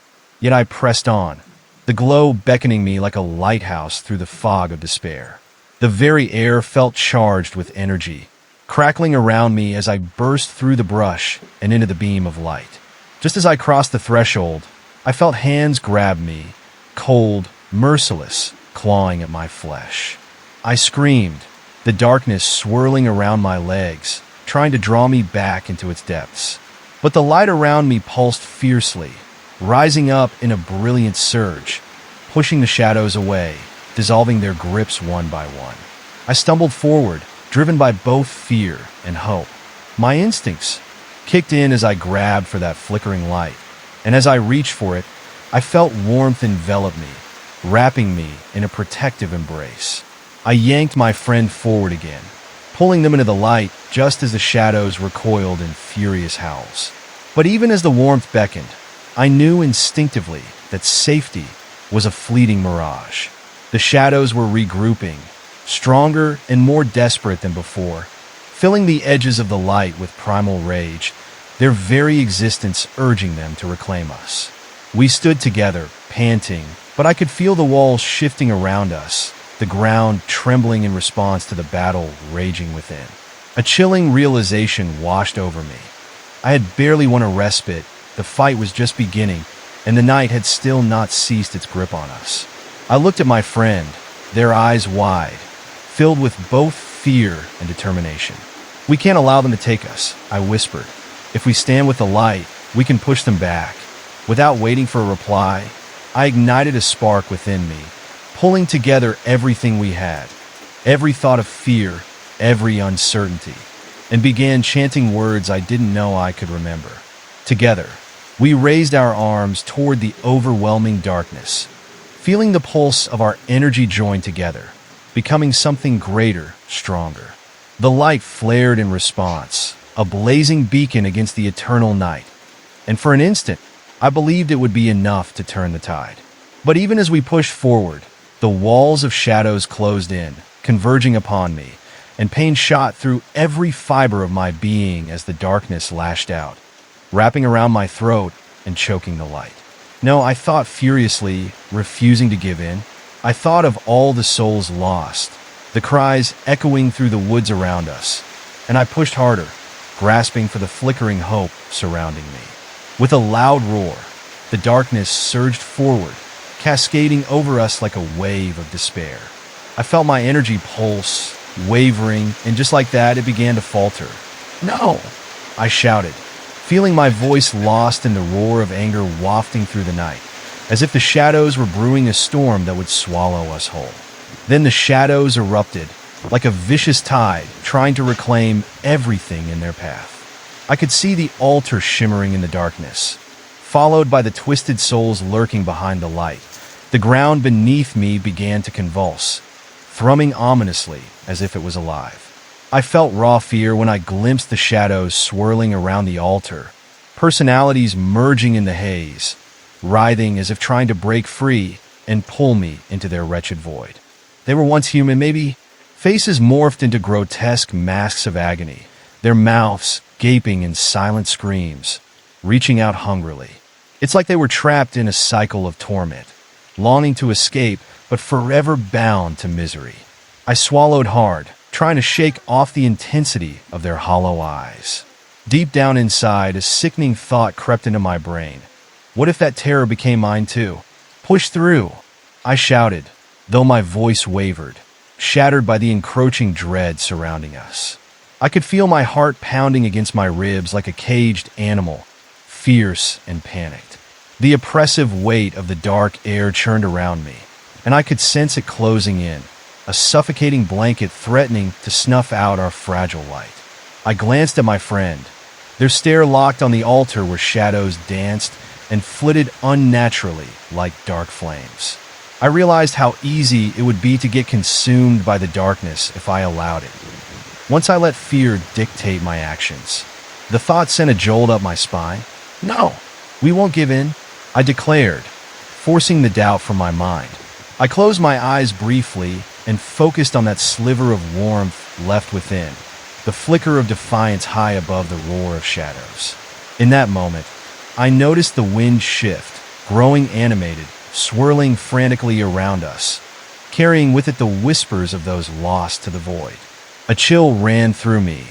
Yet I pressed on, the glow beckoning me like a lighthouse through the fog of despair. The very air felt charged with energy, crackling around me as I burst through the brush and into the beam of light. Just as I crossed the threshold, I felt hands grab me, cold, merciless, clawing at my flesh. I screamed, the darkness swirling around my legs, trying to draw me back into its depths. But the light around me pulsed fiercely, rising up in a brilliant surge, pushing the shadows away, dissolving their grips one by one. I stumbled forward, driven by both fear and hope. My instincts kicked in as I grabbed for that flickering light, and as I reached for it, I felt warmth envelop me, wrapping me in a protective embrace. I yanked my friend forward again, pulling them into the light just as the shadows recoiled in furious howls. But even as the warmth beckoned, I knew instinctively that safety was a fleeting mirage. The shadows were regrouping, stronger and more desperate than before, filling the edges of the light with primal rage, their very existence urging them to reclaim us. We stood together, panting, but I could feel the walls shifting around us, the ground trembling in response to the battle raging within. A chilling realization washed over me. I had barely won a respite, the fight was just beginning, and the night had still not ceased its grip on us. I looked at my friend, their eyes wide, filled with both fear and determination. "We can't allow them to take us," I whispered. "If we stand with the light, we can push them back." Without waiting for a reply, I ignited a spark within me, pulling together everything we had, every thought of fear, every uncertainty, and began chanting words I didn't know I could remember. Together, we raised our arms toward the overwhelming darkness, feeling the pulse of our energy join together, becoming something greater, stronger. The light flared in response, a blazing beacon against the eternal night, and for an instant, I believed it would be enough to turn the tide. But even as we pushed forward, the walls of shadows closed in, converging upon me, and pain shot through every fiber of my being as the darkness lashed out, wrapping around my throat and choking the light. No, I thought furiously, refusing to give in. I thought of all the souls lost, the cries echoing through the woods around us, and I pushed harder, grasping for the flickering hope surrounding me. With a loud roar, the darkness surged forward, cascading over us like a wave of despair. I felt my energy pulse, wavering, and just like that, it began to falter. "No!" I shouted, feeling my voice lost in the roar of anger wafting through the night, as if the shadows were brewing a storm that would swallow us whole. Then the shadows erupted, like a vicious tide, trying to reclaim everything in their path. I could see the altar shimmering in the darkness, followed by the twisted souls lurking behind the light. The ground beneath me began to convulse, thrumming ominously as if it was alive. I felt raw fear when I glimpsed the shadows swirling around the altar, personalities merging in the haze, writhing as if trying to break free and pull me into their wretched void. They were once human, maybe. Faces morphed into grotesque masks of agony, their mouths gaping in silent screams, reaching out hungrily. It's like they were trapped in a cycle of torment, longing to escape but forever bound to misery. I swallowed hard, trying to shake off the intensity of their hollow eyes. Deep down inside, a sickening thought crept into my brain. What if that terror became mine too? "Push through!" I shouted, though my voice wavered, shattered by the encroaching dread surrounding us. I could feel my heart pounding against my ribs like a caged animal, fierce and panicked. The oppressive weight of the dark air churned around me, and I could sense it closing in, a suffocating blanket threatening to snuff out our fragile light. I glanced at my friend. Their stare locked on the altar where shadows danced and flitted unnaturally like dark flames. I realized how easy it would be to get consumed by the darkness if I allowed it. Once I let fear dictate my actions, the thought sent a jolt up my spine. "No, we won't give in," I declared, forcing the doubt from my mind. I closed my eyes briefly and focused on that sliver of warmth left within, the flicker of defiance high above the roar of shadows. In that moment, I noticed the wind shift, growing animated, swirling frantically around us, carrying with it the whispers of those lost to the void. A chill ran through me,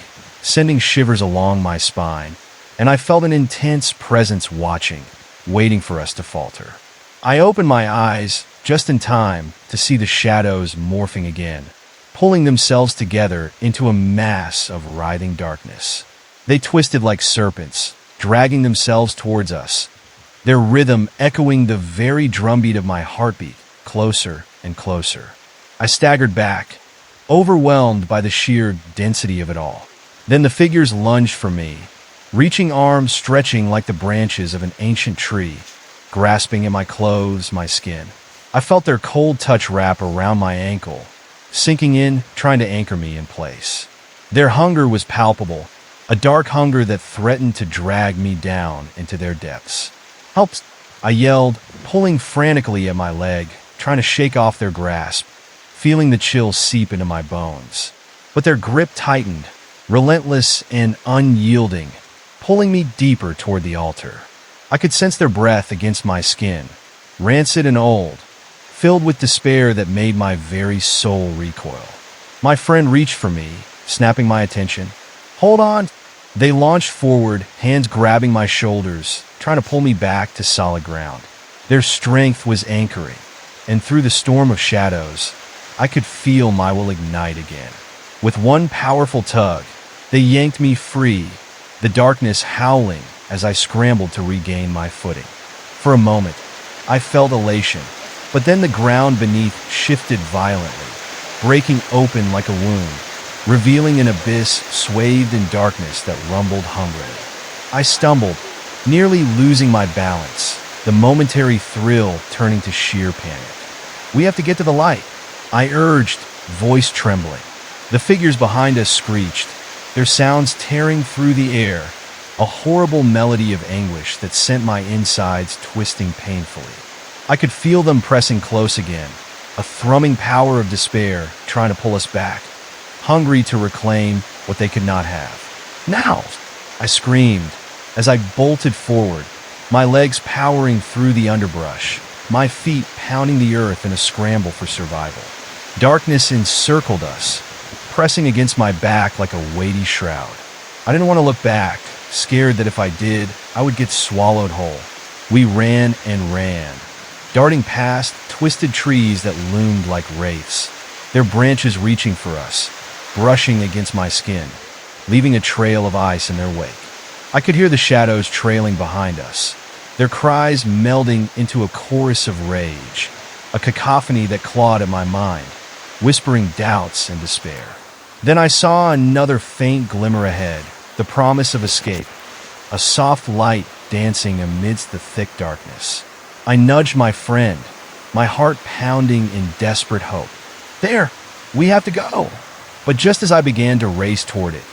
sending shivers along my spine, and I felt an intense presence watching, waiting for us to falter. I opened my eyes just in time to see the shadows morphing again, pulling themselves together into a mass of writhing darkness. They twisted like serpents, dragging themselves towards us, their rhythm echoing the very drumbeat of my heartbeat, closer and closer. I staggered back, overwhelmed by the sheer density of it all. Then the figures lunged for me, reaching arms stretching like the branches of an ancient tree, grasping at my clothes, my skin. I felt their cold touch wrap around my ankle, sinking in, trying to anchor me in place. Their hunger was palpable, a dark hunger that threatened to drag me down into their depths. "Help!" I yelled, pulling frantically at my leg, trying to shake off their grasp, feeling the chill seep into my bones. But their grip tightened, relentless and unyielding, pulling me deeper toward the altar. I could sense their breath against my skin, rancid and old, filled with despair that made my very soul recoil. My friend reached for me, snapping my attention. "Hold on!" They launched forward, hands grabbing my shoulders, trying to pull me back to solid ground. Their strength was anchoring, and through the storm of shadows, I could feel my will ignite again. With one powerful tug, they yanked me free, the darkness howling as I scrambled to regain my footing. For a moment, I felt elation, but then the ground beneath shifted violently, breaking open like a wound, revealing an abyss swathed in darkness that rumbled hungrily. I stumbled, nearly losing my balance, the momentary thrill turning to sheer panic. "We have to get to the light," I urged, voice trembling. The figures behind us screeched, their sounds tearing through the air, a horrible melody of anguish that sent my insides twisting painfully. I could feel them pressing close again, a thrumming power of despair trying to pull us back, hungry to reclaim what they could not have. "Now!" I screamed as I bolted forward, my legs powering through the underbrush, my feet pounding the earth in a scramble for survival. Darkness encircled us, pressing against my back like a weighty shroud. I didn't want to look back, scared that if I did, I would get swallowed whole. We ran and ran, darting past twisted trees that loomed like wraiths, their branches reaching for us, brushing against my skin, leaving a trail of ice in their wake. I could hear the shadows trailing behind us, their cries melding into a chorus of rage, a cacophony that clawed at my mind, whispering doubts and despair. Then I saw another faint glimmer ahead, the promise of escape, a soft light dancing amidst the thick darkness. I nudged my friend, my heart pounding in desperate hope. "There! We have to go!" But just as I began to race toward it,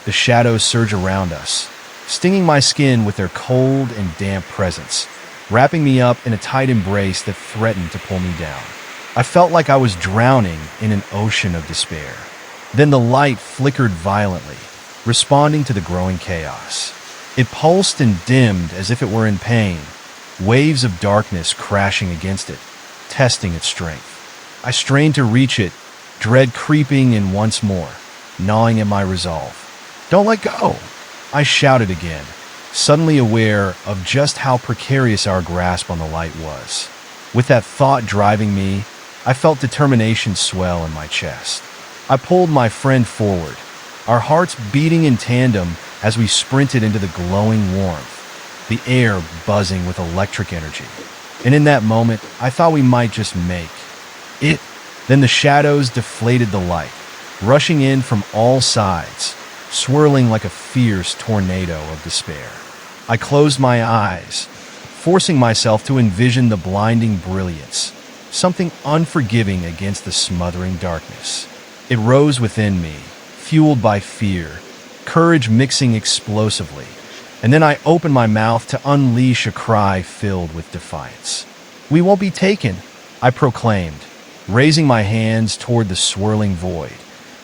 the shadows surged around us, stinging my skin with their cold and damp presence, wrapping me up in a tight embrace that threatened to pull me down. I felt like I was drowning in an ocean of despair. Then the light flickered violently, responding to the growing chaos. It pulsed and dimmed as if it were in pain, waves of darkness crashing against it, testing its strength. I strained to reach it, dread creeping in once more, gnawing at my resolve. "Don't let go!" I shouted again, suddenly aware of just how precarious our grasp on the light was. With that thought driving me, I felt determination swell in my chest. I pulled my friend forward, our hearts beating in tandem as we sprinted into the glowing warmth, the air buzzing with electric energy. And in that moment, I thought we might just make it. Then the shadows deflated the light, rushing in from all sides, swirling like a fierce tornado of despair. I closed my eyes, forcing myself to envision the blinding brilliance, something unforgiving against the smothering darkness. It rose within me, fueled by fear, courage mixing explosively, and then I opened my mouth to unleash a cry filled with defiance. "We won't be taken," I proclaimed, raising my hands toward the swirling void,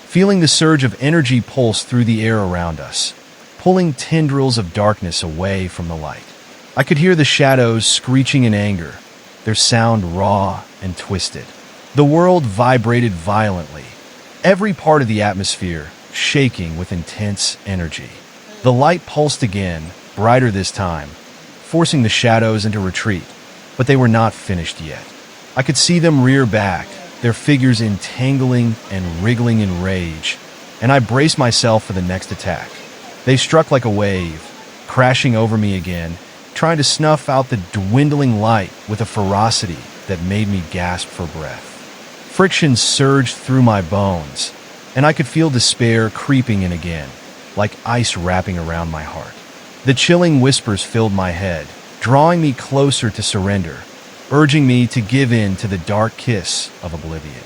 feeling the surge of energy pulse through the air around us, pulling tendrils of darkness away from the light. I could hear the shadows screeching in anger, their sound raw and twisted. The world vibrated violently, every part of the atmosphere shaking with intense energy. The light pulsed again, brighter this time, forcing the shadows into retreat, but they were not finished yet. I could see them rear back, their figures entangling and wriggling in rage, and I braced myself for the next attack. They struck like a wave, crashing over me again, trying to snuff out the dwindling light with a ferocity that made me gasp for breath. Friction surged through my bones, and I could feel despair creeping in again, like ice wrapping around my heart. The chilling whispers filled my head, drawing me closer to surrender, urging me to give in to the dark kiss of oblivion.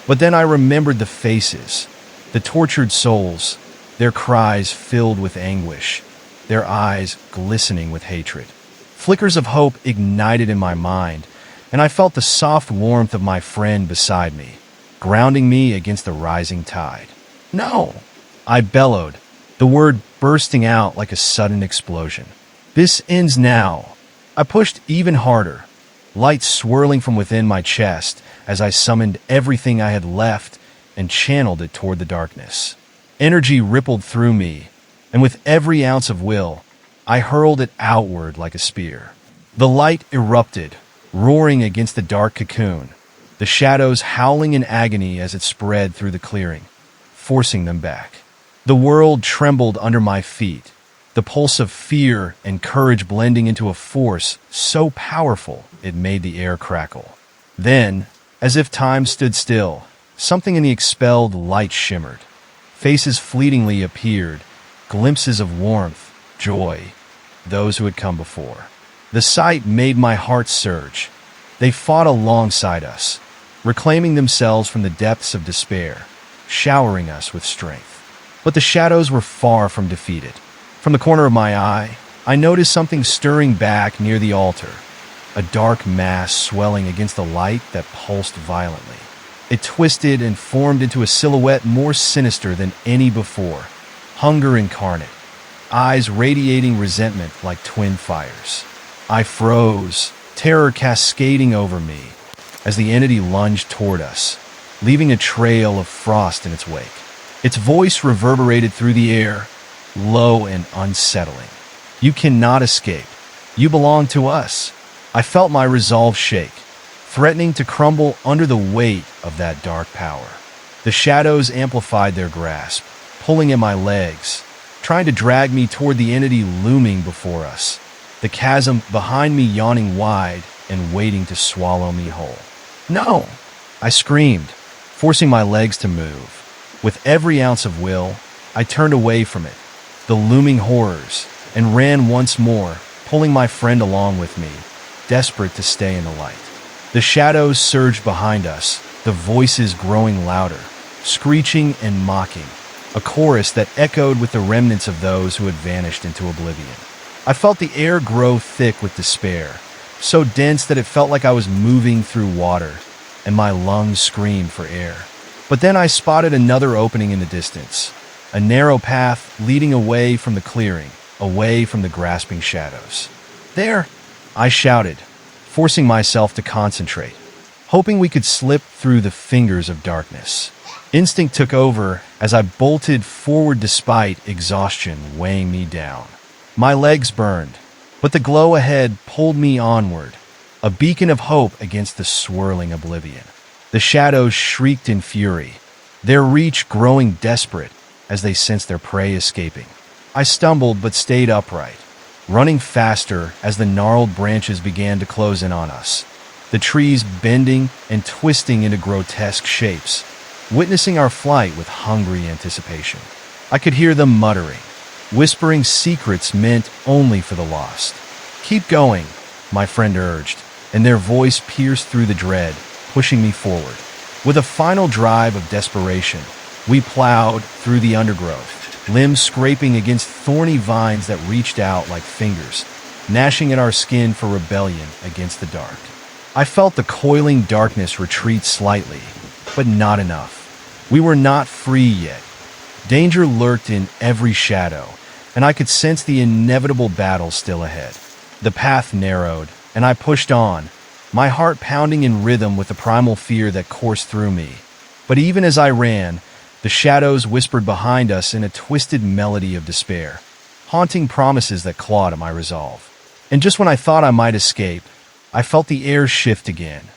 But then I remembered the faces, the tortured souls, their cries filled with anguish, their eyes glistening with hatred. Flickers of hope ignited in my mind, and I felt the soft warmth of my friend beside me, grounding me against the rising tide. "No!" I bellowed, the word bursting out like a sudden explosion. "This ends now." I pushed even harder, light swirling from within my chest as I summoned everything I had left and channeled it toward the darkness. Energy rippled through me, and with every ounce of will, I hurled it outward like a spear. The light erupted, roaring against the dark cocoon, the shadows howling in agony as it spread through the clearing, forcing them back. The world trembled under my feet, the pulse of fear and courage blending into a force so powerful it made the air crackle. Then, as if time stood still, something in the expelled light shimmered. Faces fleetingly appeared, glimpses of warmth, joy, those who had come before. The sight made my heart surge. They fought alongside us, reclaiming themselves from the depths of despair, showering us with strength. But the shadows were far from defeated. From the corner of my eye, I noticed something stirring back near the altar, a dark mass swelling against the light that pulsed violently. It twisted and formed into a silhouette more sinister than any before, hunger incarnate, eyes radiating resentment like twin fires. I froze, terror cascading over me, as the entity lunged toward us, leaving a trail of frost in its wake. Its voice reverberated through the air, low and unsettling. "You cannot escape. You belong to us." I felt my resolve shake, threatening to crumble under the weight of that dark power. The shadows amplified their grasp, pulling at my legs, trying to drag me toward the entity looming before us, the chasm behind me yawning wide and waiting to swallow me whole. "No!" I screamed, forcing my legs to move. With every ounce of will, I turned away from it, the looming horrors, and ran once more, pulling my friend along with me, desperate to stay in the light. The shadows surged behind us, the voices growing louder, screeching and mocking, a chorus that echoed with the remnants of those who had vanished into oblivion. I felt the air grow thick with despair, so dense that it felt like I was moving through water, and my lungs screamed for air. But then I spotted another opening in the distance, a narrow path leading away from the clearing, away from the grasping shadows. "There!" I shouted, forcing myself to concentrate, hoping we could slip through the fingers of darkness. Instinct took over as I bolted forward despite exhaustion weighing me down. My legs burned, but the glow ahead pulled me onward, a beacon of hope against the swirling oblivion. The shadows shrieked in fury, their reach growing desperate as they sensed their prey escaping. I stumbled but stayed upright, running faster as the gnarled branches began to close in on us, the trees bending and twisting into grotesque shapes, witnessing our flight with hungry anticipation. I could hear them muttering, whispering secrets meant only for the lost. "Keep going," my friend urged, and their voice pierced through the dread, pushing me forward. With a final drive of desperation, we plowed through the undergrowth, limbs scraping against thorny vines that reached out like fingers, gnashing at our skin for rebellion against the dark. I felt the coiling darkness retreat slightly, but not enough. We were not free yet. Danger lurked in every shadow, and I could sense the inevitable battle still ahead. The path narrowed, and I pushed on, my heart pounding in rhythm with the primal fear that coursed through me. But even as I ran, the shadows whispered behind us in a twisted melody of despair, haunting promises that clawed at my resolve. And just when I thought I might escape, I felt the air shift again.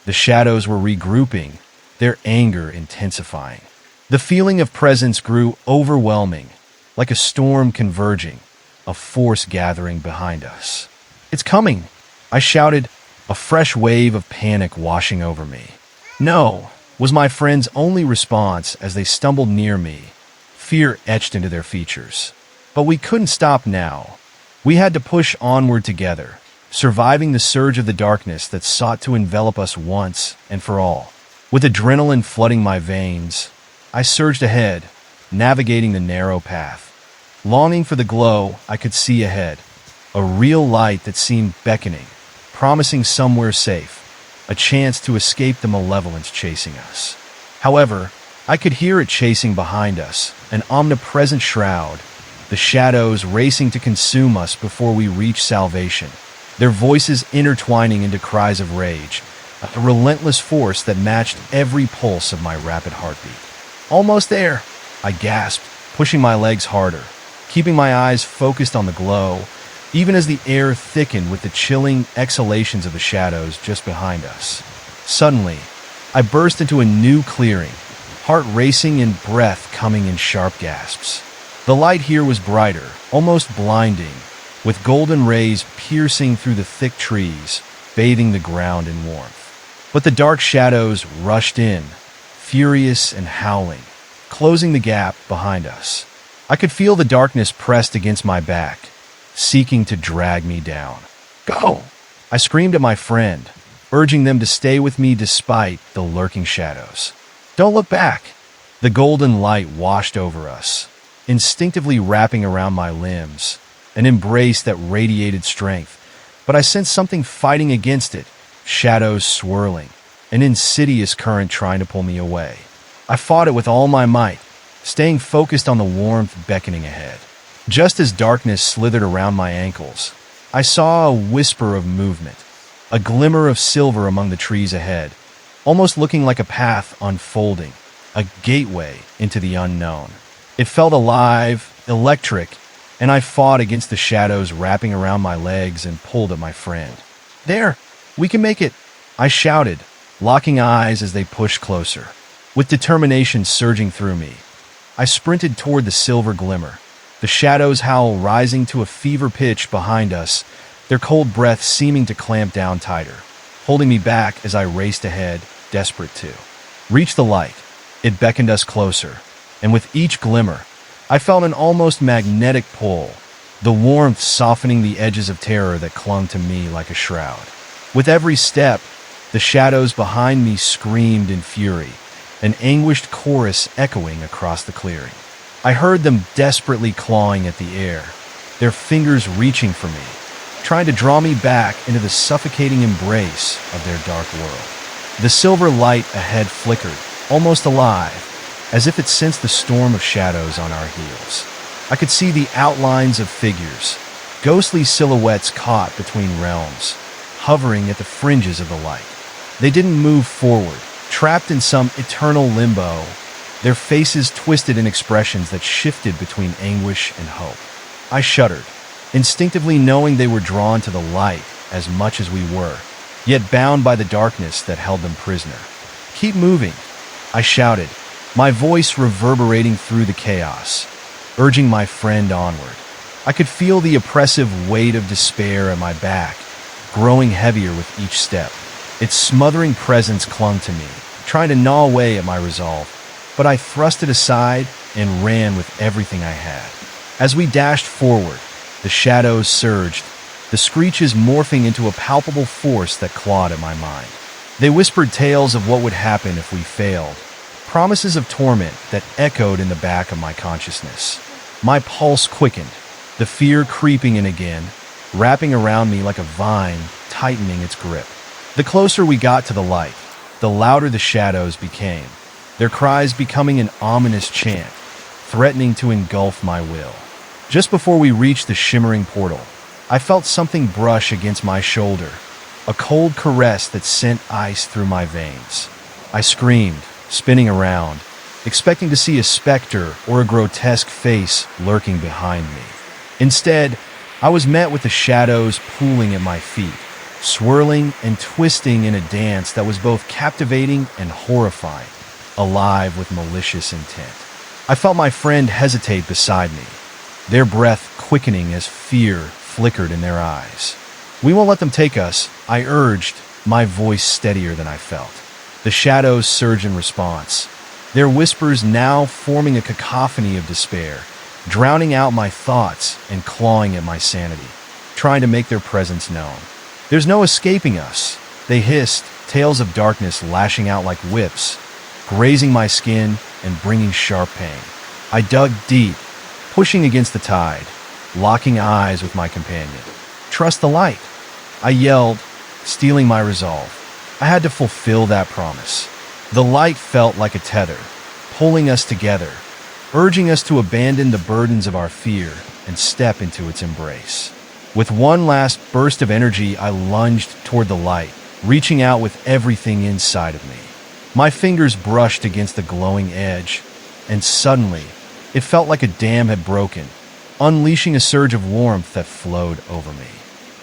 The shadows were regrouping, their anger intensifying. The feeling of presence grew overwhelming, like a storm converging, a force gathering behind us. "It's coming!" I shouted, a fresh wave of panic washing over me. "No," was my friend's only response as they stumbled near me, fear etched into their features. But we couldn't stop now. We had to push onward together, surviving the surge of the darkness that sought to envelop us once and for all. With adrenaline flooding my veins, I surged ahead, navigating the narrow path, longing for the glow I could see ahead, a real light that seemed beckoning, promising somewhere safe, a chance to escape the malevolence chasing us. However, I could hear it chasing behind us, an omnipresent shroud, the shadows racing to consume us before we reached salvation, their voices intertwining into cries of rage, a relentless force that matched every pulse of my rapid heartbeat. Almost there, I gasped, pushing my legs harder, keeping my eyes focused on the glow, even as the air thickened with the chilling exhalations of the shadows just behind us. Suddenly, I burst into a new clearing, heart racing and breath coming in sharp gasps. The light here was brighter, almost blinding, with golden rays piercing through the thick trees, bathing the ground in warmth. But the dark shadows rushed in, furious and howling, closing the gap behind us. I could feel the darkness pressed against my back, seeking to drag me down. "Go!" I screamed at my friend, urging them to stay with me despite the lurking shadows. "Don't look back!" The golden light washed over us, instinctively wrapping around my limbs, an embrace that radiated strength. But I sensed something fighting against it, shadows swirling, an insidious current trying to pull me away. I fought it with all my might, staying focused on the warmth beckoning ahead. Just as darkness slithered around my ankles, I saw a whisper of movement, a glimmer of silver among the trees ahead, almost looking like a path unfolding, a gateway into the unknown. It felt alive, electric, and I fought against the shadows wrapping around my legs and pulled at my friend. "There! We can make it!" I shouted, locking eyes as they pushed closer. With determination surging through me, I sprinted toward the silver glimmer, the shadows' howl rising to a fever pitch behind us, their cold breath seeming to clamp down tighter, holding me back as I raced ahead, desperate to reach the light. It beckoned us closer, and with each glimmer, I felt an almost magnetic pull, the warmth softening the edges of terror that clung to me like a shroud. With every step, the shadows behind me screamed in fury, an anguished chorus echoing across the clearing. I heard them desperately clawing at the air, their fingers reaching for me, trying to draw me back into the suffocating embrace of their dark world. The silver light ahead flickered, almost alive, as if it sensed the storm of shadows on our heels. I could see the outlines of figures, ghostly silhouettes caught between realms, hovering at the fringes of the light. They didn't move forward, trapped in some eternal limbo, their faces twisted in expressions that shifted between anguish and hope. I shuddered, instinctively knowing they were drawn to the light as much as we were, yet bound by the darkness that held them prisoner. "Keep moving," I shouted, my voice reverberating through the chaos, urging my friend onward. I could feel the oppressive weight of despair at my back, growing heavier with each step. Its smothering presence clung to me, trying to gnaw away at my resolve, but I thrust it aside and ran with everything I had. As we dashed forward, the shadows surged, the screeches morphing into a palpable force that clawed at my mind. They whispered tales of what would happen if we failed, promises of torment that echoed in the back of my consciousness. My pulse quickened, the fear creeping in again, wrapping around me like a vine, tightening its grip. The closer we got to the light, the louder the shadows became, their cries becoming an ominous chant, threatening to engulf my will. Just before we reached the shimmering portal, I felt something brush against my shoulder, a cold caress that sent ice through my veins. I screamed, spinning around, expecting to see a specter or a grotesque face lurking behind me. Instead, I was met with the shadows pooling at my feet, swirling and twisting in a dance that was both captivating and horrifying, alive with malicious intent. I felt my friend hesitate beside me, their breath quickening as fear flickered in their eyes. "We won't let them take us," I urged, my voice steadier than I felt. The shadows surged in response, their whispers now forming a cacophony of despair, drowning out my thoughts and clawing at my sanity, trying to make their presence known. "There's no escaping us," they hissed, tails of darkness lashing out like whips, grazing my skin and bringing sharp pain. I dug deep, pushing against the tide, locking eyes with my companion. "Trust the light," I yelled, steeling my resolve. I had to fulfill that promise. The light felt like a tether, pulling us together, urging us to abandon the burdens of our fear and step into its embrace. With one last burst of energy, I lunged toward the light, reaching out with everything inside of me. My fingers brushed against the glowing edge, and suddenly, it felt like a dam had broken, unleashing a surge of warmth that flowed over me.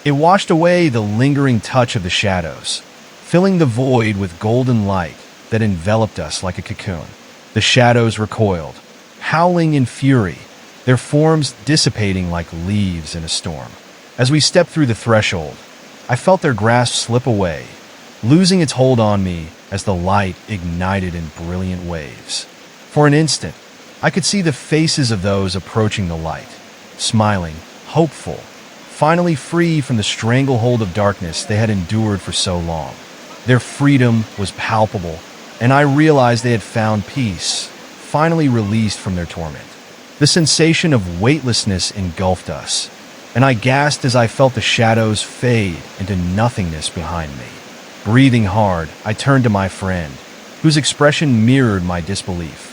It washed away the lingering touch of the shadows, filling the void with golden light that enveloped us like a cocoon. The shadows recoiled, howling in fury, their forms dissipating like leaves in a storm. As we stepped through the threshold, I felt their grasp slip away, losing its hold on me as the light ignited in brilliant waves. For an instant, I could see the faces of those approaching the light, smiling, hopeful, finally free from the stranglehold of darkness they had endured for so long. Their freedom was palpable, and I realized they had found peace, finally released from their torment. The sensation of weightlessness engulfed us, and I gasped as I felt the shadows fade into nothingness behind me. Breathing hard, I turned to my friend, whose expression mirrored my disbelief.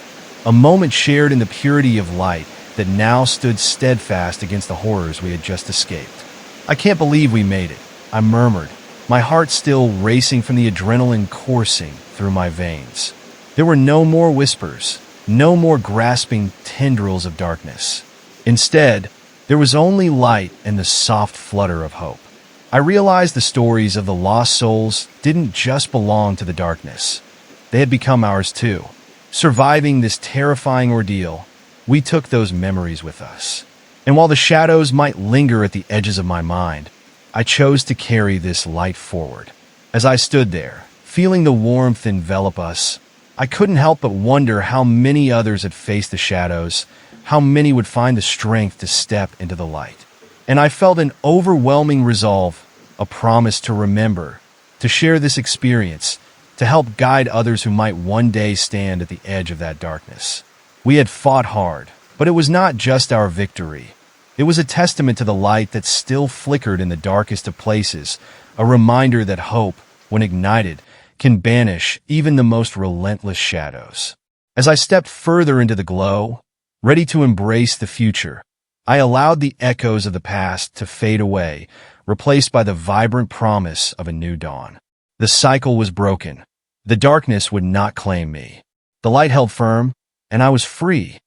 A moment shared in the purity of light that now stood steadfast against the horrors we had just escaped. "I can't believe we made it," I murmured, my heart still racing from the adrenaline coursing through my veins. There were no more whispers, no more grasping tendrils of darkness. Instead, there was only light and the soft flutter of hope. I realized the stories of the lost souls didn't just belong to the darkness. They had become ours too. Surviving this terrifying ordeal, we took those memories with us. And while the shadows might linger at the edges of my mind, I chose to carry this light forward. As I stood there, feeling the warmth envelop us, I couldn't help but wonder how many others had faced the shadows, how many would find the strength to step into the light. And I felt an overwhelming resolve, a promise to remember, to share this experience, to help guide others who might one day stand at the edge of that darkness. We had fought hard, but it was not just our victory. It was a testament to the light that still flickered in the darkest of places, a reminder that hope, when ignited, can banish even the most relentless shadows. As I stepped further into the glow, ready to embrace the future, I allowed the echoes of the past to fade away, replaced by the vibrant promise of a new dawn. The cycle was broken. The darkness would not claim me. The light held firm, and I was free,